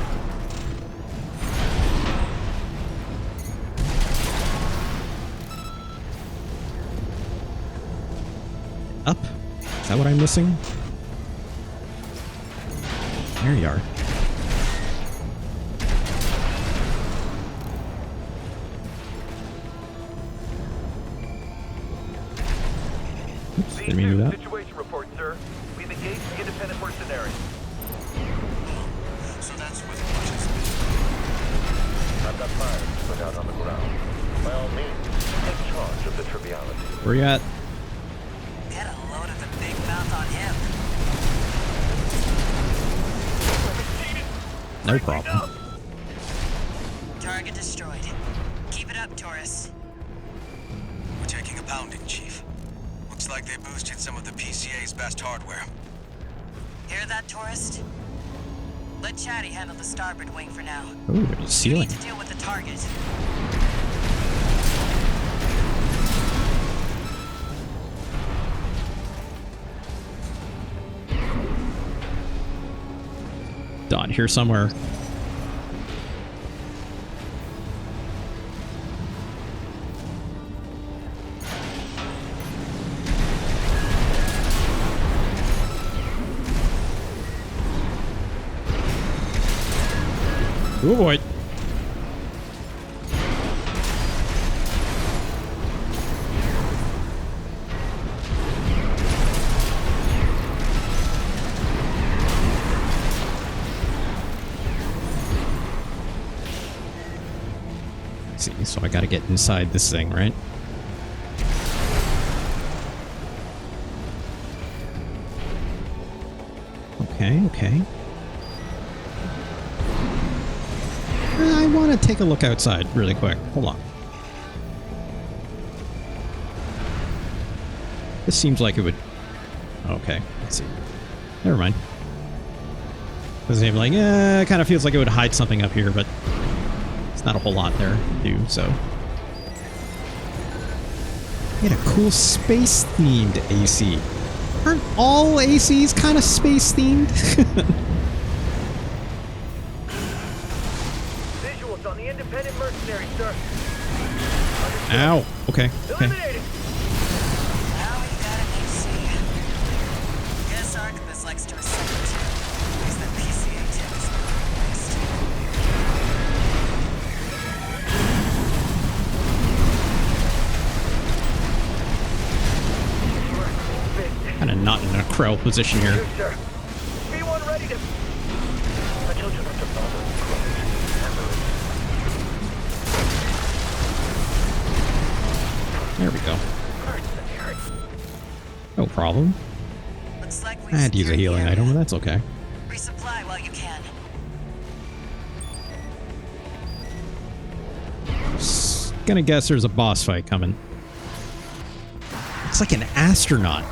Up? Is that what I'm missing? There you are. Oops, didn't mean to do that. Situation report, sir. We've engaged independent mercenaries. So that's where the punches I've got fires to put out on the ground. By all means, take charge of the triviality. Where you at? Get a load of the big mouth on him. No problem. Target destroyed. Keep it up, Taurus. We're taking a pounding, Chief. Looks like they boosted some of the PCA's best hardware. Hear that, tourist? Let Chatty handle the starboard wing for now. Oh, there's a You ceiling. need to deal with the target. Done here somewhere. Oh boy. Let's see, so I gotta get inside this thing, right? Okay, okay. I want to take a look outside really quick. Hold on. This seems like it would... Okay, let's see. Never mind. Doesn't seem like... it kind of feels like it would hide something up here, but it's not a whole lot there to do, so... Get a cool space-themed AC. Aren't all ACs kind of space-themed? Visuals on the independent mercenary, sir. Ow. Okay. Okay. Eliminated. Now we've got an HC. Guess Archibus likes to assemble too. Because the PCA tip is replaced. Kind of not in a crow position here. Yes, sir. B1 ready to... I told you not to bother. There we go. No problem. Looks like I had to use a healing item, but that's okay. Resupply while you can. Gonna guess there's a boss fight coming. It's like an astronaut.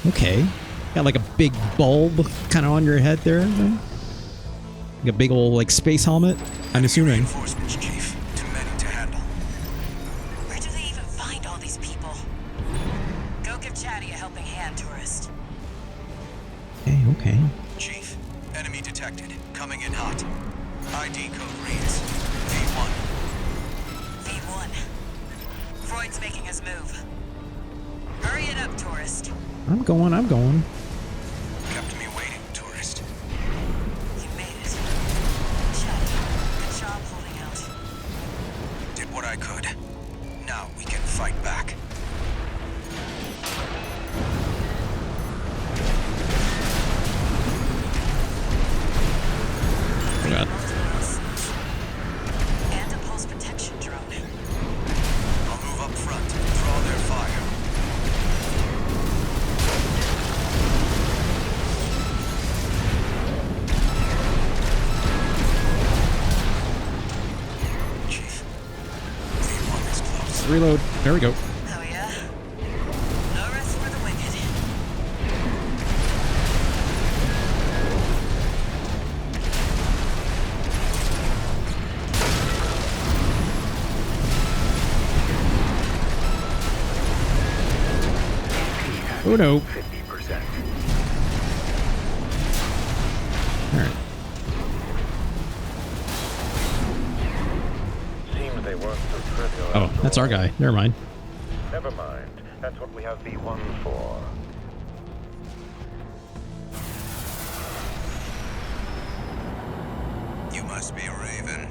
Okay. Got like a big bulb kind of on your head there. Like a big old like space helmet, I'm assuming. Reinforcements, Chief. Too many to handle. Where do they even find all these people? Go give Chatty a helping hand, tourist. Okay, okay. Chief, enemy detected. Coming in hot. ID code reads V1. V1. Let's move. Hurry it up, tourist. I'm going. Kept me waiting, tourist. You made it. Chatty, good job holding out. Did what I could. Now we can fight back. God. And a pulse protection drone. I'll move up front, draw their fire. Chief, V1 is close. Reload. There we go. Oh yeah? No rest for the wicked. Oh no. 50%. Alright. Seems they weren't so trivial. Oh, after that's our all. guy. Never mind. Never mind. That's what we have V1 for. You must be a raven.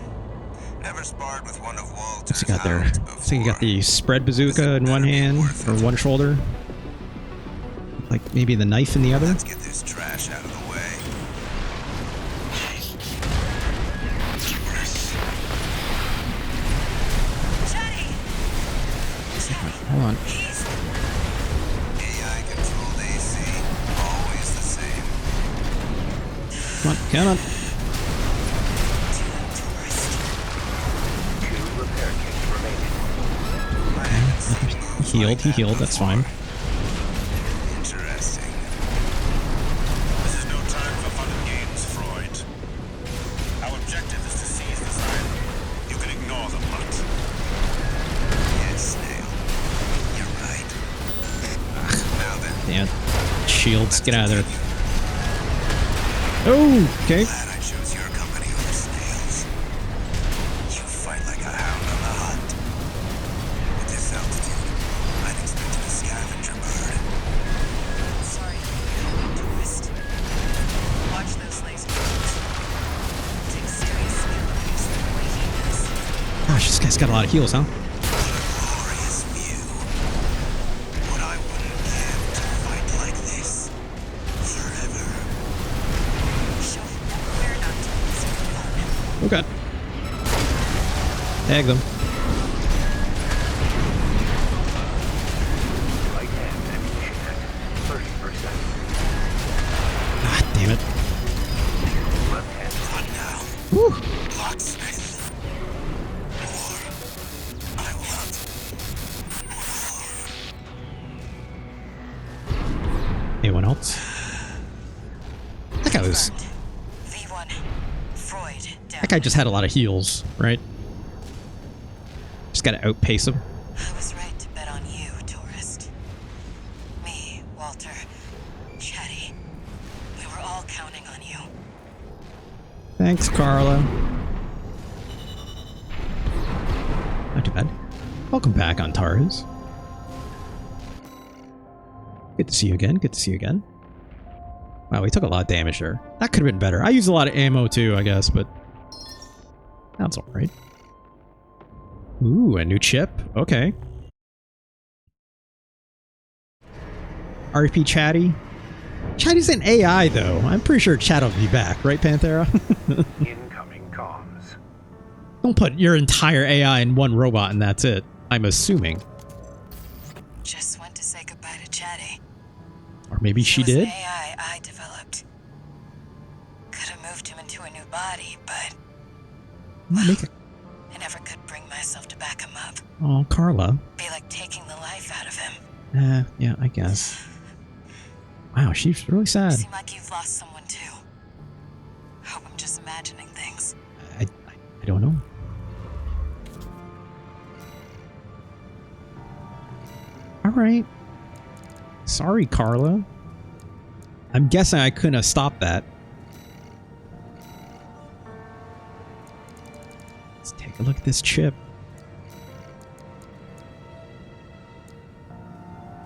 Never sparred with one of Walter's What's he got there? hounds So you got before. the spread bazooka in one hand or one shoulder. Like maybe the knife in the other. Let's get this trash out of the way. Chatty! Hold on. He's AI controlled AC, always the same. Come on. Come on. tourist. 2 repair kits remaining. I haven't seen moves He healed. like He that healed. That's before. fine. Interesting. This is no time for fun and games, Freud. Our objective is to seize this island. You can ignore the mutt. Yes, Snail. You're right. Now then. Damn. Shields. Get out of there. Oh, okay. Glad I chose your company over Snail's. You fight like a hound on the hunt. At this altitude, I'd expect a scavenger bird. Sorry, tourist. Watch those laser beams. Take serious skill to use them the way he does. Gosh, this guy's got a lot of heals, huh? Glorious view. What I wouldn't give to fight like this forever. Show him that we're not doing this for fun. Oh god. Tag them. Right hand ammunition at 30%. Ah, damn it. Left hand Run now. Whew. Locksmith. More. I want more. Anyone else? That guy was. Confirmed. V1. Freud down. That guy just had a lot of heals, right? Just gotta outpace him. I was right to bet on you, tourist. Me, Walter, Chatty. We were all counting on you. Thanks, Carla. Not too bad. Welcome back, Antares. Good to see you again. Good to see you again. Wow, we took a lot of damage there. That could have been better. I used a lot of ammo too, I guess, but that's alright. Ooh, a new chip. Okay. RP Chatty. Chatty's an AI, though. I'm pretty sure Chat will be back, right, Panthera? incoming comms. Don't put your entire AI in one robot and that's it. I'm assuming. Just went to say goodbye to Chatty. Or maybe she He was did? an AI I developed. Could have moved him into a new body, but Make it. I never could bring myself to back him up. Oh, Carla. Be like taking the life out of him. Yeah, I guess. Wow, she's really sad. Seem like you've lost someone too. Hope I'm just imagining things. I don't know. Alright. Sorry, Carla. I'm guessing I couldn't have stopped that. Let's take a look at this chip.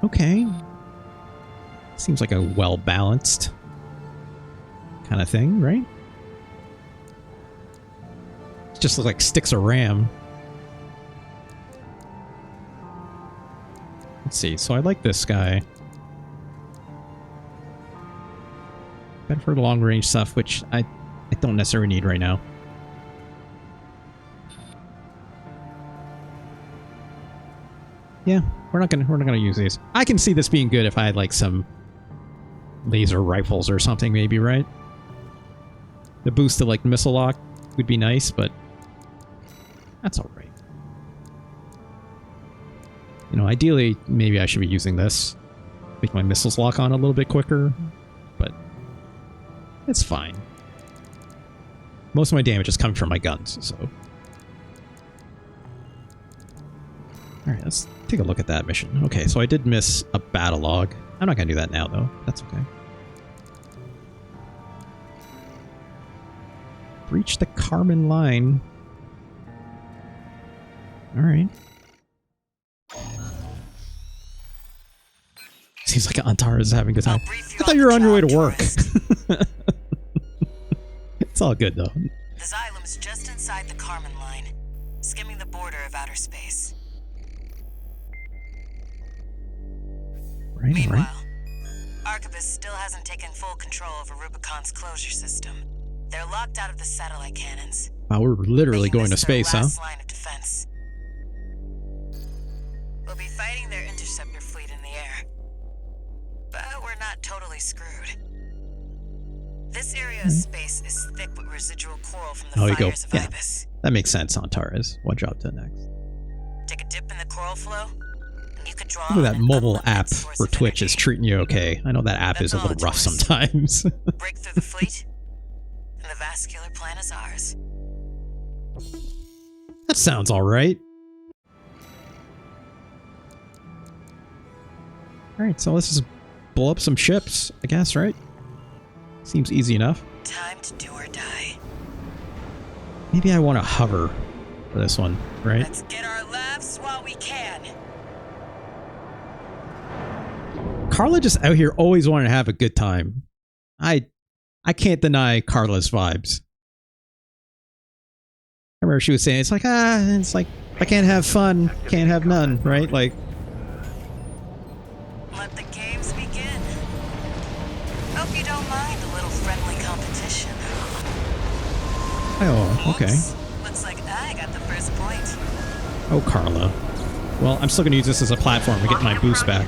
Okay. Seems like a well-balanced kind of thing, right? It just looks like sticks of RAM. Let's see. So I like this guy. Better for the long-range stuff, which I don't necessarily need right now. Yeah, we're not gonna use these. I can see this being good if I had like some laser rifles or something, maybe, right? The boost to like missile lock would be nice, but that's all right. You know, ideally, maybe I should be using this, make my missiles lock on a little bit quicker, but it's fine. Most of my damage is coming from my guns, so. Alright, let's take a look at that mission. Okay, so I did miss a battle log. I'm not going to do that now, though. That's okay. Breach the Carmen line. Alright. Seems like Antara is having a good time. I thought you were on your way to work. It's all good, though. The Xylem's just inside the Carmen line, skimming the border of outer space. Right, Meanwhile, Arquebus still hasn't taken full control over Rubicon's closure system. They're locked out of the satellite cannons. Wow, we're literally going to space, huh? Line of defense. We'll be fighting their interceptor fleet in the air. But we're not totally screwed. This area of space is thick with residual coral from the fires of Ibis. That makes sense, Antares. What job to next? Take a dip in the coral flow, and you could draw Look at that on an mobile unlimited app source for of Twitch is energy. treating you okay. I know that app is a little rough sometimes. Break through the fleet, and the vascular plan is ours. That sounds alright. Alright, so let's just blow up some ships, I guess, right? Seems easy enough. Time to do or die. Maybe I want to hover for this one, right? Let's get our laughs while we can. Carla just out here always wanting to have a good time. I can't deny Carla's vibes. I remember she was saying, it's like if I can't have fun, can't have none, right? Like, Let the games begin. Hope you don't mind a little friendly competition. oh, okay. Oops. Looks like I got the first point. Oh, Carla. Well, I'm still going to use this as a platform to get my boost back,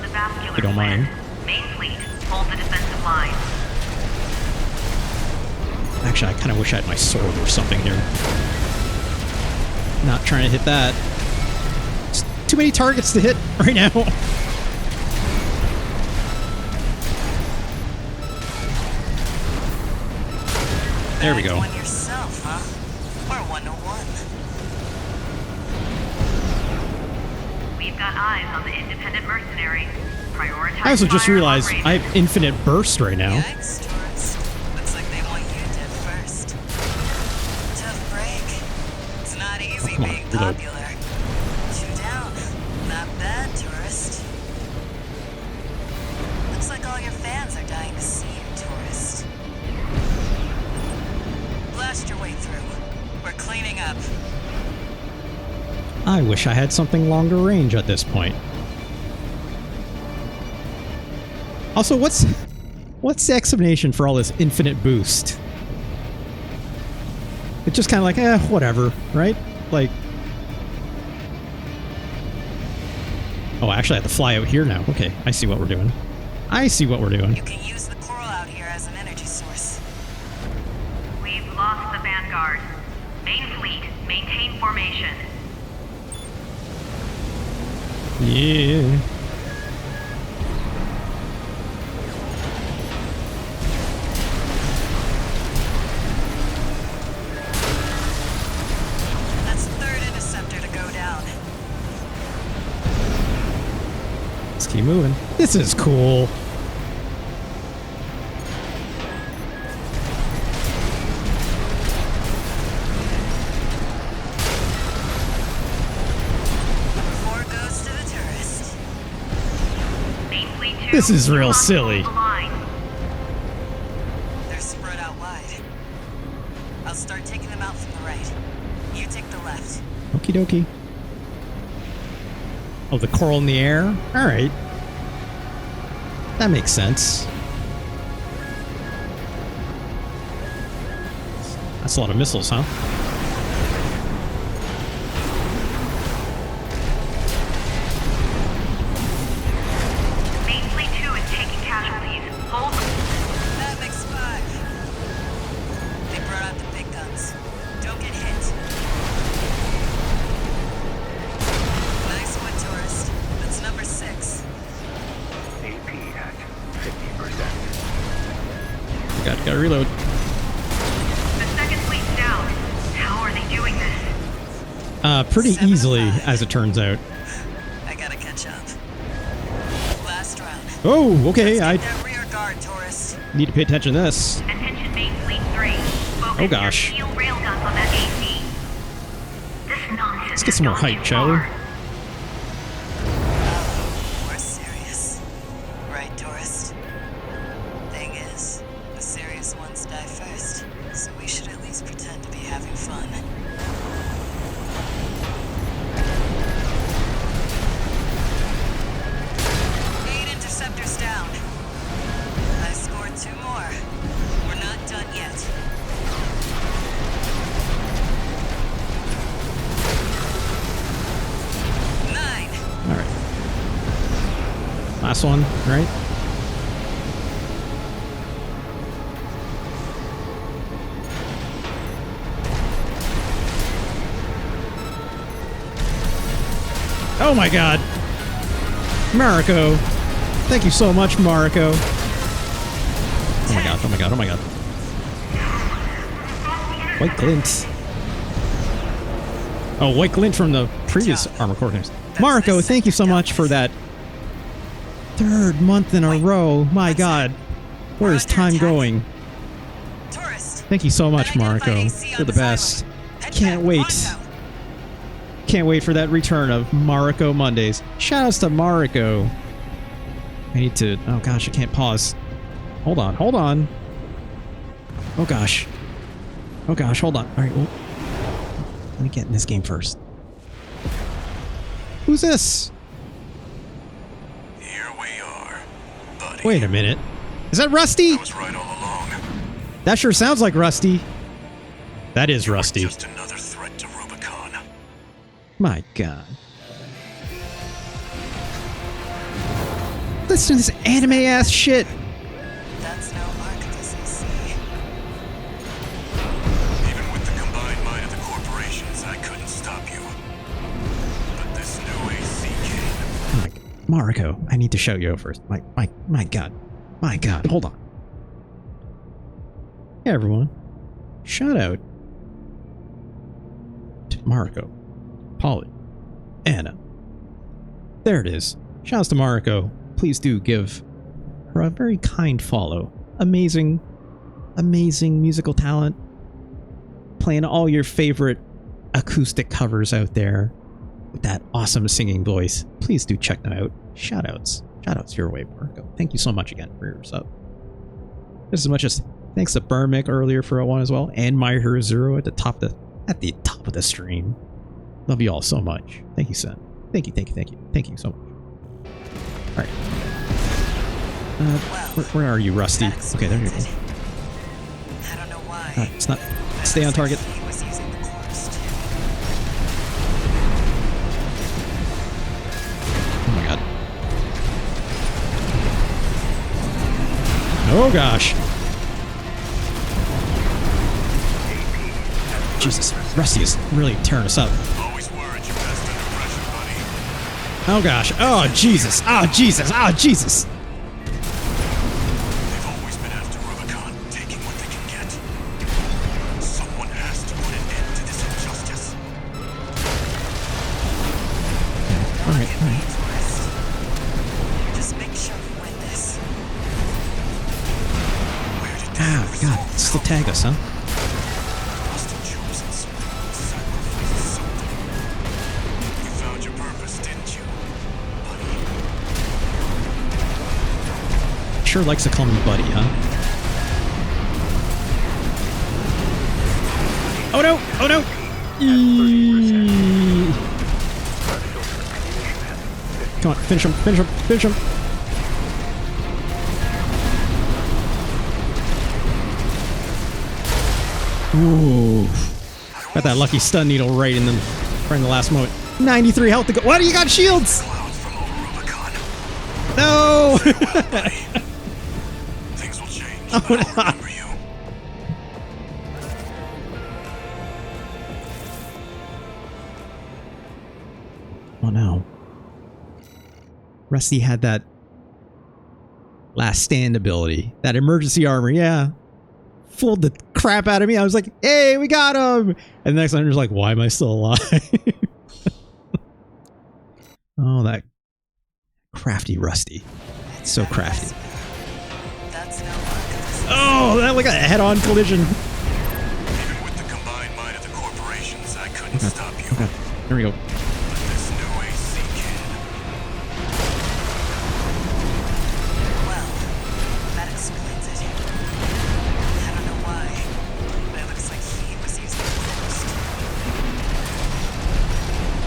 if you don't mind. Main fleet, hold the defensive line. Actually, I kind of wish I had my sword or something here. Not trying to hit that. It's too many targets to hit right now. There we go. One yourself, huh? Or 1-1. We've got eyes on the independent mercenary. Prioritize I also just fire realized on I have infinite burst right now. Yikes, tourist. Looks like they want you dead first. Tough break. It's not easy Come on, being reload. popular. 2 down. Not bad, tourist. Looks like all your fans are dying to see you, tourist. Blast your way through. We're cleaning up. I wish I had something longer range at this point. Also, what's the explanation for all this infinite boost? It's just kind of like, whatever, right? Like, oh, actually I have to fly out here now. Okay, I see what we're doing. I see what we're doing. You can use the coral out here as an energy source. We've lost the vanguard. Main fleet, maintain formation. Yeah. That's the 3rd interceptor to go down. Let's keep moving. This is cool. This is real silly. They're spread out wide. I'll start taking them out from the right. You take the left. Okie dokie. Oh, the coral in the air? Alright. That makes sense. That's a lot of missiles, huh? Main Fleet 2 is taking casualties. Hold. That makes 5. They brought out the big guns. Don't get hit. Nice one, tourist. That's number 6. AP at 50%. Gotta reload. The second fleet's down. How are they doing this? Pretty easily, as it turns out. I gotta catch up. Last round. Oh, okay, I That rear guard, tourist. need to pay attention to this. Attention Main Fleet 3. Focus Oh, gosh. your steel railguns on that AC. This nonsense. Let's get some more has gone height, too shall we? far. More serious. Right, tourist? Thing is, the serious ones die first, so we should at least pretend to be having fun. Interceptors down. I scored 2 more. We're not done yet. Nine. Alright. Last one, right? Oh my god! Mariko! Thank you so much, Mariko. Oh my god, oh my god, oh my god. White glint. Oh, white glint from the previous Armor Core games. Mariko, thank you so much for that 3rd month in a row. My god. Where is time going? Tourist. Thank you so much, Mariko. You're the best. Can't wait. Can't wait for that return of Mariko Mondays. Shoutouts to Mariko. I need to... Oh gosh, I can't pause. Hold on, hold on. Oh gosh. Oh gosh, hold on. Alright, well... Let me get in this game first. Who's this? Here we are, buddy. Wait a minute. Is that Rusty? I was right all along. That sure sounds like Rusty. That is Rusty. Just another threat to Rubicon. My god. Listen to this anime-ass shit. That's no Arcticus AC. Even with the combined might of the corporations, I couldn't stop you. But this new AC came. Oh my god. Mariko, I need to show you first. My god. My god. Hold on. Hey everyone. Shout out to Mariko, Polly, Anna. There it is. Shouts to Mariko. Please do give her a very kind follow. Amazing, amazing musical talent. Playing all your favorite acoustic covers out there with that awesome singing voice. Please do check them out. Shoutouts. Shoutouts your way, Mariko. Thank you so much again for your sub. Just as much as thanks to Burmick earlier for one as well, and My Hero Zero at the top of the stream. Love you all so much. Thank you, son. Thank you, thank you, thank you. Thank you so much. Alright. Where are you, Rusty? Okay, there you go. I don't know why. It's not. Stay on target. He was using the corpse too. Oh my god. Oh gosh. Jesus, Rusty is really tearing us up. Always worried you passed under pressure, buddy. Oh gosh. Oh Jesus. Oh Jesus. Oh Jesus. They've always been after Rubicon, taking what they can get. Someone has to put an end to this injustice. Alright, alright. Just make sure you win this. Where did they Ah, god. Still tag us, huh? must have chosen something, sacrificed something. You found your purpose, didn't you, buddy? sure likes to call me buddy, huh? Oh no! Oh no! Eeeeee. Come on, finish him, finish him, finish him! Ooh. Got that lucky stun needle right in the last moment. 93 health to go. What? You got shields? No! Things will change. Oh, I'll no. remember you. Oh no. Rusty had that last stand ability. That emergency armor, yeah. Fooled the crap out of me. I was like, hey, we got him! And the next time I was like, why am I still alive? Oh, that crafty Rusty. It's so crafty. Oh, that like a head-on collision. Even with the combined might of the corporations, I couldn't stop you. Okay, there we go. But this new AC kid. Well, that explains it. I don't know why, but it looks like he was using it first.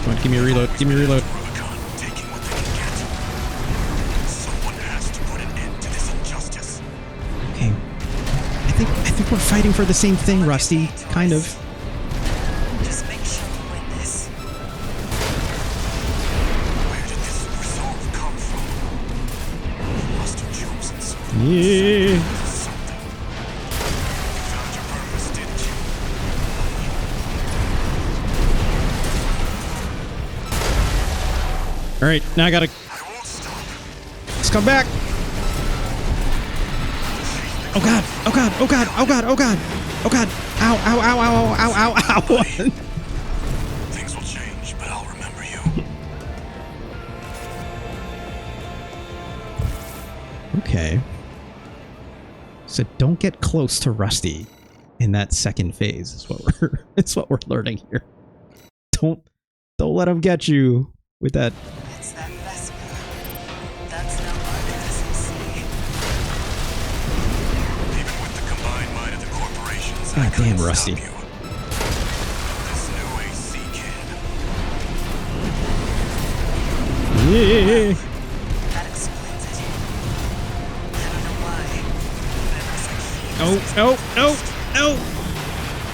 Come on, give me a reload. Give me a reload. Rubicon taking what they can get. Someone has to put an end to this injustice. Okay. I think we're fighting for the same thing, Rusty. Kind of. Just make sure we win this. Where did this resolve come from? You must have chosen something. Yeah. Something. You found your purpose, didn't you? All right, now I gotta. I won't stop. Let's come back. Oh god! Oh god! Oh god! Oh god! Oh god! Oh god! Ow! Ow! Ow! Ow! Ow! Ow! Ow! Things will change, but I'll remember you. Okay. So don't get close to Rusty in that second phase. Is what we're. It's what we're learning here. Don't let him get you with that. It's that Vespa. That's no longer SEC. Even with the combined might of the corporations, I God damn, couldn't Rusty. stop you. This new AC kid. Yeah. That explains it. I don't know why, but it looks like he Oh! was No! No! No!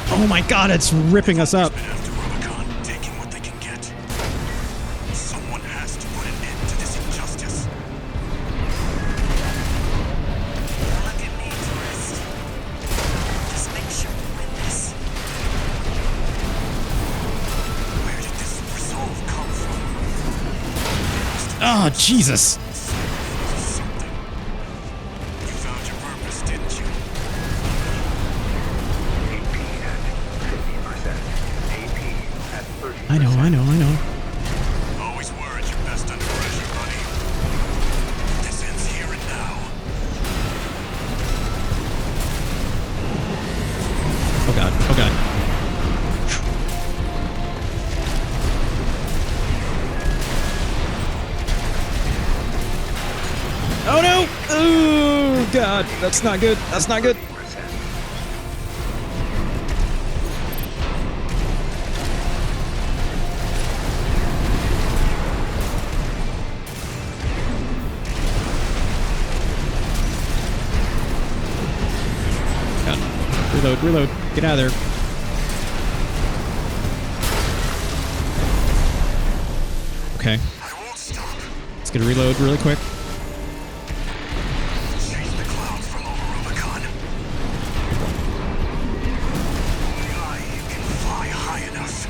Oh my god! It's ripping us up. Been after Rubicon, taking what they can get. Someone has to put an end to this injustice. Look at me, tourist. Just make sure we win this. Where did this resolve come from? Oh Jesus! Something. You found your purpose, didn't you? AP at 50%. AP at 30%. I know. Always were at your best under pressure, buddy. This ends here and now. Oh god! Oh god! Oh no! Oh god! That's not good. That's not good. God. Reload, reload. Get out of there. Okay. I won't stop. Let's get a reload really quick. Chase the clouds from over Rubicon. Only I can fly high enough.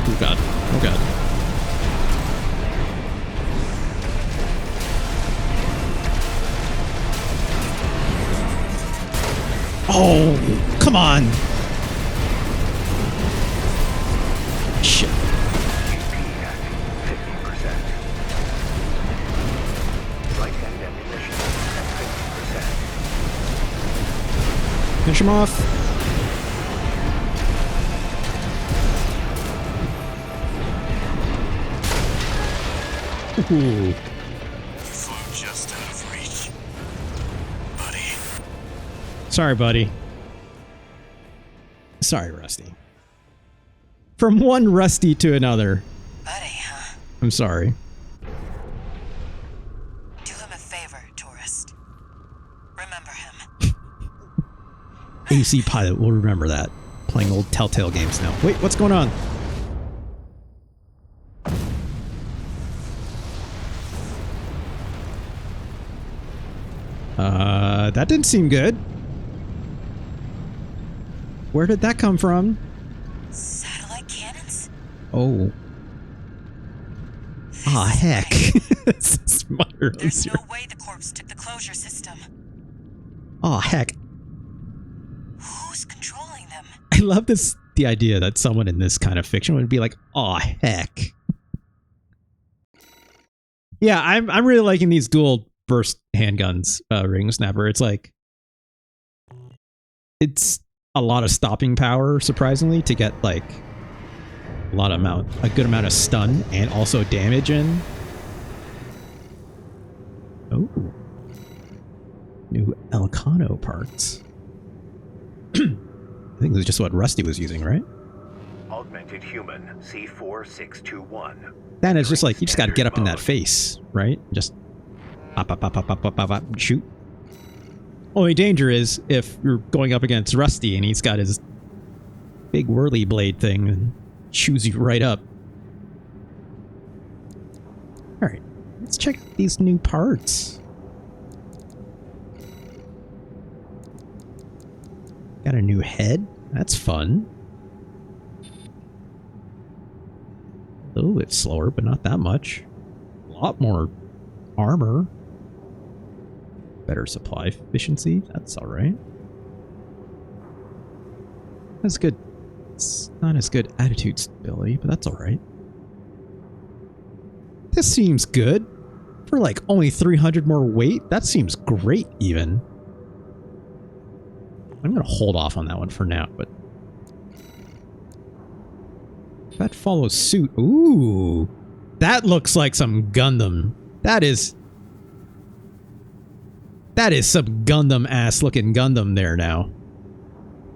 Oh god. Oh god. Oh, come on. Shit. AP at 50%. Light and ammunition at 50%. Finish him off. Ooh. Flew just out of reach. Buddy. Sorry, buddy. Sorry, Rusty. From one Rusty to another. Buddy, huh? I'm sorry. Do him a favor, tourist. Remember him. AC Pilot will remember that. Playing old Telltale games now. Wait, what's going on? That didn't seem good. Where did that come from? Satellite cannons? Oh. Ah, heck. This is Mother. There's no way the corpse took the closure system. Oh, heck. Who's controlling them? I love this, the idea that someone in this kind of fiction would be like, oh, heck. Yeah, I'm really liking these dual burst handguns, Ring Snapper. It's like, it's a lot of stopping power, surprisingly, to get like a good amount of stun and also damage in. Oh. New Elcano parts. I think this is just what Rusty was using, right? Augmented human C4621. Then it's just like, you just got to get up in that face, right? Just pop, pop, pop, pop, pop, pop, pop, pop, shoot. Only danger is if you're going up against Rusty and he's got his big whirly blade thing and chews you right up. Alright, let's check out these new parts. Got a new head. That's fun. A little bit slower, but not that much. A lot more armor. Better supply efficiency. That's alright. That's good. It's not as good attitude stability, but that's alright. This seems good. For like only 300 more weight, that seems great even. I'm gonna hold off on that one for now, but if that follows suit. Ooh, that looks like some Gundam. That is some Gundam ass looking Gundam there now.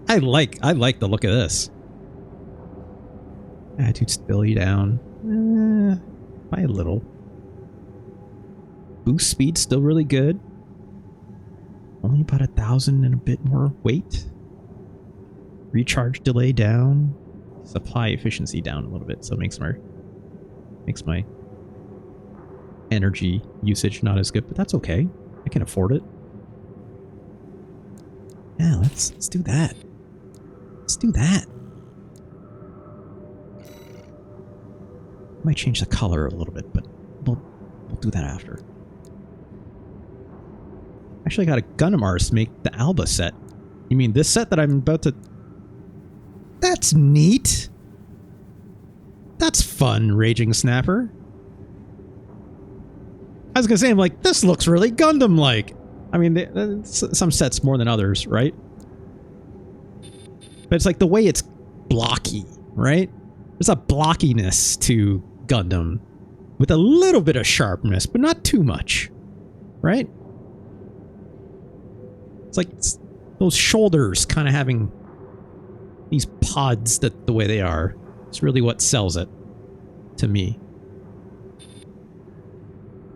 I like the look of this. Attitude stability down. By a little. Boost speed still really good. Only about 1,000 and a bit more weight. Recharge delay down. Supply efficiency down a little bit, so it makes my energy usage not as good, but that's okay. I can afford it. Yeah, let's do that. Let's do that. Might change the color a little bit, but we'll do that after. Actually, I got a Gundam artist make the Alba set. You mean this set that I'm about to... That's neat. That's fun, Raging Snapper. I was gonna say, I'm like, this looks really Gundam-like. I mean, some sets more than others, right? But it's like the way it's blocky, right? There's a blockiness to Gundam with a little bit of sharpness, but not too much, right? It's like those shoulders kind of having these pods that the way they are. It's really what sells it to me.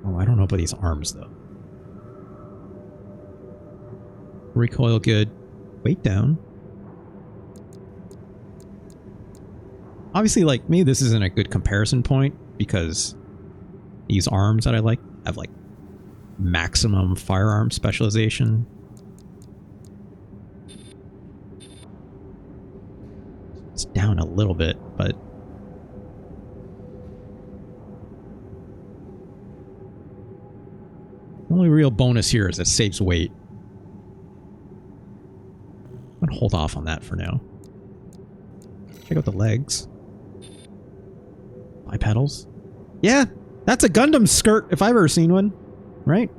Oh, I don't know about these arms though. Recoil good. Weight down. Obviously, like, maybe this isn't a good comparison point because these arms that I like have like maximum firearm specialization. It's down a little bit, but the only real bonus here is it saves weight. I'm gonna hold off on that for now. Check out the legs. Bipedals. Yeah, that's a Gundam skirt if I've ever seen one, right?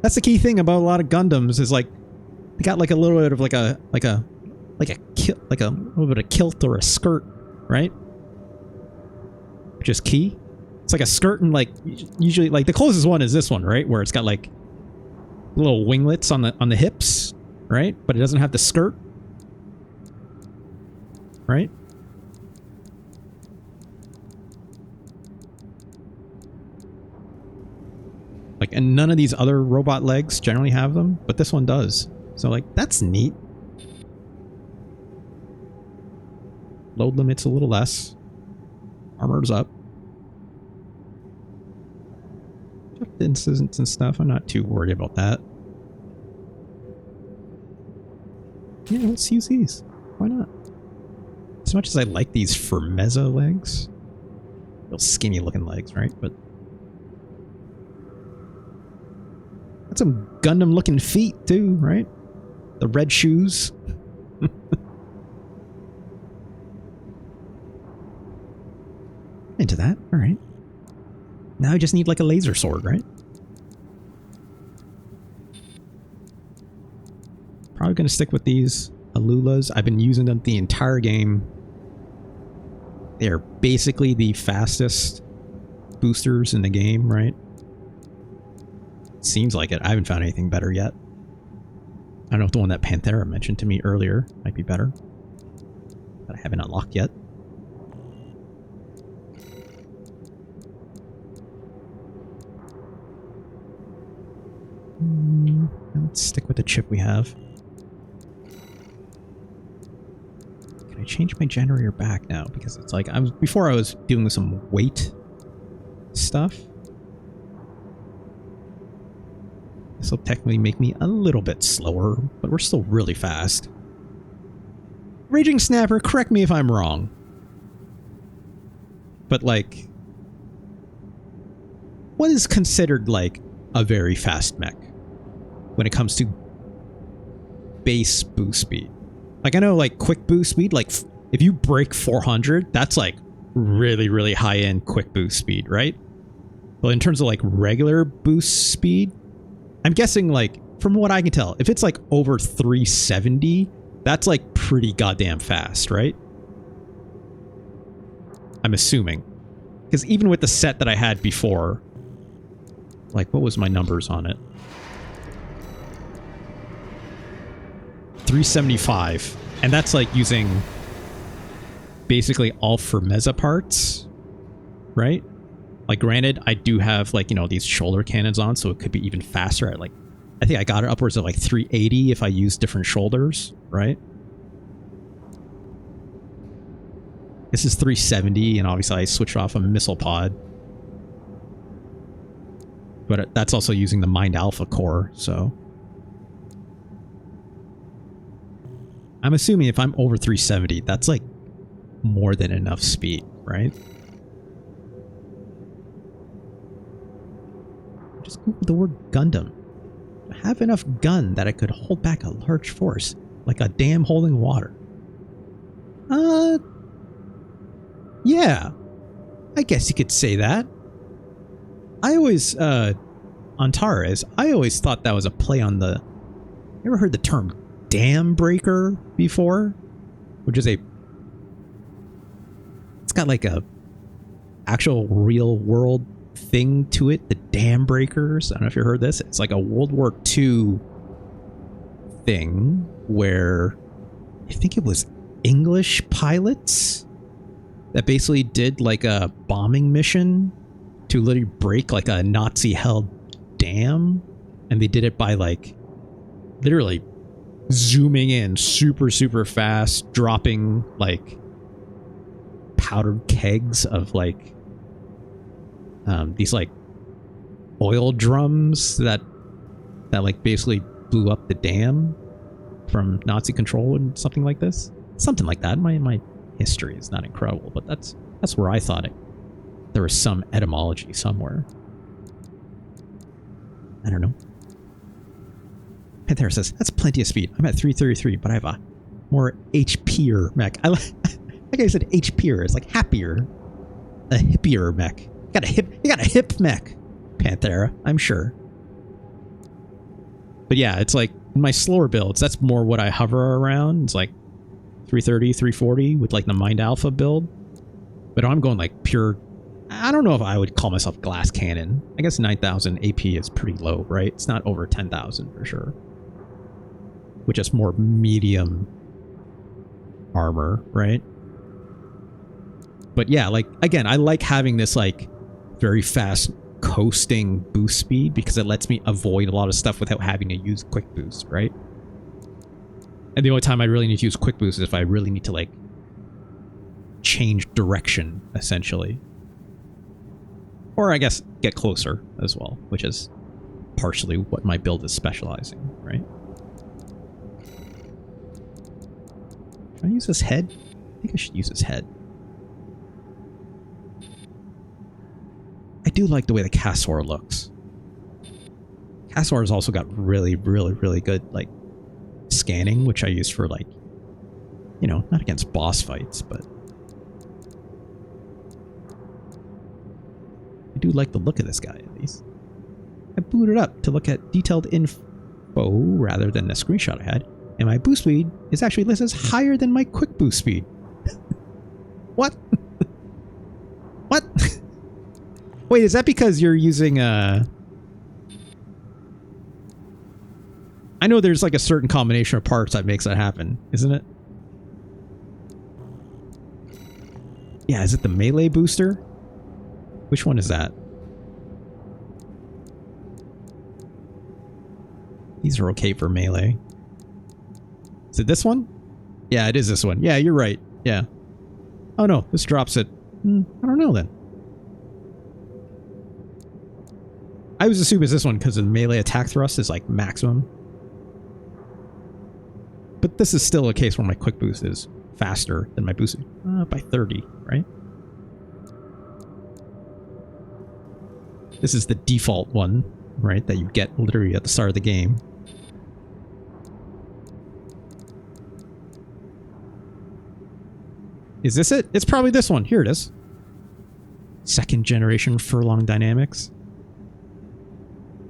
That's the key thing about a lot of Gundams is like they got like a little bit of like a little bit of kilt or a skirt, right? Which is key. It's like a skirt and like usually like the closest one is this one, right? Where it's got like little winglets on the hips, right? But it doesn't have the skirt, right? Like, and none of these other robot legs generally have them, but this one does. So like, that's neat. Load limit's a little less. Armor's up. Incidents and stuff. I'm not too worried about that. Yeah, let's use these. Why not? As much as I like these Firmeza legs. Real skinny looking legs, right? But got some Gundam looking feet too, right? The red shoes. Into that. All right. Now I just need like a laser sword, right? Probably going to stick with these Alulas. I've been using them the entire game. They're basically the fastest boosters in the game, right? Seems like it. I haven't found anything better yet. I don't know if the one that Panthera mentioned to me earlier might be better. That I haven't unlocked yet. Let's stick with the chip we have. Can I change my generator back now? Because it's like before I was doing some weight stuff. This will technically make me a little bit slower, but we're still really fast. Raging Snapper, correct me if I'm wrong. But like, what is considered like a very fast mech when it comes to base boost speed? Like, I know like quick boost speed, like if you break 400, that's like really, really high end quick boost speed, right? But in terms of like regular boost speed, I'm guessing like from what I can tell, if it's like over 370, that's like pretty goddamn fast, right? I'm assuming. Because even with the set that I had before, like what was my numbers on it? 375. And that's like using basically all Firmeza parts, right? Like granted, I do have like, you know, these shoulder cannons on, so it could be even faster at like, I think I got it upwards of like 380 if I use different shoulders, right? This is 370, and obviously I switched off a missile pod. But that's also using the Mind Alpha core, so I'm assuming if I'm over 370, that's like more than enough speed, right? Just go with the word Gundam. I have enough gun that I could hold back a large force, like a dam holding water. Yeah. I guess you could say that. I always, Antares, I always thought that was a play on the... You ever heard the term dam breaker before? Which is a... It's got like a actual real world thing to it, the dam breakers. I don't know if you heard this. It's like a World War II thing where I think it was English pilots that basically did like a bombing mission to literally break like a Nazi-held dam, and they did it by like literally zooming in super, super fast, dropping like powdered kegs of like these like oil drums that like basically blew up the dam from Nazi control and something like this. Something like that. My history is not incredible, but that's where I thought it. There was some etymology somewhere. I don't know. Panthera says, that's plenty of speed. I'm at 333, but I have a more HP-er mech. I like I said HP-er. It's like happier. A hippier mech. You got a hip mech, Panthera, I'm sure. But yeah, it's like my slower builds, that's more what I hover around. It's like 330, 340 with like the Mind Alpha build. But I'm going like pure I don't know if I would call myself glass cannon. I guess 9,000 AP is pretty low, right? It's not over 10,000 for sure. Which is more medium armor, right? But yeah, like, again, I like having this, like, very fast coasting boost speed because it lets me avoid a lot of stuff without having to use quick boost, right? And the only time I really need to use quick boost is if I really need to, like, change direction, essentially. Or I guess get closer as well, which is partially what my build is specializing, right? Can I use this head? I think I should use this head. I do like the way the Castor looks. Castor has also got really, really, really good, like, scanning, which I use for, like, you know, not against boss fights, but I do like the look of this guy, at least. I booted up to look at detailed info rather than the screenshot I had, and my boost speed is actually listed as higher than my quick boost speed. What? What? Wait, is that because you're using I know there's like a certain combination of parts that makes that happen, isn't it? Yeah, is it the melee booster? Which one is that? These are okay for melee. Is it this one? Yeah, it is this one. Yeah, you're right. Yeah. Oh no, this drops it. I don't know then. I was assuming it's this one because the melee attack thrust is like maximum. But this is still a case where my quick boost is faster than my boost by 30, right? This is the default one, right? That you get literally at the start of the game. Is this it? It's probably this one. Here it is. Second generation furlong dynamics.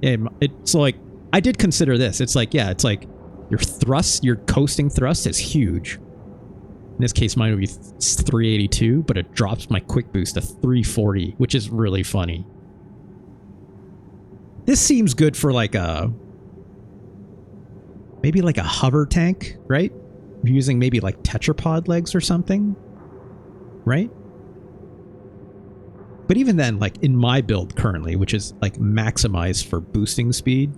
Yeah, it's like, I did consider this. It's like, yeah, it's like your thrust, your coasting thrust is huge. In this case, mine would be 382, but it drops my quick boost to 340, which is really funny. This seems good for like a, maybe like a hover tank, right? Using maybe like tetrapod legs or something, right? But even then, like in my build currently, which is like maximized for boosting speed,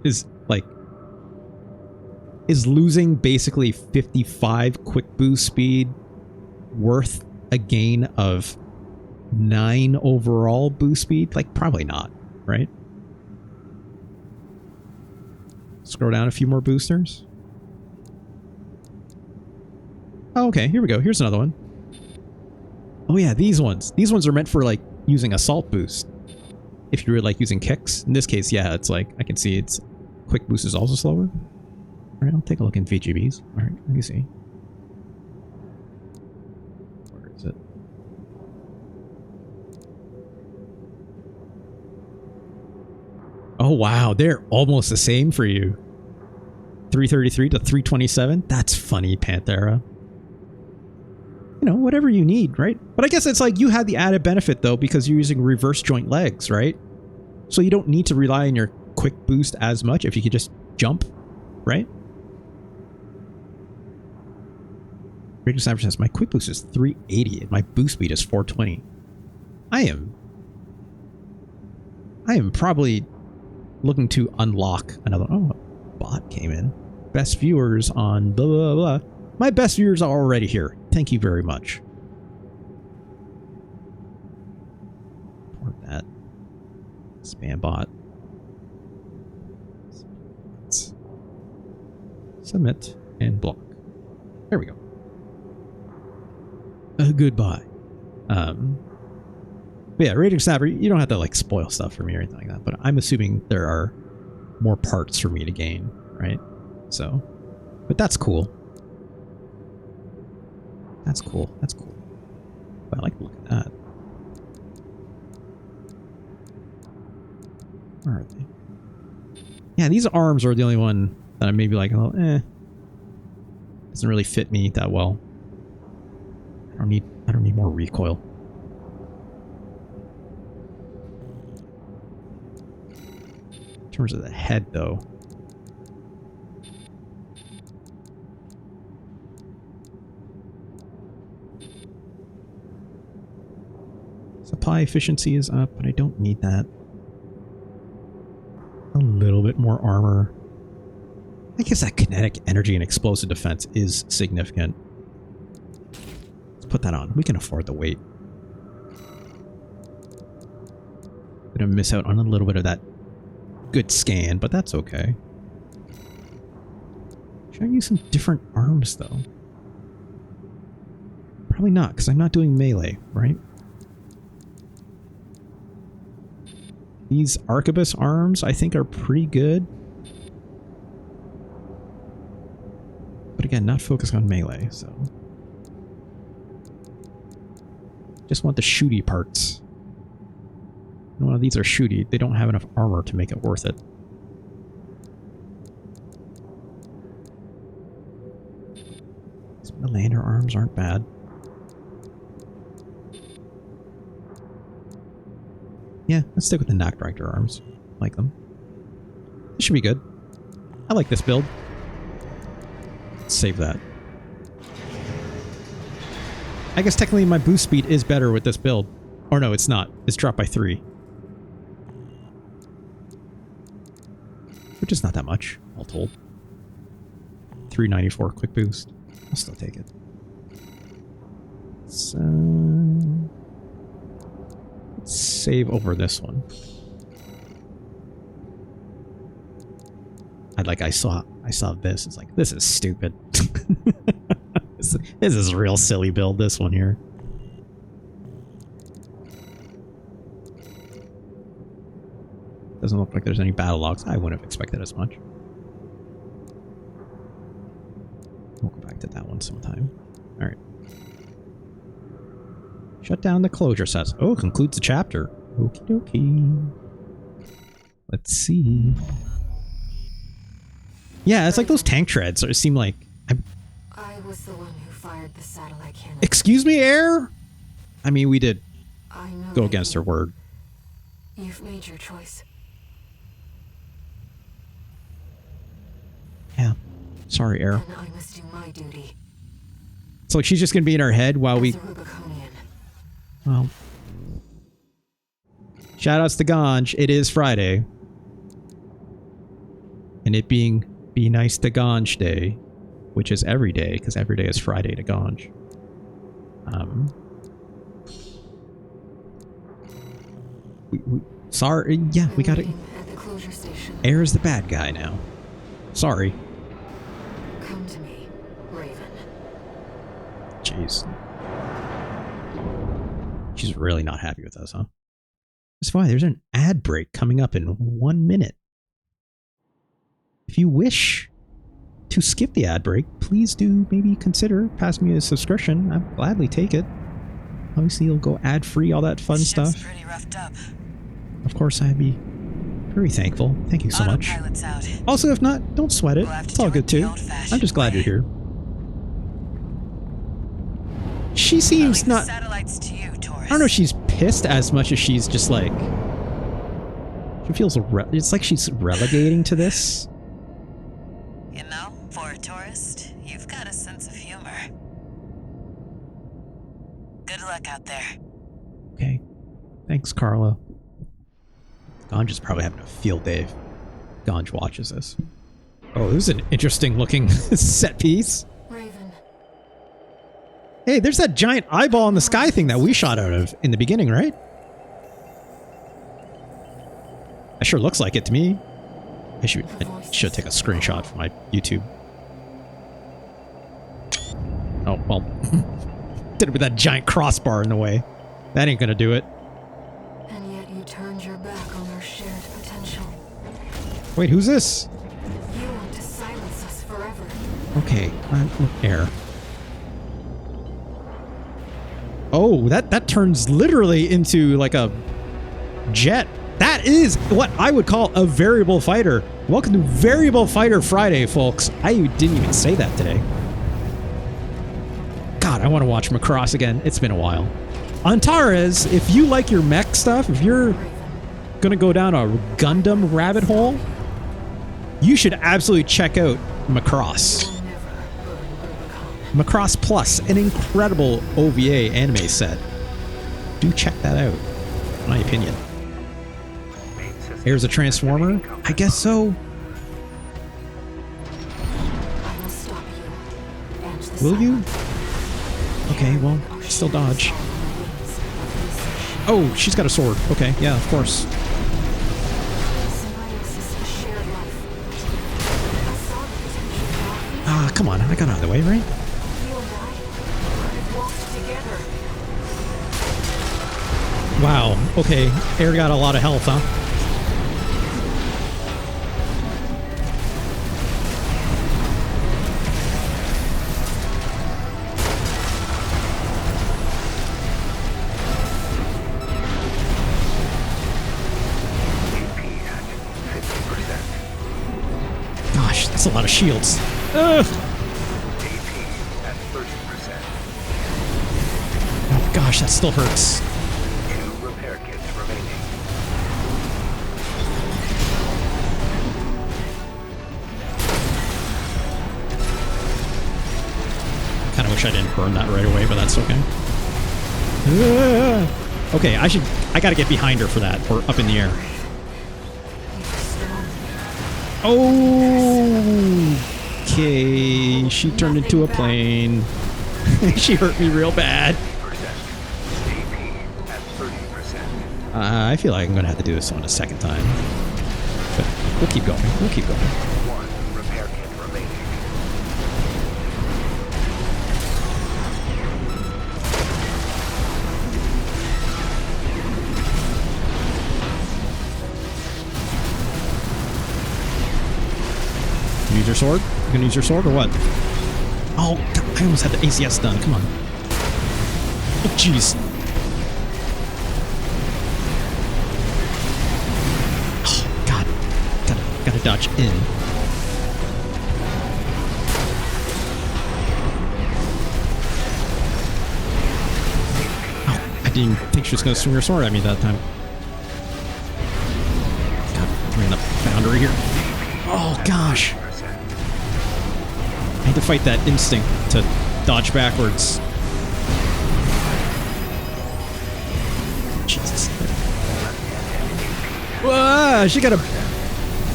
is like, is losing basically 55 quick boost speed worth a gain of 9 overall boost speed? Like, probably not, right? Scroll down a few more boosters. Oh, okay, here we go. Here's another one. Oh yeah, these ones. These ones are meant for like using assault boost. If you're like using kicks. In this case, yeah, it's like, I can see it's quick boost is also slower. Alright, I'll take a look in VGBs. Alright, let me see. Where is it? Oh wow, they're almost the same for you. 333 to 327? That's funny, Panthera. You know, whatever you need, right? But I guess it's like you had the added benefit though because you're using reverse joint legs, right? So you don't need to rely on your quick boost as much if you could just jump, right? Radio Sniper says my quick boost is 380 and my boost speed is 420. I am probably looking to unlock another. Oh, a bot came in. Best viewers on blah blah blah. My best viewers are already here. Thank you very much. Report that. Spam bot. Submit and block. There we go. Goodbye. But yeah, Raging Snapper, you don't have to like spoil stuff for me or anything like that, but I'm assuming there are more parts for me to gain, right? So, but that's cool. That's cool. That's cool. I like to look at that. Where are they? Yeah, these arms are the only one that I maybe like, oh, doesn't really fit me that well. I don't need more recoil. terms of the head, though. Supply efficiency is up, but I don't need that. A little bit more armor. I guess that kinetic energy and explosive defense is significant. Let's put that on. We can afford the weight. Gonna miss out on a little bit of that good scan, but that's okay. Should I use some different arms, though? Probably not, because I'm not doing melee, right? These arquebus arms, I think, are pretty good. But again, not focused on melee, so... just want the shooty parts. None of these are shooty. They don't have enough armor to make it worth it. The lander arms aren't bad. Yeah, let's stick with the knock director arms. Like them. This should be good. I like this build. Let's save that. I guess technically my boost speed is better with this build. Or no, it's not. It's dropped by 3. Which is not that much, all told. 394 quick boost. I'll still take it. So... let's save over this one. I saw this. It's like, this is stupid. This is a real silly build, this one here. Doesn't look like there's any battle logs. I wouldn't have expected as much. We'll go back to that one sometime. Alright. Shut down the closure sets. Oh, concludes the chapter. Okie dokie. Let's see. Yeah, it's like those tank treads. It seem like... I was the one who fired the satellite cannon. Excuse me, Ayre? I mean, we did I know go against her word. You've made your choice. Yeah. Sorry, Ayre. And I must do my duty. It's like she's just gonna be in our head while we... As a Rubiconian. Well... shoutouts to Ganj. It is Friday. And it being Be Nice to Ganj Day, which is every day, because every day is Friday to Ganj. Sorry, yeah, we gotta... Ayre's the bad guy now. Sorry. Come to me, Raven. Jeez. She's really not happy with us, huh? That's fine. There's an ad break coming up in 1 minute. If you wish to skip the ad break, please do maybe consider passing me a subscription. I'd gladly take it. Obviously, you'll go ad-free, all that fun stuff. Pretty roughed up. Of course, I'd be very thankful. Thank you so much. Out. Also, if not, don't sweat it. It's all good too. I'm just glad you're here. She seems not... satellites to you, Taurus. I don't know if she's pissed as much as she's just like... she feels... it's like she's relegating to this. You know, for a tourist, you've got a sense of humor. Good luck out there. Okay. Thanks, Carla. Ganj is probably having a field day if Ganj watches this. Oh, this is an interesting looking set piece. Raven. Hey, there's that giant eyeball in the sky thing that we shot out of in the beginning, right? That sure looks like it to me. I should take a screenshot for my YouTube. Oh, well. Did it with that giant crossbar in the way. That ain't gonna do it. And yet you turned your back on our shared potential. Wait, who's this? You want to silence us forever. Okay, Ayre. Oh, that turns literally into like a jet. That is what I would call a variable fighter. Welcome to Variable Fighter Friday, folks. I didn't even say that today. God, I want to watch Macross again. It's been a while. Antares, if you like your mech stuff, if you're gonna go down a Gundam rabbit hole, you should absolutely check out Macross. Macross Plus, an incredible OVA anime set. Do check that out, in my opinion. Here's a Transformer? I guess so. Will you? Okay, well, still dodge. Oh, she's got a sword. Okay, yeah, of course. Ah, come on. I got out of the way, right? Wow. Okay, Ayre got a lot of health, huh? Gosh, that's a lot of shields. Ugh. Oh gosh, that still hurts. Kind of wish I didn't burn that right away, but that's okay. Okay, I gotta get behind her for that, or up in the air. Okay, she turned into a plane. She hurt me real bad. I feel like I'm gonna have to do this one a second time. But we'll keep going. We'll keep going. Use your sword? You gonna use your sword or what? Oh, God, I almost had the ACS done. Come on. Oh, jeez. Oh, God. Gotta dodge in. Oh, I didn't think she was gonna swing her sword at me that time. God, we're in the boundary here. Oh, gosh. I had to fight that instinct to dodge backwards. Jesus. Whoa, she got a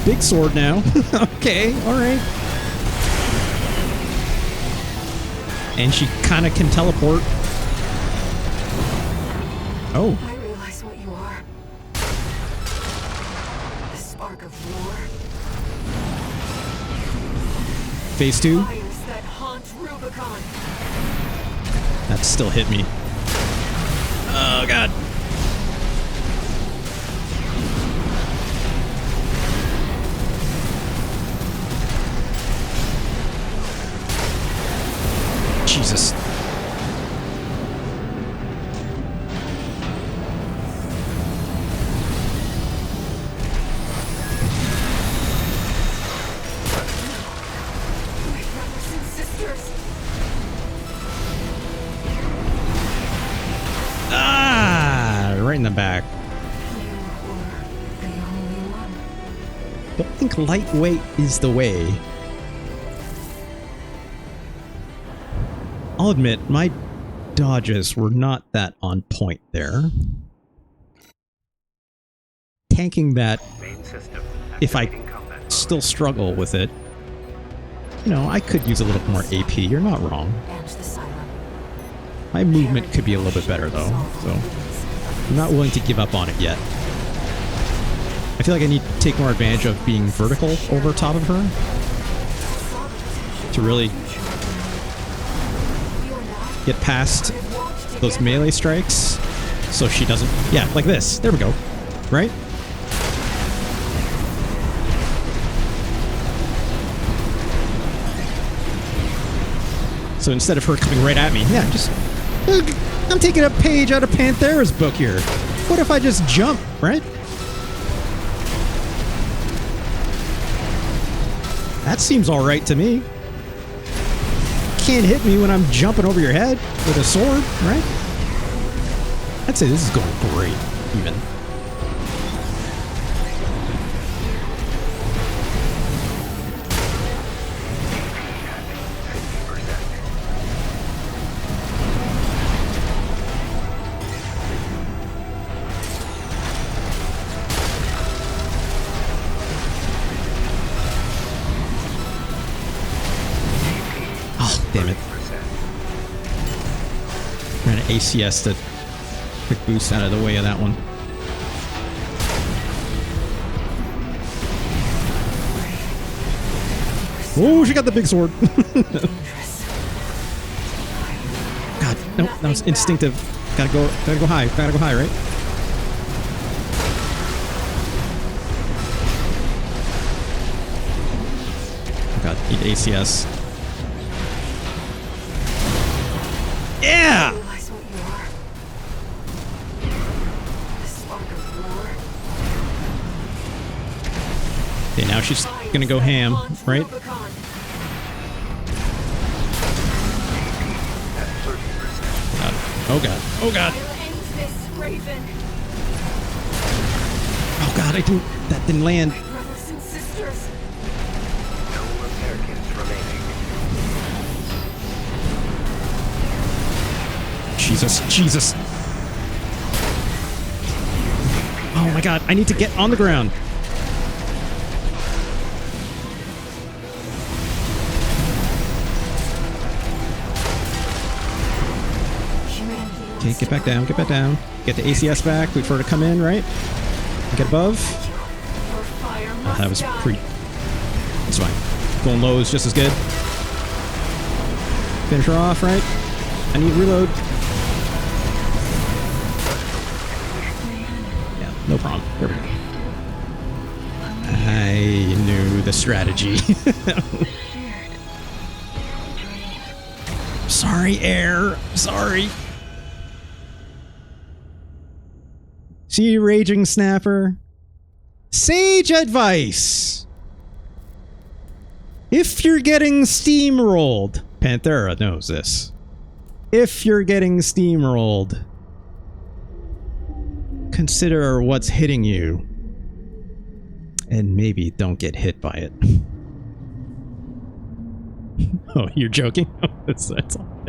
big sword now. Okay, alright. And she kind of can teleport. Oh. I realize what you are. The spark of war. Phase 2. Fires that haunt Rubicon. That still hit me. Oh, God. Jesus. Right in the back. Don't think lightweight is the way. I'll admit, my dodges were not that on point there. Tanking that, if I still struggle with it, you know, I could use a little more AP. You're not wrong. My movement could be a little bit better, though, so I'm not willing to give up on it yet. I feel like I need to take more advantage of being vertical over top of her to really get past those melee strikes so she doesn't... Yeah, like this. There we go. Right? So instead of her coming right at me, yeah, just... I'm taking a page out of Panthera's book here. What if I just jump, right? That seems alright to me. Can't hit me when I'm jumping over your head with a sword, right? I'd say this is going great, even. Damn it. 30%. Trying to ACS to quick boost out of the way of that one. Oh, she got the big sword. God, no, that was instinctive. Gotta go high, right? Oh God, need ACS. Yeah! Realize what you are. The spark of war. Okay, now she's gonna go ham, right? Rubicon. At 30%. God. Oh God. Oh God. Ayre ends this, Raven. Oh God, that didn't land. Brothers and sisters. No Americans remaining. Jesus. Oh my God, I need to get on the ground. Okay, get back down. Get the ACS back. Wait for her to come in, right? Get above. Your fire Oh, must that was die. pretty. That's fine. Going low is just as good. Finish her off, right? I need reload. Yeah, no problem. There we go. I knew the strategy. Sorry, Ayre. Sorry. See you, Raging Snapper. Sage advice. If you're getting steamrolled, Panthera knows this. If you're getting steamrolled, consider what's hitting you. And maybe don't get hit by it. Oh, you're joking? That's all.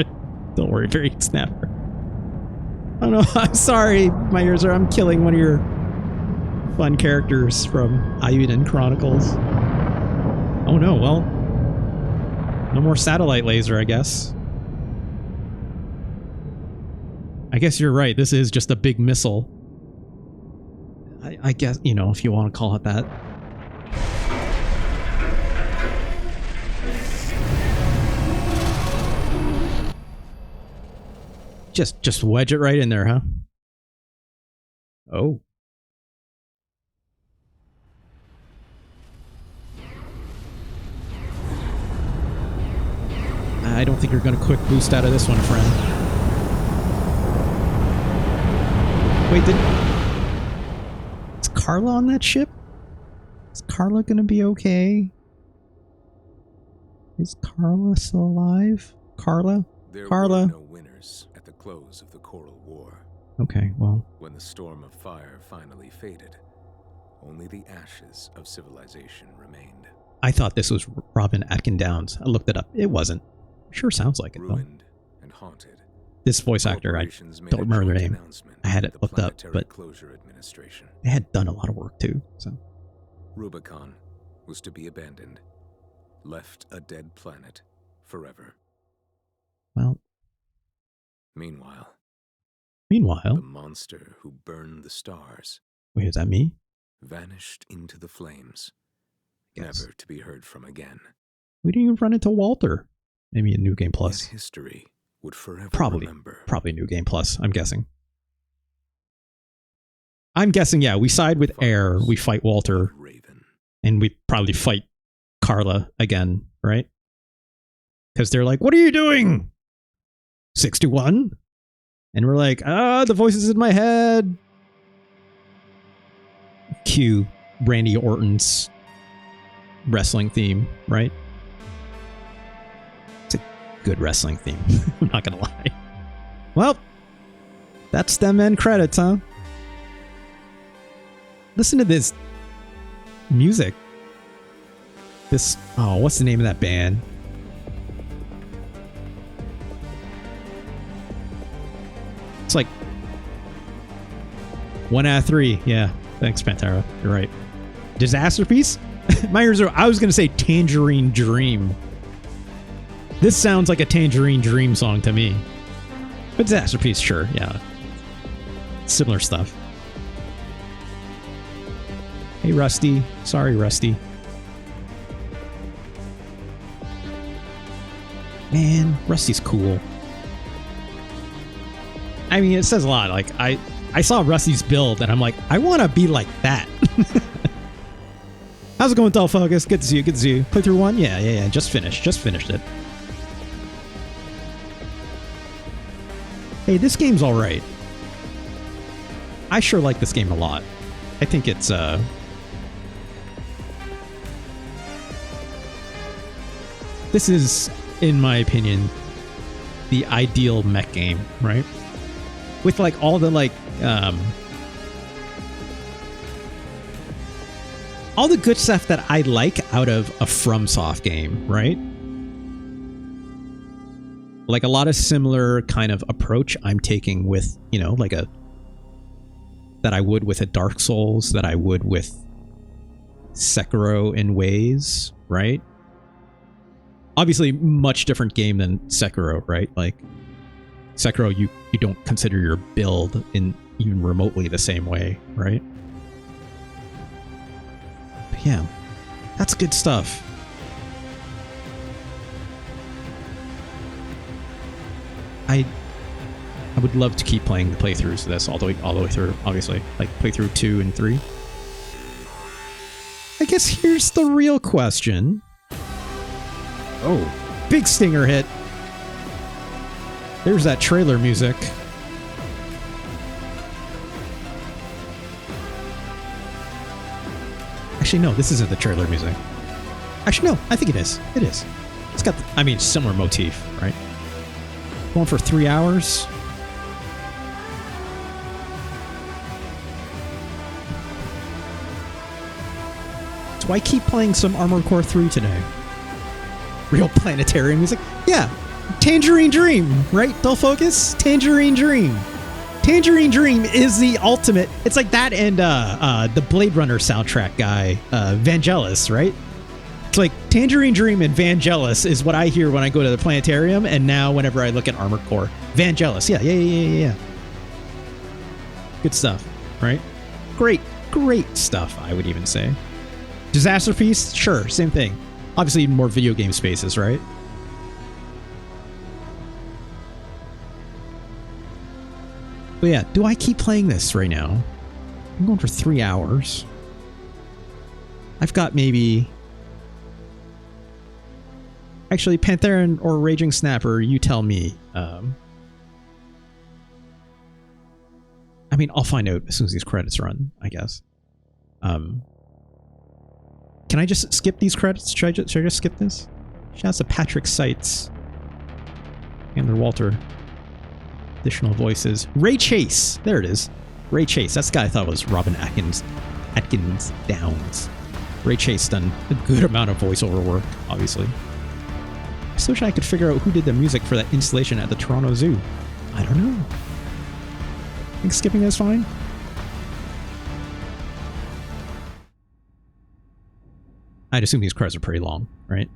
Don't worry, very Snapper. Oh no, I'm sorry, my ears are. I'm killing one of your fun characters from Ayre Chronicles. Oh no, well, no more satellite laser, I guess. I guess you're right. This is just a big missile. I guess, you know, if you want to call it that. Just wedge it right in there, huh? Oh. I don't think you're going to quick boost out of this one, friend. Wait, is Carla on that ship? Is Carla going to be okay? Is Carla still alive? Carla? There Carla? were no winners at the close of the Coral War. Okay, well. When the storm of fire finally faded, only the ashes of civilization remained. I thought this was Robin Atkin Downs. I looked it up. It wasn't. Sure sounds like it, though. Ruined and haunted. This voice actor, I don't remember their name. I had it looked up, but they had done a lot of work, too. So Rubicon was to be abandoned, left a dead planet forever. Well. Meanwhile, the monster who burned the stars. Wait, is that me? Vanished into the flames, Yes. never to be heard from again. We didn't even run into Walter. Maybe in New Game Plus. His history would forever remember. Probably New Game Plus, I'm guessing. Yeah, we side with Ayre, we fight Walter, and we probably fight Carla again, right? Because they're like, what are you doing? 6-1? And we're like, the voices in my head. Cue Randy Orton's wrestling theme, right? It's a good wrestling theme. I'm not gonna lie. Well, that's them end credits, huh? Listen to this music. This, what's the name of that band? It's like 1 out of 3. Yeah, thanks, Pantera. You're right. Disaster Piece? My ears are. I was gonna say Tangerine Dream. This sounds like a Tangerine Dream song to me. But Disaster, sure, yeah. Similar stuff. Hey, Rusty. Sorry, Rusty. Man, Rusty's cool. I mean, it says a lot. Like, I saw Rusty's build, and I'm like, I want to be like that. How's it going, Dull Focus? Good to see you, good to see you. Playthrough 1? Yeah. Just finished it. Hey, this game's alright. I sure like this game a lot. I think it's, this is, in my opinion, the ideal mech game, right? With, like, all the, like, all the good stuff that I like out of a FromSoft game, right? Like a lot of similar kind of approach I'm taking with, you know, like that I would with a Dark Souls, that I would with Sekiro in ways, right? Obviously, much different game than Sekiro, right? Like Sekiro, you don't consider your build in even remotely the same way, right? But yeah, that's good stuff. I would love to keep playing the playthroughs of this all the way through, obviously. Like playthrough 2 and 3. I guess here's the real question. Oh, big stinger hit. There's that trailer music. Actually, no, this isn't the trailer music. Actually, no, I think it is. It is. It's got, I mean, similar motif, right? Going for 3 hours. Do I keep playing some Armored Core 3 today? Real planetarian music? Yeah. Tangerine Dream, right? Dull Focus? Tangerine Dream. Tangerine Dream is the ultimate. It's like that and the Blade Runner soundtrack guy, Vangelis, right? It's like Tangerine Dream and Vangelis is what I hear when I go to the planetarium, and now whenever I look at Armored Core. Vangelis, yeah. Good stuff, right? Great stuff, I would even say. Disaster Piece? Sure, same thing. Obviously, more video game spaces, right? But yeah, do I keep playing this right now? I'm going for 3 hours. I've got maybe... Actually, Pantheran or Raging Snapper, you tell me. I mean, I'll find out as soon as these credits run, I guess. Can I just skip these credits? Should I just skip this? Shouts to Patrick Seitz. Andrew Walter. Additional voices. Ray Chase. There it is. Ray Chase. That's the guy I thought was Robin Atkins Downs. Ray Chase done a good amount of voiceover work, obviously. I still wish I could figure out who did the music for that installation at the Toronto Zoo. I don't know. Think skipping this fine? I'd assume these credits are pretty long, right?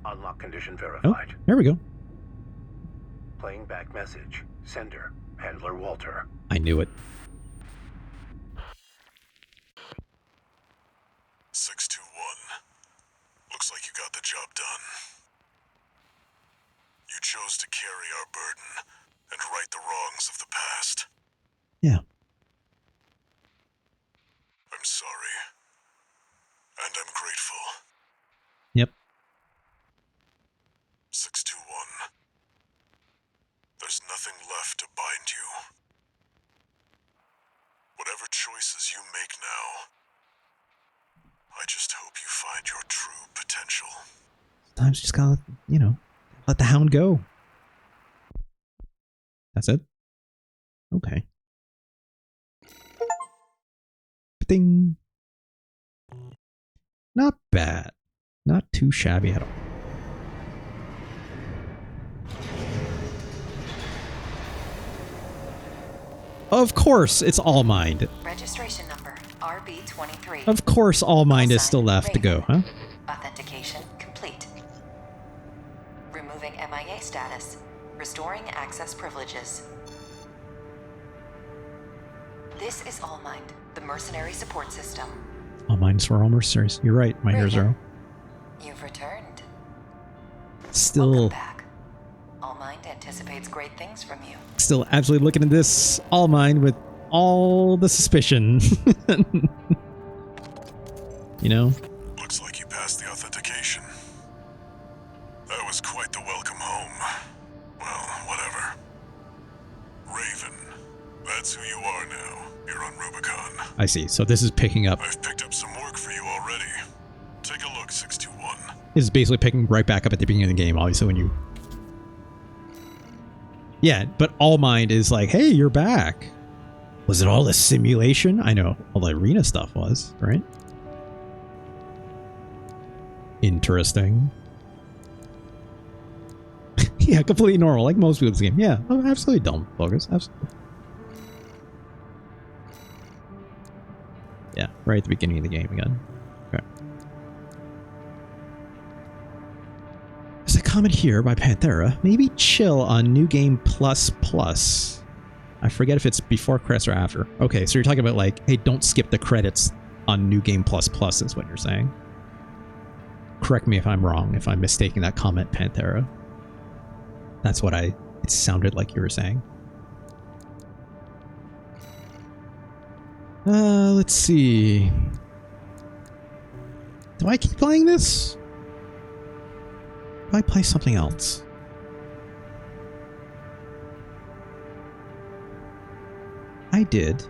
Unlock condition verified. Oh, there we go. Playing back message. Sender. Handler Walter. I knew it. 621. Looks like you got the job done. You chose to carry our burden and right the wrongs of the past. Yeah. I'm sorry. And I'm grateful. Yep. 621. There's nothing left to bind you. Whatever choices you make now, I just hope you find your true potential. Sometimes you just gotta, you know, let the hound go. That's it? Okay. Ding. Not bad. Not too shabby at all. Of course, it's All Mind. Registration number RB23. Of course, All Mind is still left to go, huh? Authentication complete. Removing MIA status. Restoring access privileges. This is All Mind, the mercenary support system. All Minds for all mercenaries. You're right, my Hero Zero. You've returned. Still. Welcome back. All Mind anticipates great things from you. Still absolutely looking at this All Mind with all the suspicion. You know? Looks like you passed the authentication. That was quite the welcome home. Well, whatever. Raven, that's who you are now. You're on Rubicon. I see. So this is picking up. I've picked up some work for you already. Take a look, 621. This is basically picking right back up at the beginning of the game, obviously, when you... Yeah, but All Mind is like, hey, you're back. Was it all a simulation? I know all the arena stuff was, right? Interesting. Yeah, completely normal, like most people's game. Yeah, oh, absolutely don't focus. Absolutely. Yeah, right at the beginning of the game again. Okay. There's a comment here by Panthera. Maybe chill on New Game Plus Plus. I forget if it's before credits or after. Okay, so you're talking about like, hey, don't skip the credits on New Game Plus Plus is what you're saying. Correct me if I'm wrong, if I'm mistaking that comment, Panthera. That's what it sounded like you were saying. Let's see. Do I keep playing this? Do I play something else? I did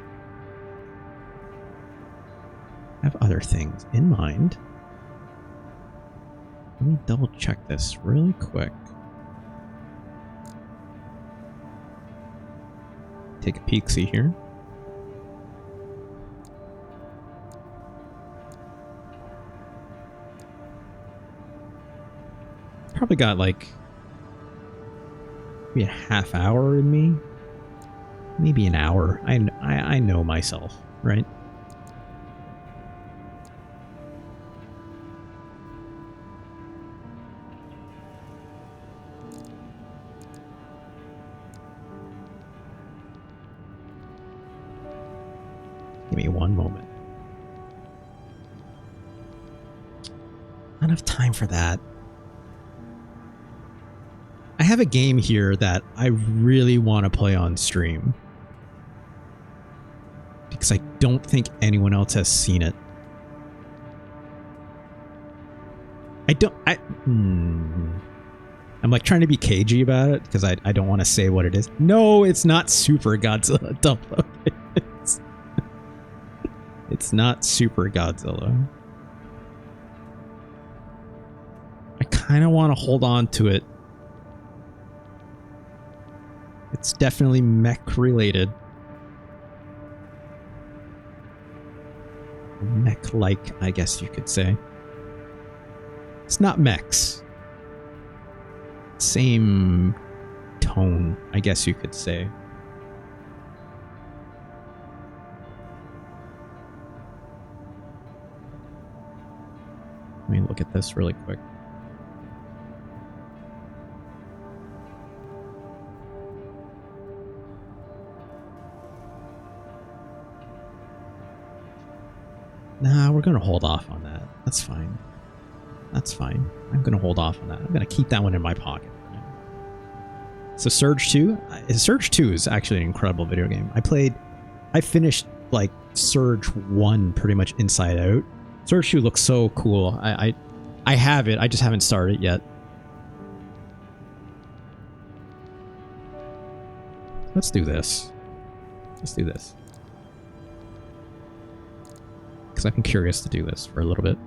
have other things in mind. Let me double check this really quick. Take a peek-see here. Probably got like maybe a half hour in me. Maybe an hour. I know myself, right? Give me one moment. Not enough time for that. I have a game here that I really want to play on stream. Because I don't think anyone else has seen it. I'm like trying to be cagey about it because I don't want to say what it is. No, it's not Super Godzilla. Dumbo. It's not Super Godzilla. I kind of want to hold on to it. It's definitely mech related. Mech-like, I guess you could say. It's not mechs. Same tone, I guess you could say. Let me look at this really quick. Nah, we're going to hold off on that. That's fine. That's fine. I'm going to hold off on that. I'm going to keep that one in my pocket. So Surge 2? Surge 2 is actually an incredible video game. I finished like Surge 1 pretty much inside out. Surge 2 looks so cool. I have it. I just haven't started it yet. Let's do this. Let's do this. Because I've been curious to do this for a little bit.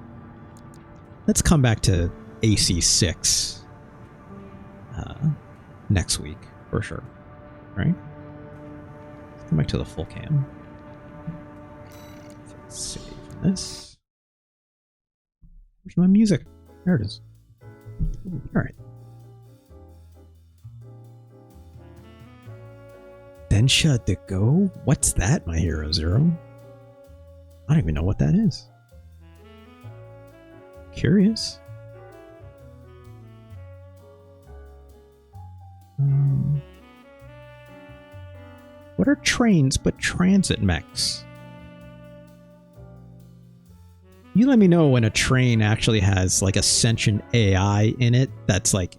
Let's come back to AC6 next week, for sure. Right? Let's come back to the full cam. Let's save this. Where's my music? There it is. Alright. Densha to go? What's that, my Hero Zero? I don't even know what that is. Curious. What are trains but transit mechs? You let me know when a train actually has like a sentient AI in it that's like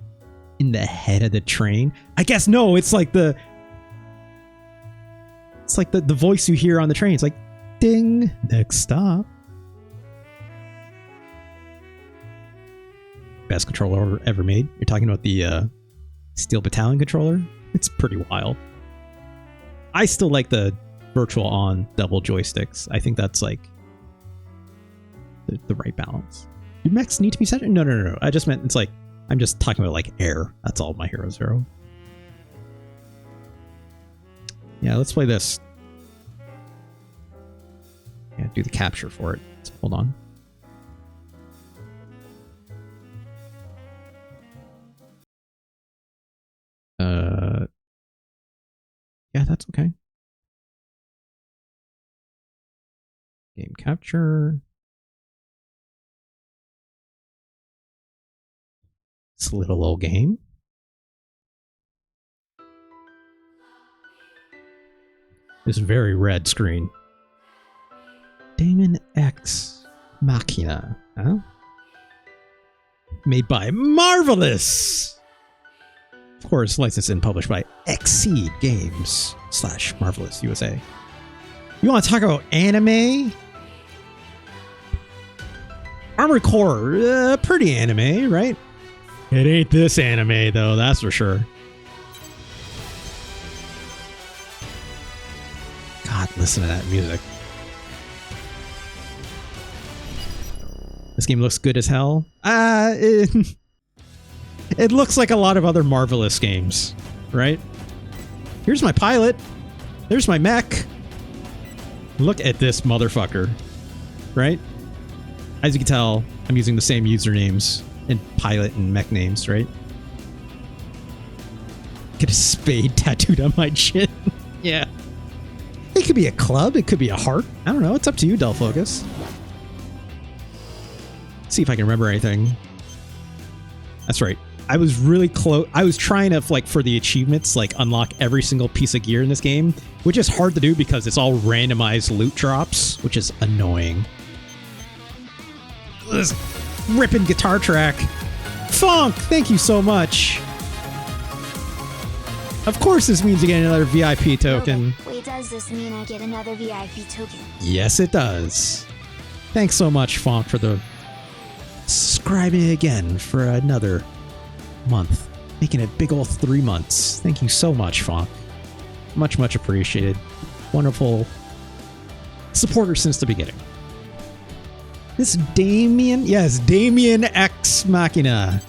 in the head of the train. I guess no, it's like the voice you hear on the train. It's like, ding, next stop. Best controller ever made. You're talking about the Steel Battalion controller? It's pretty wild. I still like the virtual on double joysticks. I think that's like the right balance. Do mechs need to be centered? No. I just meant it's like I'm just talking about like Ayre. That's all my Hero Zero. Yeah, let's play this. Yeah, do the capture for it. So hold on. Yeah, that's okay. Game capture. It's a little old game. This very red screen. Daemon X Machina. Huh? Made by Marvelous! Of course, licensed and published by Exceed Games / Marvelous USA. You want to talk about anime? Armored Core, pretty anime, right? It ain't this anime, though, that's for sure. God, listen to that music. This game looks good as hell. It looks like a lot of other Marvelous games, right? Here's my pilot. There's my mech. Look at this motherfucker, right? As you can tell, I'm using the same usernames and pilot and mech names, right? Get a spade tattooed on my chin. Yeah. It could be a club. It could be a heart. I don't know. It's up to you, Del Focus. See if I can remember anything. That's right. I was really close. I was trying to, like, for the achievements, like, unlock every single piece of gear in this game, which is hard to do because it's all randomized loot drops, which is annoying. This ripping guitar track. Funk, thank you so much. Of course this means you get another VIP token. Wait, does this mean I get another VIP token? Yes, it does. Thanks so much, Funk, for the subscribing again for another month. Making it big ol' 3 months. Thank you so much, Funk. Much, much appreciated. Wonderful supporter since the beginning. This Daemon, yes, Daemon X Machina.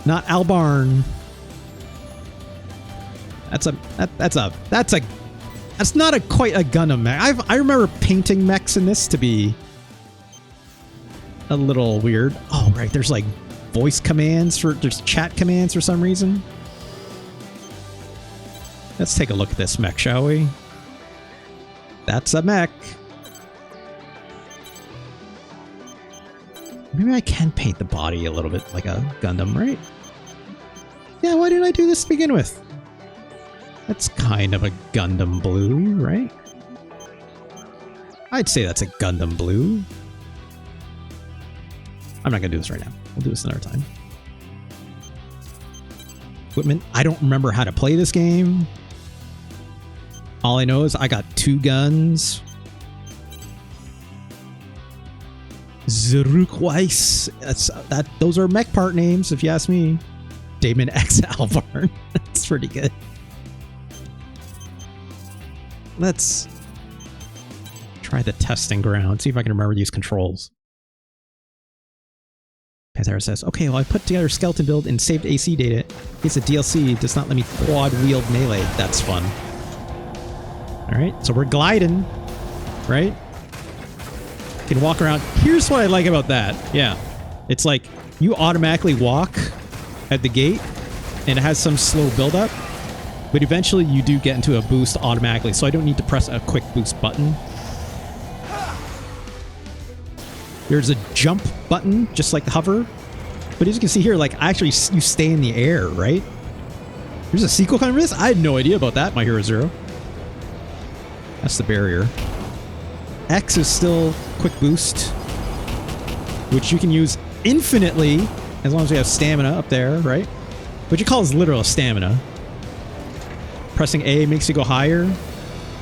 Not Albarn. That's not quite a Gundam mech. I remember painting mechs in this to be a little weird. Oh, right, there's like voice commands there's chat commands for some reason. Let's take a look at this mech, shall we? That's a mech. Maybe I can paint the body a little bit like a Gundam, right? Yeah, why didn't I do this to begin with? That's kind of a Gundam blue, right? I'd say that's a Gundam blue. I'm not going to do this right now. We'll do this another time. Equipment. I don't remember how to play this game. All I know is I got 2 guns. Zurukweis. Those are mech part names, if you ask me. Daemon X Albarn. That's pretty good. Let's try the testing ground. See if I can remember these controls. Pantera says, okay, well, I put together a skeleton build and saved AC data. It's a DLC. Does not let me quad wield melee. That's fun. Alright, so we're gliding. Right? Can walk around. Here's what I like about that. Yeah. It's like you automatically walk at the gate and it has some slow build up. But eventually you do get into a boost automatically, so I don't need to press a quick boost button. There's a jump button, just like the hover. But as you can see here, like actually you stay in the air, right? There's a sequel coming to this? I had no idea about that, My Hero Zero. That's the barrier. X is still quick boost, which you can use infinitely as long as you have stamina up there, right? What you call is literal stamina. Pressing A makes you go higher.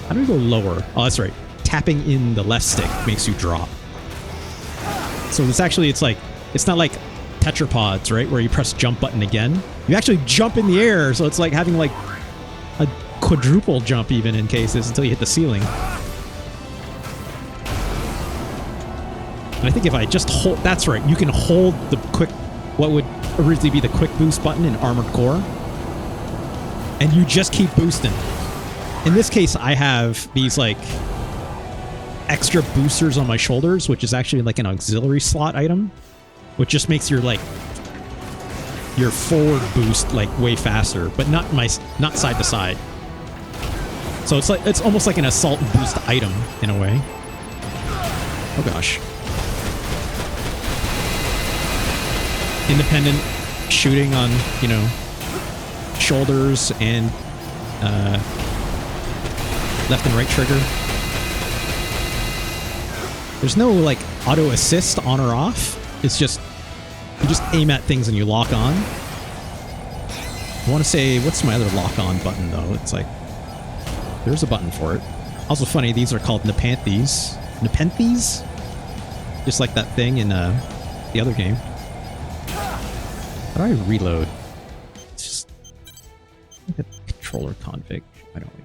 How do we go lower? Oh, that's right. Tapping in the left stick makes you drop. So it's actually, it's not like tetrapods, right? Where you press jump button again. You actually jump in the air, so it's like having like a quadruple jump even in cases until you hit the ceiling. And I think if I just hold, that's right, you can hold the quick, what would originally be the quick boost button in Armored Core, and you just keep boosting. In this case, I have these like extra boosters on my shoulders, which is actually like an auxiliary slot item, which just makes your like your forward boost like way faster, but not side to side. So it's almost like an assault boost item in a way. Oh gosh. Independent shooting on, you know, shoulders and left and right trigger. There's no like auto assist on or off. It's just you just aim at things and you lock on. I want to say, what's my other lock on button though? It's like there's a button for it. Also funny, these are called Nepenthes. Nepenthes? Just like that thing in the other game. How do I reload? It's just like a controller config. I don't know.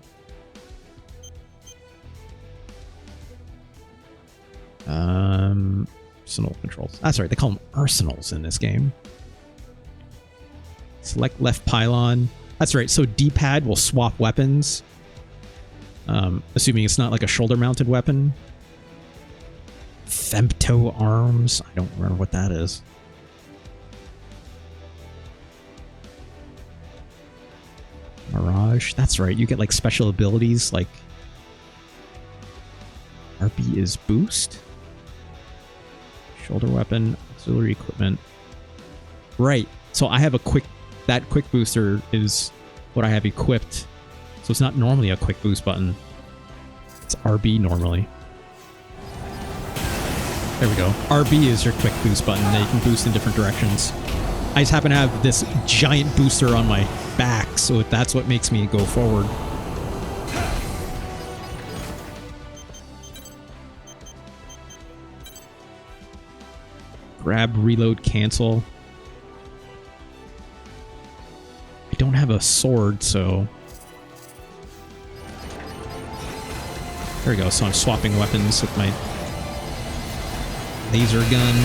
Arsenal controls. That's right, they call them arsenals in this game. Select left pylon. That's right, so D-pad will swap weapons. Assuming it's not like a shoulder-mounted weapon. Femto arms. I don't remember what that is. Mirage. That's right, you get like special abilities like RB is boost. Shoulder weapon, auxiliary equipment. Right. So I have a quick, that quick booster is what I have equipped. So it's not normally a quick boost button. It's RB normally. There we go. RB is your quick boost button that you can boost in different directions. I just happen to have this giant booster on my back, so that's what makes me go forward. Grab, reload, cancel. I don't have a sword, so... There we go, so I'm swapping weapons with my laser gun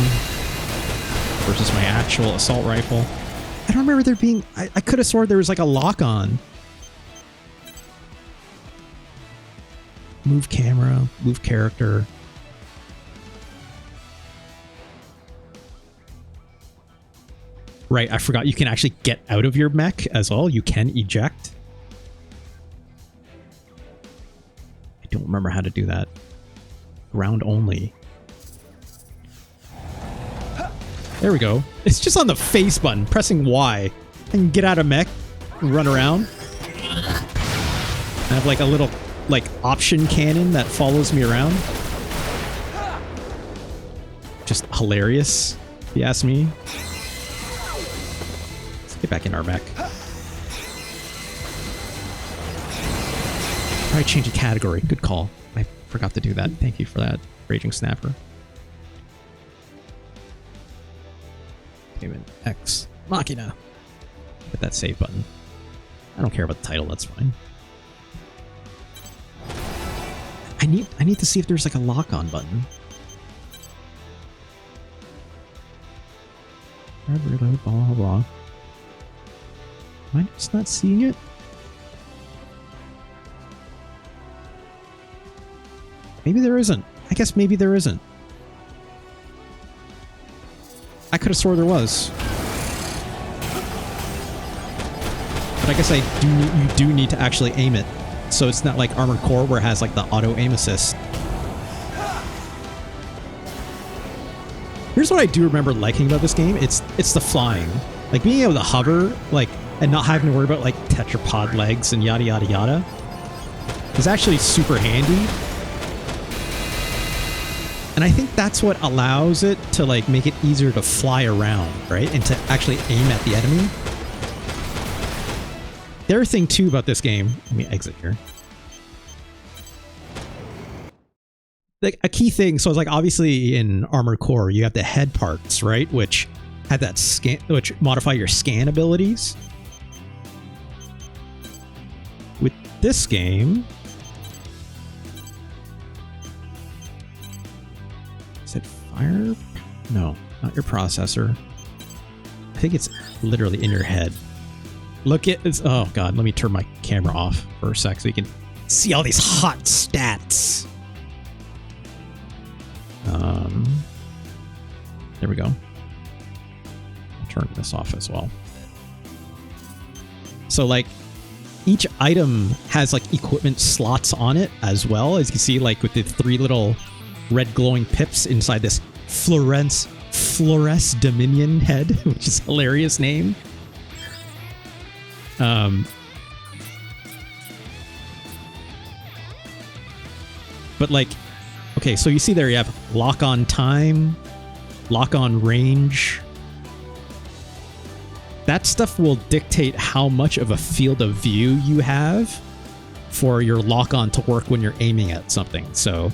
versus my actual assault rifle. I don't remember there being... I could have sworn there was like a lock-on. Move camera, move character... Right, I forgot you can actually get out of your mech as well. You can eject. I don't remember how to do that. Ground only. There we go. It's just on the face button. Pressing Y. I can get out of mech and run around. I have like a little like option cannon that follows me around. Just hilarious, if you ask me. Get back in our mech. Alright, change a category. Good call. I forgot to do that. Thank you for that, Raging Snapper. Daemon X. Machina. Hit that save button. I don't care about the title, that's fine. I need to see if there's like a lock-on button. Reload, blah, blah, blah. Am I just not seeing it? Maybe there isn't. I guess maybe there isn't. I could have swore there was. But I guess you do need to actually aim it. So it's not like Armored Core where it has like the auto aim assist. Here's what I do remember liking about this game. It's the flying. Like being able to hover, like, and not having to worry about like tetrapod legs and yada yada yada is actually super handy. And I think that's what allows it to like make it easier to fly around, right? And to actually aim at the enemy. The other thing too about this game, let me exit here. Like a key thing, so it's like obviously in Armored Core, you have the head parts, right? Which have that scan, which modify your scan abilities. With this game, is it fire? No, not your processor. I think it's literally in your head. Look at this. Oh god, let me turn my camera off for a sec so you can see all these hot stats. There we go. I'll turn this off as well. So like each item has like equipment slots on it as well, as you can see, like with the 3 little red glowing pips inside this Flores Dominion head, which is a hilarious name. But like, okay, so you see there you have lock on time, lock on range. That stuff will dictate how much of a field of view you have for your lock on to work when you're aiming at something. So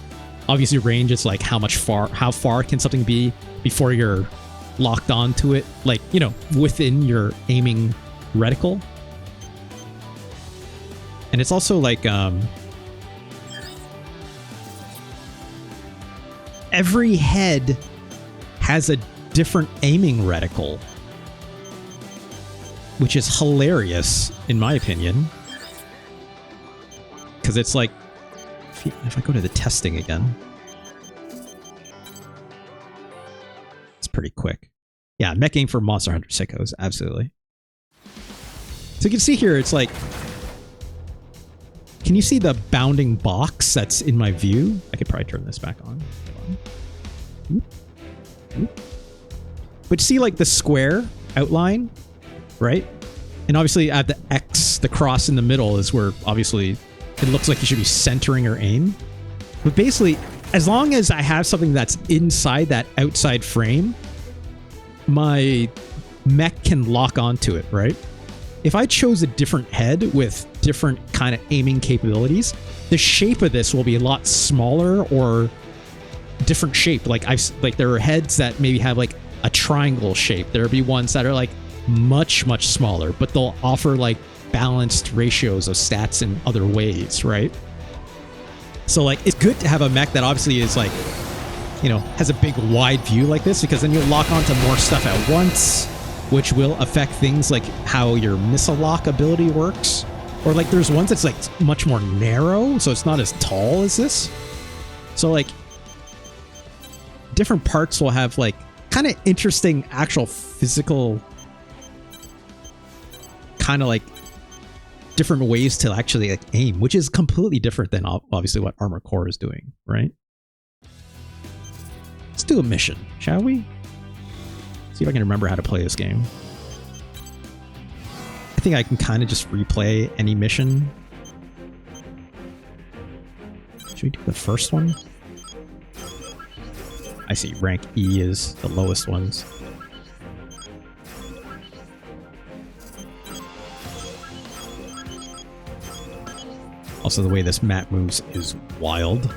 obviously range is like how far can something be before you're locked onto it, like, you know, within your aiming reticle. And it's also like every head has a different aiming reticle, which is hilarious in my opinion, because it's like, if I go to the testing again, it's pretty quick. Yeah, mech aim for Monster Hunter sickos, absolutely. So you can see here, it's like, can you see the bounding box that's in my view? I could probably turn this back on. But see like the square outline, right? And obviously at the X, the cross in the middle is where obviously it looks like you should be centering your aim. But basically, as long as I have something that's inside that outside frame, my mech can lock onto it, right? If I chose a different head with different kind of aiming capabilities, the shape of this will be a lot smaller or different shape. Like there are heads that maybe have like a triangle shape. There'll be ones that are like much smaller, but they'll offer like balanced ratios of stats in other ways, right? So like it's good to have a mech that obviously is like, you know, has a big wide view like this, because then you'll lock onto more stuff at once, which will affect things like how your missile lock ability works. Or like there's ones that's like much more narrow, so it's not as tall as this. So like different parts will have like kind of interesting actual physical kind of like different ways to actually like aim, which is completely different than obviously what Armored Core is doing, right? Let's do a mission, shall we? See if I can remember how to play this game. I think I can kind of just replay any mission. Should we do the first one? I see rank E is the lowest ones. Also, the way this map moves is wild.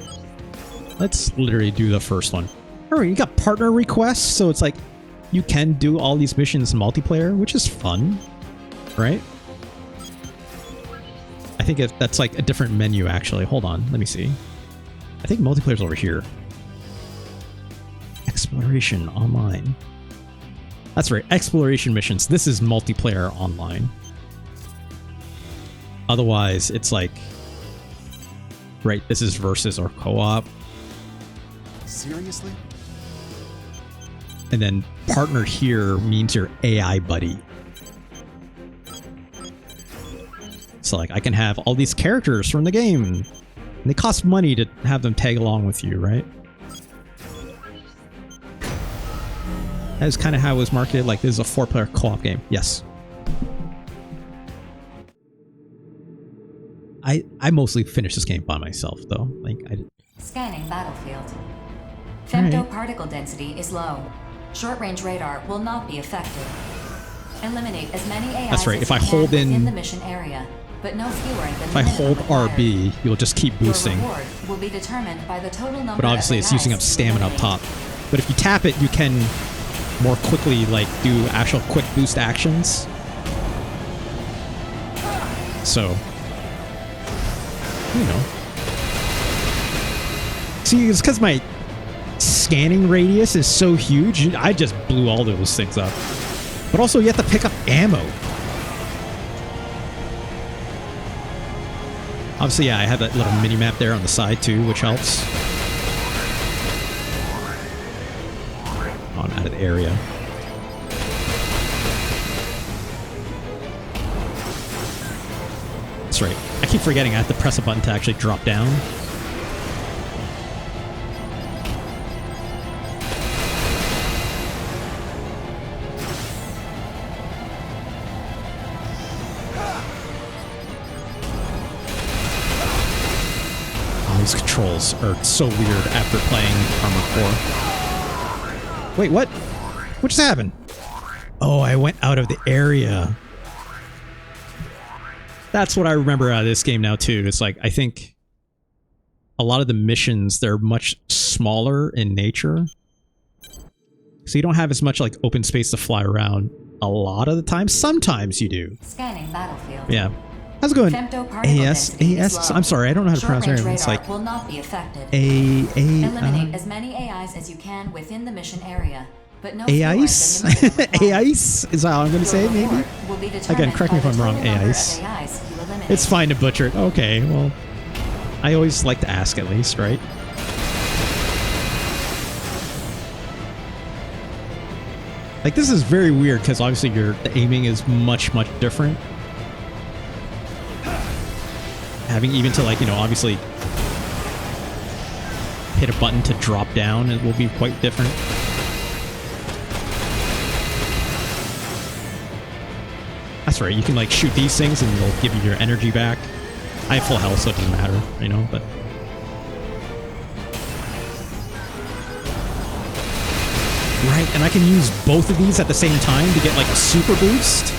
Let's literally do the first one. All right, you got partner requests, so it's like you can do all these missions multiplayer, which is fun, right? I think that's like a different menu, actually. Hold on, let me see. I think multiplayer's over here. Exploration online. That's right, exploration missions. This is multiplayer online. Otherwise, it's like, right, this is versus or co-op. Seriously? And then partner here means your AI buddy. So like I can have all these characters from the game, and they cost money to have them tag along with you, right? That is kind of how it was marketed. Like, this is a 4-player co-op game. Yes. I mostly finished this game by myself, though. Like, Scanning battlefield. Femto particle density is low. Short-range radar will not be effective. Eliminate as many AIs that's right. as If I you hold can in within the mission area, but no fewer than if I hold RB, you'll just keep boosting. Your reward will be determined by the total number But obviously, of it's using up AIs stamina up top. But if you tap it, you can more quickly like do actual quick boost actions. So, you know. See, it's because my scanning radius is so huge, I just blew all those things up. But also, you have to pick up ammo. Obviously, yeah, I have that little mini-map there on the side, too, which helps. On out of the area. That's right. I keep forgetting I have to press a button to actually drop down. These controls are so weird after playing Armored Core. Wait, what? What just happened? Oh, I went out of the area. That's what I remember out of this game now, too. It's like, I think a lot of the missions, they're much smaller in nature. So you don't have as much like open space to fly around a lot of the time. Sometimes you do. Scanning battlefield. Yeah. How's it going? AS? I'm sorry, I don't know how to pronounce it. It's like will not be affected. Eliminate as many AIs as you can within the mission area, but no AIs? AIs is how I'm going to say it, maybe? Again, correct me if I'm wrong, AIs. It's fine to butcher it. Okay, well, I always like to ask at least, right? Like, this is very weird because obviously the aiming is much, much different. Having even to, like, you know, obviously hit a button to drop down, it will be quite different. That's right, you can, like, shoot these things and it'll give you your energy back. I have full health, so it doesn't matter, you know, but... Right, and I can use both of these at the same time to get, like, a super boost.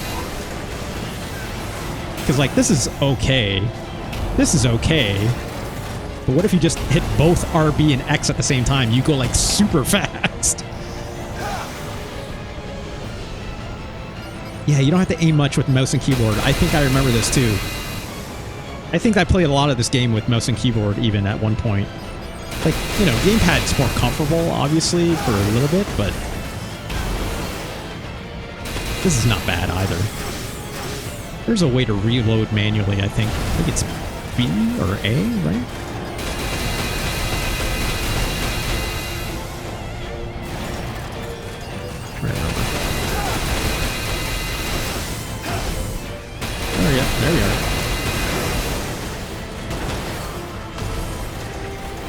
Because, like, this is okay. This is okay. But what if you just hit both RB and X at the same time? You go, like, super fast. Yeah, you don't have to aim much with mouse and keyboard. I think I remember this, too. I think I played a lot of this game with mouse and keyboard, even at one point. Like, you know, gamepad's more comfortable, obviously, for a little bit, but... this is not bad, either. There's a way to reload manually, I think. I think it's B or A, right? Try to remember. Oh yeah, there we are.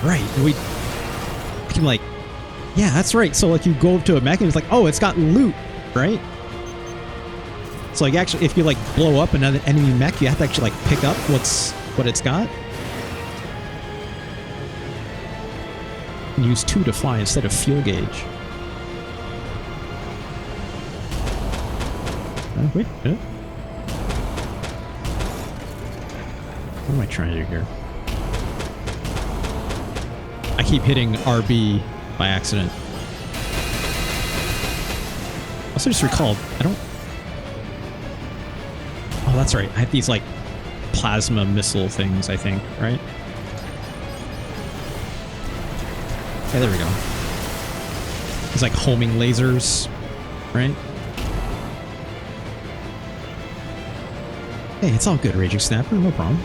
Right, we can like, yeah, that's right. So like you go up to a mech and it's like, oh, it's got loot, right? So like actually, if you like blow up another enemy mech, you have to actually like pick up what it's got. And use 2 to fly instead of fuel gauge. Wait, what am I trying to do here? I keep hitting RB by accident. Also just recalled, I don't... Oh, that's right. I have these, like, plasma missile things, I think, right? Okay, there we go. It's like homing lasers, right? Hey, it's all good, Raging Snapper, no problem.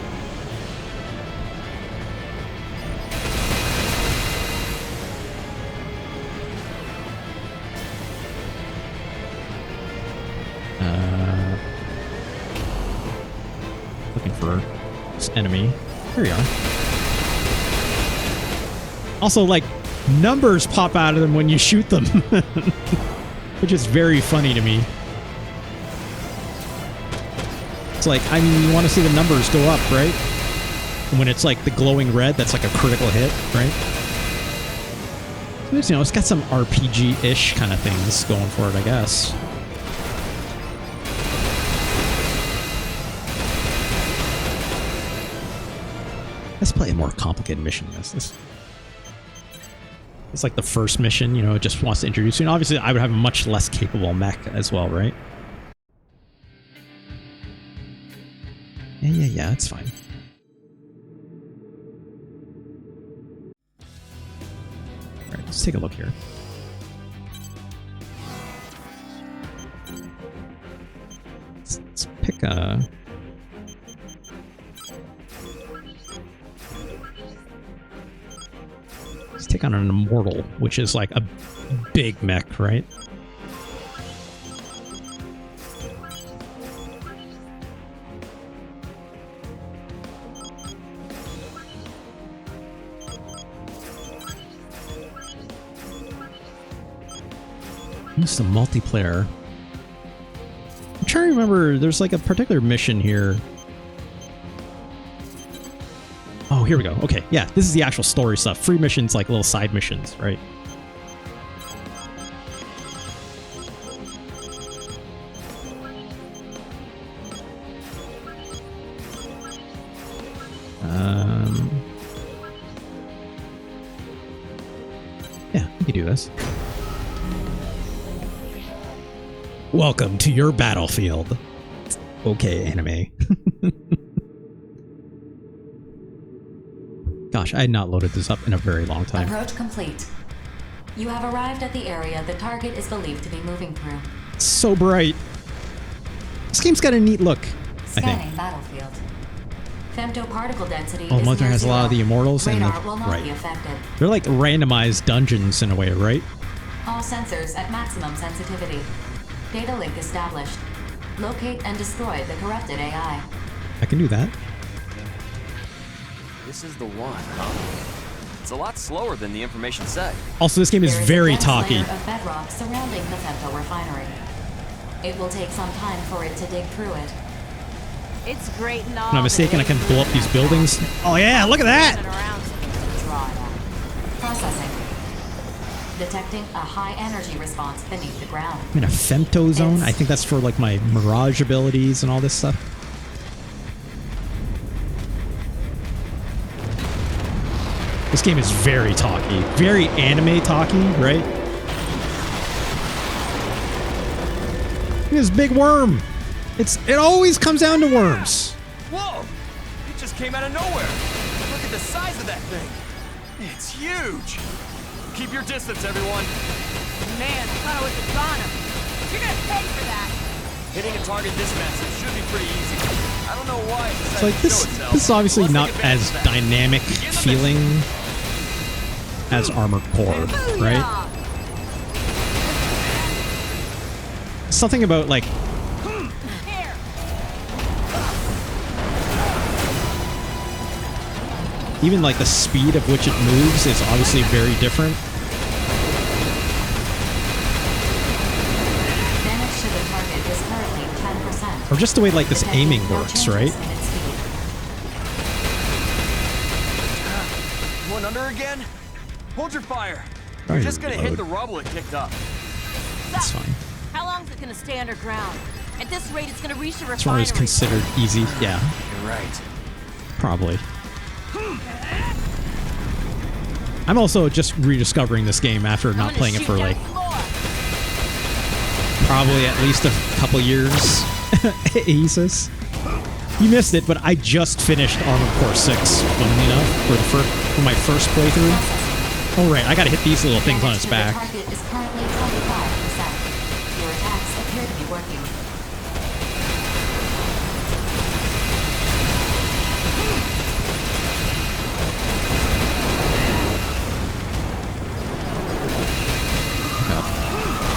Looking for this enemy. Here we are. Also, like, numbers pop out of them when you shoot them. which is very funny to me. It's like, I mean, you want to see the numbers go up, right? And when it's like the glowing red, that's like a critical hit, right? So it's, you know, it's got some RPG-ish kind of things going for it, I guess. Let's play a more complicated mission than this. It's like the first mission, you know, it just wants to introduce you. And obviously, I would have a much less capable mech as well, right? Yeah, it's fine. Alright, let's take a look here. Let's pick a... Let's take on an Immortal, which is like a big mech, right? Use the multiplayer. I'm trying to remember, there's like a particular mission here. Oh, here we go. Okay, yeah, this is the actual story stuff. Free missions, like little side missions, right? Yeah, we can do this. Welcome to your battlefield. Okay, anime. Gosh, I had not loaded this up in a very long time. Approach complete. You have arrived at the area the target is believed to be moving through. It's so bright. This game's got a neat look, Scanning battlefield. Femtoparticle density Oh, is Mother near has a lot of the Immortals and Radar will not be affected. They're like randomized dungeons in a way, right? All sensors at maximum sensitivity. Data link established. Locate and destroy the corrupted AI. I can do that. This is the one, huh? It's a lot slower than the information said. Also, this game is very talky. There is a dense layer of bedrock surrounding the femto refinery. It will take some time for it to dig through it. It's great and all. If I'm not mistaken, I can blow up these buildings. Oh yeah, look at that! Processing. Detecting a high energy response beneath the ground. I'm in a femto zone. I think that's for like my mirage abilities and all this stuff. This game is very talky. Very anime talky, right? Look at this big worm. It always comes down to worms. Whoa! It just came out of nowhere. Look at the size of that thing. It's huge. Keep your distance, everyone. Man, I thought I was a goner. You're gonna pay for that. Hitting a target this massive should be pretty easy. I don't know why it So like this is obviously not as dynamic feeling as Armored Core, right? Something about like even like the speed of which it moves is obviously very different. Damage to the target is currently 10%. Or just the way like this aiming works, right? One under again? Hold your fire. Fire You're just gonna hit load. the rubble it kicked up. That's fine. How long is it gonna stay underground? At this rate, it's gonna reach the It's always refinery. considered easy. Yeah, You're right. probably. I'm also just rediscovering this game after not playing it for like probably at least a couple years. Aces. You missed it, but I just finished Armored Core 6, funnily enough, for my first playthrough. Oh right, I gotta hit these little things on its back. The target is currently 25%. Your attacks appear to be working.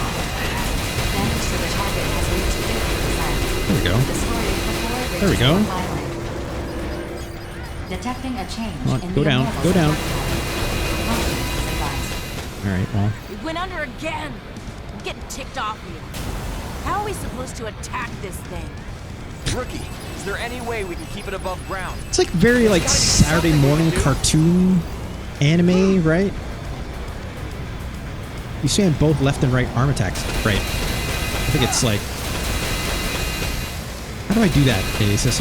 Damage to the target has reached 50%. There we go. There we go. Detecting a change Come on, in go the down, Immortals go down. environment. Alright, well. We went under again. getting ticked off here. How are we supposed to attack this thing? Rookie, is there any way we can keep it above ground? It's like very like Saturday morning cartoon anime, right? You stand both left and right arm attacks, right? I think it's like, how do I do that, Asus?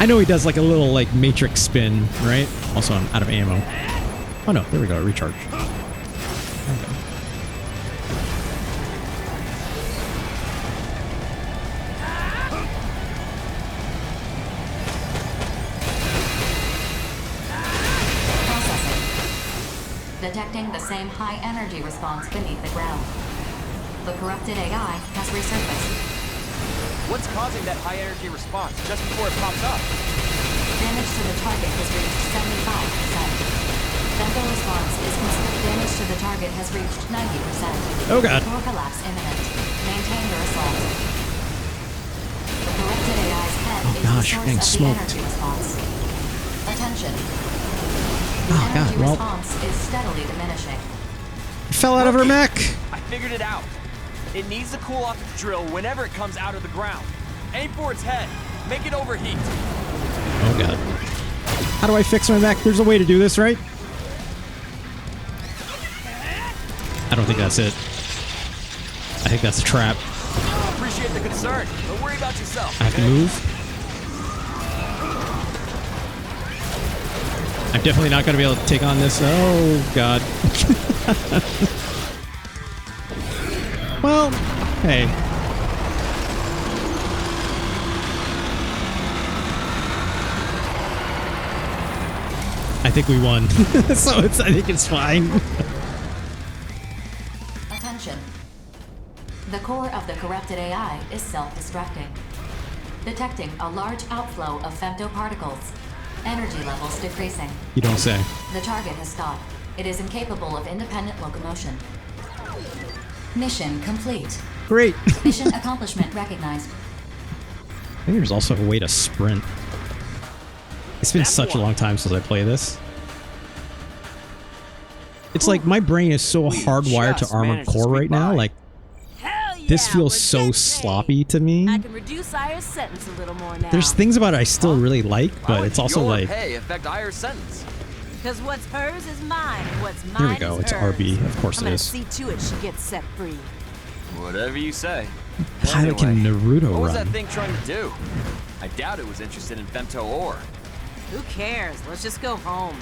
I know he does like a little like matrix spin, right? Also, I'm out of ammo. Oh no, there we go, recharge. Detecting the same high energy response beneath the ground. The corrupted AI has resurfaced. What's causing that high energy response just before it pops up? Damage to the target has reached 75%. Femto response is considered. Damage to the target has reached 90%. Oh god. Core collapse imminent. Maintain your assault. The corrupted AI's head is the source of the energy response. Attention. The energy response is steadily diminishing. Fell out of her mech. I figured it out. It needs to cool off its drill whenever it comes out of the ground. Aim for its head. Make it overheat. Oh god. How do I fix my mech? There's a way to do this, right? I don't think that's it. I think that's a trap. Appreciate the concern. Don't worry about yourself. I have to move. I'm definitely not going to be able to take on this. Oh, God. Well, hey. I think we won. So I think it's fine. Attention. The core of the corrupted AI is self-destructing. Detecting a large outflow of femtoparticles. Energy levels decreasing. You don't say. The target has stopped. It is incapable of independent locomotion. Mission complete. Great. Mission accomplishment recognized. I think there's also a way to sprint. It's been such a long time since I play this. It's like my brain is so hardwired to Armored Core right now. Like, this feels so sloppy to me. I can reduce Ayre's sentence a little more now. There's things about it I still really like, but it's also like... Hey, affect Ayre's sentence. Because what's hers is mine, and what's mine There we go, it's hers. RB. Of course I'm it gonna is. see to it she gets set free. Whatever you say. Pilot can Naruto what was run. that thing trying to do? I doubt it was interested in femto ore. Who cares? Let's just go home.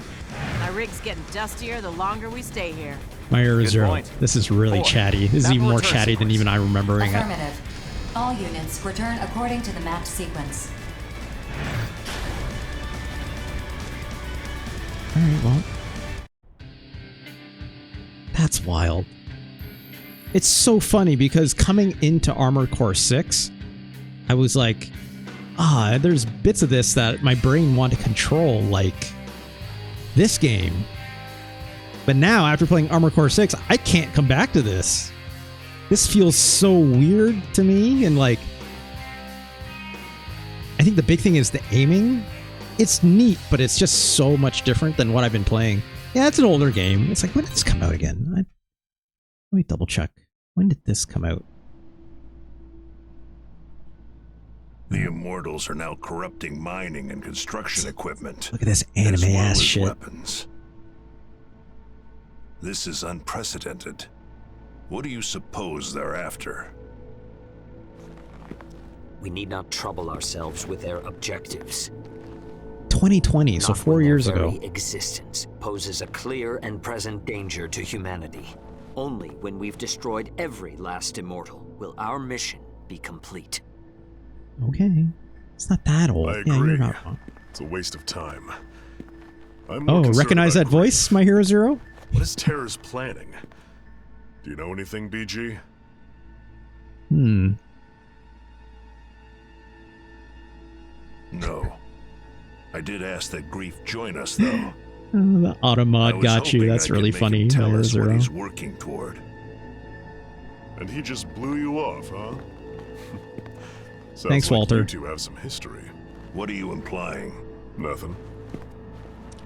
My rig's getting dustier the longer we stay here. My Ayre 0. This is really chatty. This is even more chatty than even I remembering it. Affirmative. All units return according to the mapped sequence. Alright, well. That's wild. It's so funny because coming into Armored Core 6, I was like, there's bits of this that my brain wanted to control, like this game. But now, after playing Armored Core 6, I can't come back to this. This feels so weird to me, and like, I think the big thing is the aiming. It's neat, but it's just so much different than what I've been playing. Yeah, it's an older game. It's like, when did this come out again? Let me double check. When did this come out? The Immortals are now corrupting mining and construction equipment. Look at this anime-ass shit. Weapons. This is unprecedented. What do you suppose they're after? We need not trouble ourselves with their objectives. 2020, so 4 years ago. Their very existence poses a clear and present danger to humanity. Only when we've destroyed every last immortal will our mission be complete. Okay. It's not that old. I Yeah, agree. you're not wrong. It's a waste of time. Oh, recognize that voice, My Hero Zero? What is Terra's planning? Do you know anything, BG? No. I did ask that Grief join us, though. The Automod got you. That's really funny. My Hero What Zero. he's working toward. And he just blew you off, huh? Sounds Thanks, like Walter. You two have some history. What are you implying? Nothing.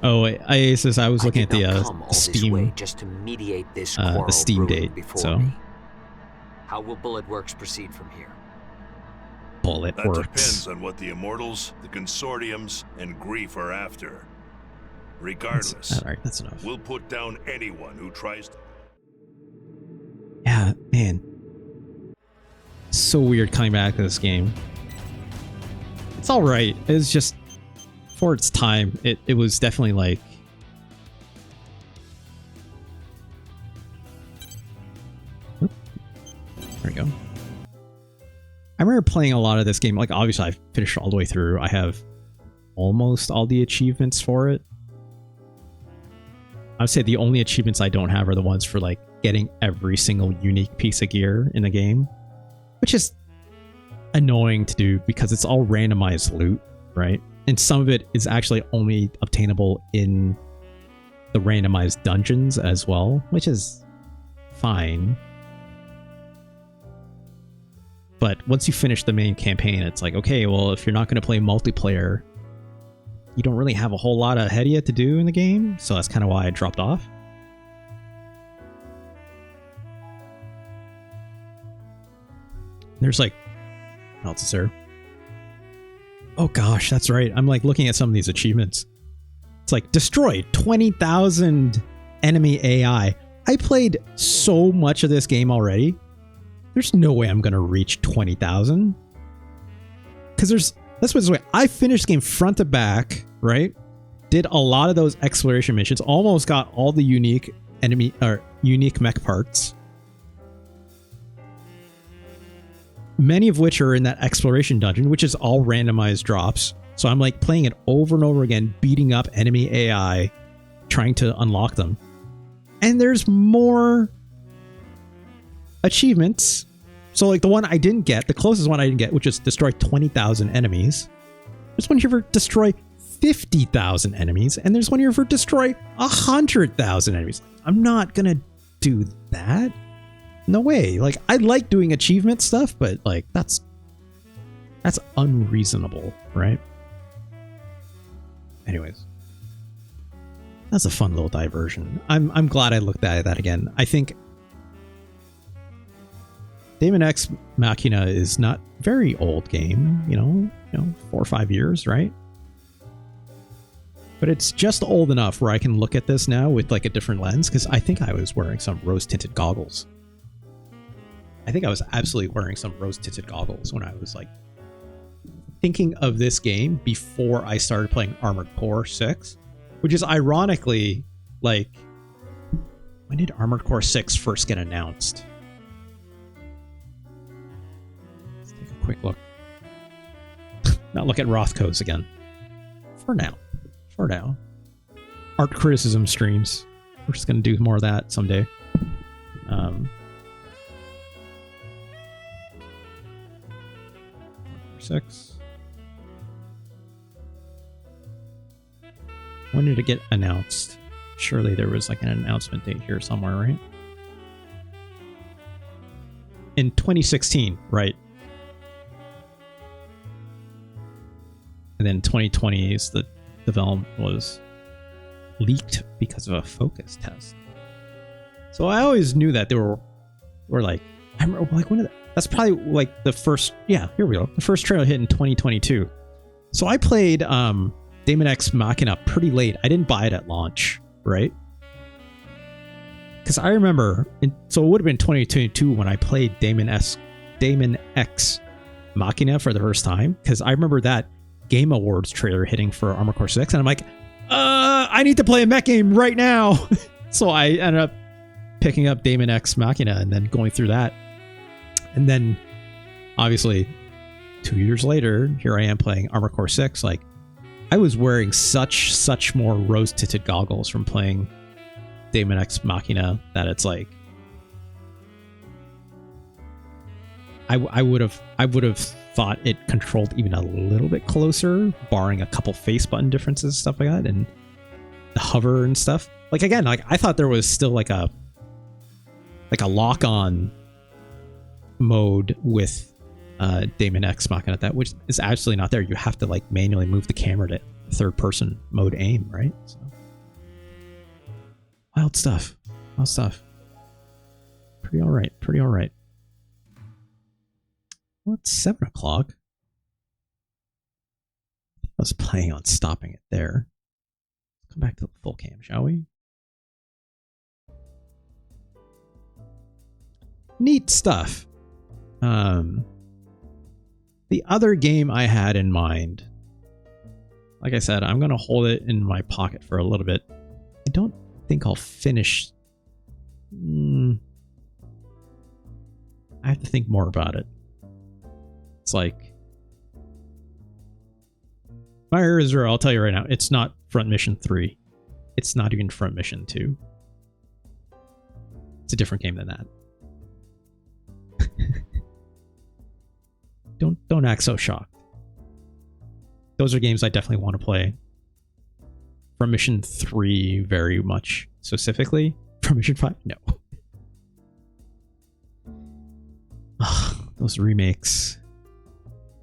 Oh, I was looking at the Steam just to mediate this the Steam date. So me. How will Bullet Works proceed from here? Bullet That Works. depends on what the Immortals, the Consortiums, and Grief are after. Regardless, all right, that's enough. We'll put down anyone who tries to... Yeah, man. So weird coming back to this game. It's alright. It's just, for its time, it was definitely like... There we go. I remember playing a lot of this game. Like, obviously, I've finished all the way through. I have almost all the achievements for it. I would say the only achievements I don't have are the ones for, like, getting every single unique piece of gear in the game, which is annoying to do because it's all randomized loot, right? And some of it is actually only obtainable in the randomized dungeons as well, which is fine. But once you finish the main campaign, it's like, okay, well, if you're not going to play multiplayer, you don't really have a whole lot of Hedia to do in the game, so that's kind of why I dropped off. There's like, what else is there? Oh gosh, that's right. I'm like looking at some of these achievements. It's like destroy 20,000 enemy AI. I played so much of this game already. There's no way I'm gonna reach 20,000. Because let's put it this way. I finished the game front to back, right? Did a lot of those exploration missions. Almost got all the unique enemy or unique mech parts. Many of which are in that exploration dungeon, which is all randomized drops. So I'm like playing it over and over again, beating up enemy AI, trying to unlock them. And there's more achievements. So like the one I didn't get, the closest one I didn't get, which is destroy 20,000 enemies. There's one here for destroy 50,000 enemies. And there's one here for destroy 100,000 enemies. I'm not going to do that. No way. Like, I like doing achievement stuff, but like that's unreasonable, right? Anyways, that's a fun little diversion. I'm glad I looked at that again. I think Daemon X Machina is not very old game, you know, 4 or 5 years, right? But it's just old enough where I can look at this now with like a different lens, because I think I was wearing some rose-tinted goggles. I think I was absolutely wearing some rose-tinted goggles when I was like thinking of this game before I started playing Armored Core 6, which is ironically like, when did Armored Core 6 first get announced? Let's take a quick look. Not look at Rothko's again. For now. Art criticism streams. We're just going to do more of that someday. 6. When did it get announced? Surely there was like an announcement date here somewhere, right? In 2016, right? And then 2020 is the development was leaked because of a focus test. So I always knew that there were like, I remember like that's probably like the first, yeah, here we go. The first trailer hit in 2022. So I played Daemon X Machina pretty late. I didn't buy it at launch, right? Because I remember, so it would have been 2022 when I played Daemon X Machina for the first time. Because I remember that Game Awards trailer hitting for Armored Core 6. And I'm like, I need to play a mech game right now. So I ended up picking up Daemon X Machina and then going through that. And then, obviously, 2 years later, here I am playing Armored Core 6. Like, I was wearing such more rose-tinted goggles from playing Daemon X Machina that it's like, I would have thought it controlled even a little bit closer, barring a couple face button differences, stuff like that, and the hover and stuff. Like again, like I thought there was still like a lock-on mode with Daemon X Machina at that, which is absolutely not there. You have to like manually move the camera to third person mode aim, right? So wild stuff. Wild stuff. Pretty alright. Pretty alright. Well, it's 7 o'clock. I was planning on stopping it there. Come back to the full cam, shall we? Neat stuff. The other game I had in mind, like I said, I'm going to hold it in my pocket for a little bit. I don't think I'll finish. I have to think more about it. It's like Fire Israel, I'll tell you right now, it's not Front Mission 3. It's not even Front Mission 2. It's a different game than that. Don't act so shocked. Those are games I definitely want to play. From Mission 3 very much specifically. From Mission 5, no. Those remakes.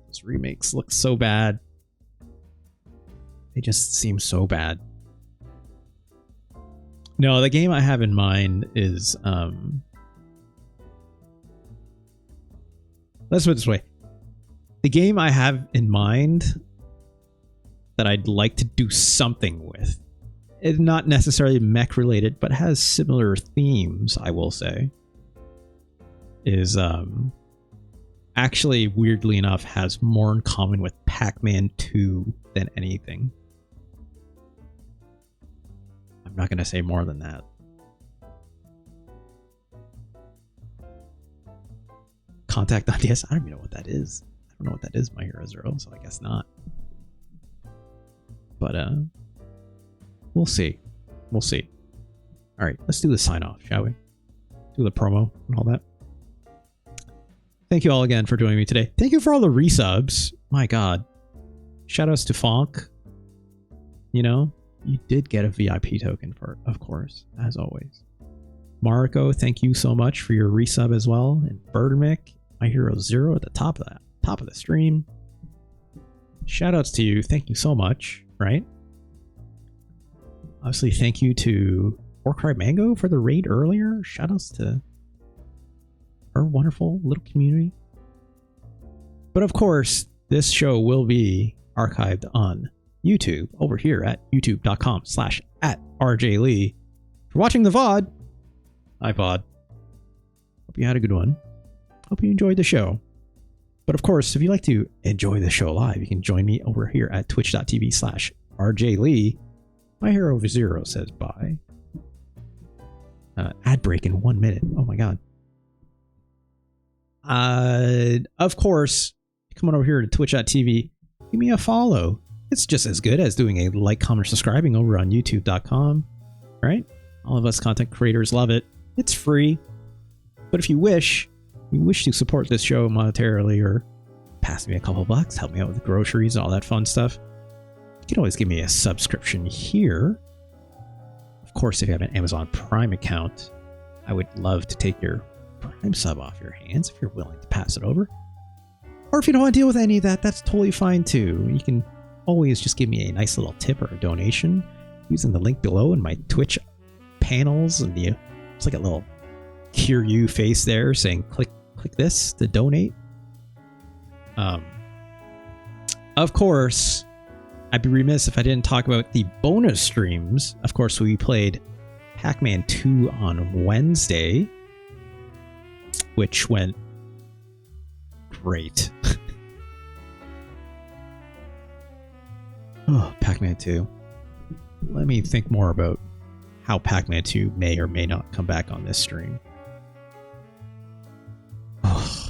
Those remakes look so bad. They just seem so bad. No, the game I have in mind is let's put it this way. The game I have in mind that I'd like to do something with, it's not necessarily mech related, but has similar themes, I will say, is actually, weirdly enough, has more in common with Pac-Man 2 than anything. I'm not going to say more than that. Contact on DS? I don't even know what that is. I don't know what that is, My Hero Zero, so I guess not. But, we'll see. We'll see. Alright, let's do the sign-off, shall we? Do the promo and all that. Thank you all again for joining me today. Thank you for all the resubs. My god. Shoutouts to Fonk. You know, you did get a VIP token for it, of course, as always. Mariko, thank you so much for your resub as well. And Birdmick, My Hero Zero at the top of the stream. Shoutouts to you. Thank you so much, right? Obviously, thank you to Warcry Mango for the raid earlier. Shoutouts to our wonderful little community. But of course, this show will be archived on YouTube over here at youtube.com/@RJLee. For watching the VOD, hi VOD. Hope you had a good one. Hope you enjoyed the show. But of course, if you'd like to enjoy the show live, you can join me over here at twitch.tv/RJLee. My Hero Zero says bye. Ad break in 1 minute. Oh my god. Of course, come on over here to twitch.tv. Give me a follow. It's just as good as doing a like, comment, or subscribing over on youtube.com. Right? All of us content creators love it. It's free. But if you wish to support this show monetarily or pass me a couple bucks, help me out with groceries, all that fun stuff, you can always give me a subscription here. Of course, if you have an Amazon Prime account, I would love to take your Prime sub off your hands if you're willing to pass it over. Or if you don't want to deal with any of that, that's totally fine too. You can always just give me a nice little tip or a donation using the link below in my Twitch panels, and it's like a little Cure You face there saying click this to donate. Of course, I'd be remiss if I didn't talk about the bonus streams. Of course, we played Pac-Man 2 on Wednesday, which went great. Oh, Pac-Man 2. Let me think more about how Pac-Man 2 may or may not come back on this stream. Oh,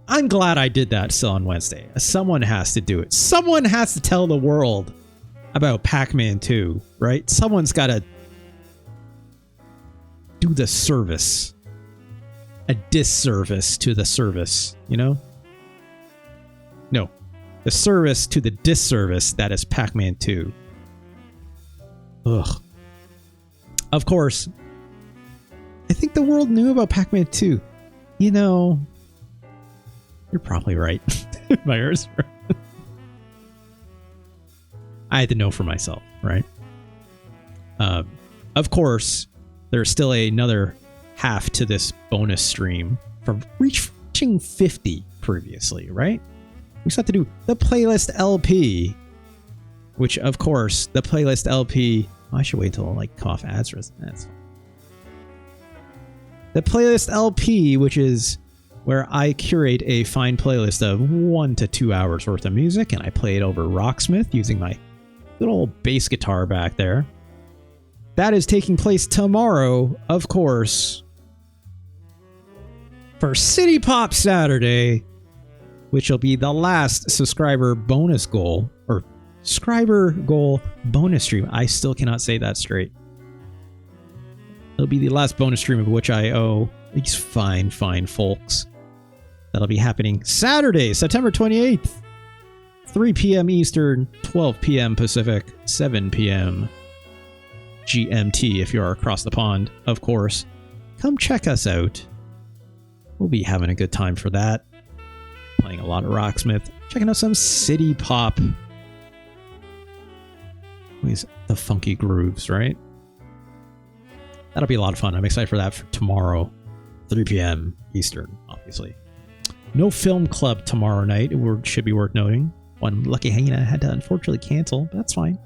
I'm glad I did that still on Wednesday. Someone has to do it. Someone has to tell the world about Pac-Man 2, right? Someone's got to do the service. A disservice to the service, you know? No. The service to the disservice that is Pac-Man 2. Ugh. Of course, I think the world knew about Pac-Man 2. You know, You're probably right. Myers. I had to know for myself, right? Of course, there's still another half to this bonus stream from reaching 50 previously, right? We just have to do the playlist LP, which, of course, the playlist LP... Oh, I should wait until like cough ads. That's fine. The playlist LP, which is where I curate a fine playlist of 1 to 2 hours worth of music, and I play it over Rocksmith using my good old bass guitar back there. That is taking place tomorrow, of course, for City Pop Saturday, which will be the last subscriber bonus goal, or subscriber goal bonus stream. I still cannot say that straight. It'll be the last bonus stream of which I owe these fine folks. That'll be happening Saturday, September 28th, 3 p.m. Eastern, 12 p.m. Pacific, 7 p.m. GMT if you're across the pond, of course. Come check us out. We'll be having a good time for that. Playing a lot of Rocksmith. Checking out some city pop. These the funky grooves, right? That'll be a lot of fun. I'm excited for that for tomorrow, 3 p.m. Eastern, obviously. No film club tomorrow night. It should be worth noting. One lucky hanging I had to unfortunately cancel, but that's fine.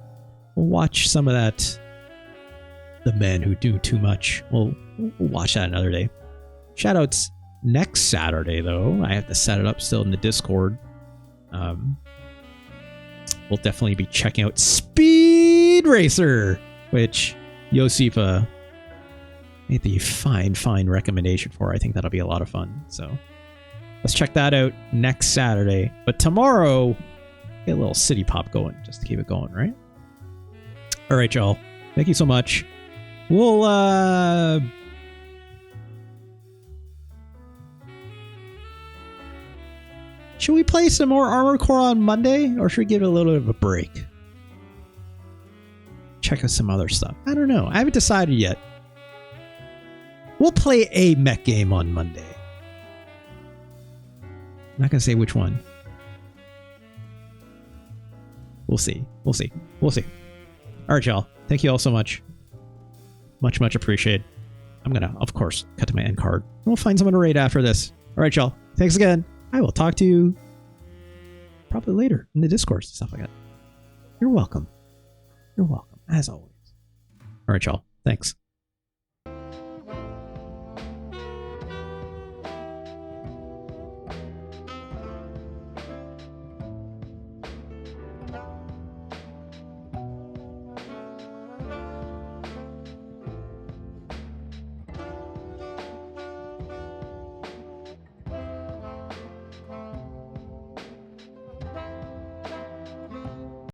We'll watch some of that. The Men Who Do Too Much. We'll watch that another day. Shoutouts next Saturday, though. I have to set it up still in the Discord. We'll definitely be checking out Speed Racer, which Josipa made the fine recommendation for. I think that'll be a lot of fun. So let's check that out next Saturday. But tomorrow, get a little city pop going just to keep it going, right? All right, y'all. Thank you so much. We'll should we play some more Armored Core on Monday, or should we give it a little bit of a break? Check out some other stuff. I don't know. I haven't decided yet. We'll play a mech game on Monday. I'm not gonna say which one. We'll see. We'll see. We'll see. All right, y'all. Thank you all so much. Much appreciated. I'm gonna, of course, cut to my end card. We'll find someone to raid after this. All right, y'all. Thanks again. I will talk to you probably later in the Discord and stuff like that. You're welcome. You're welcome, as always. All right, y'all. Thanks.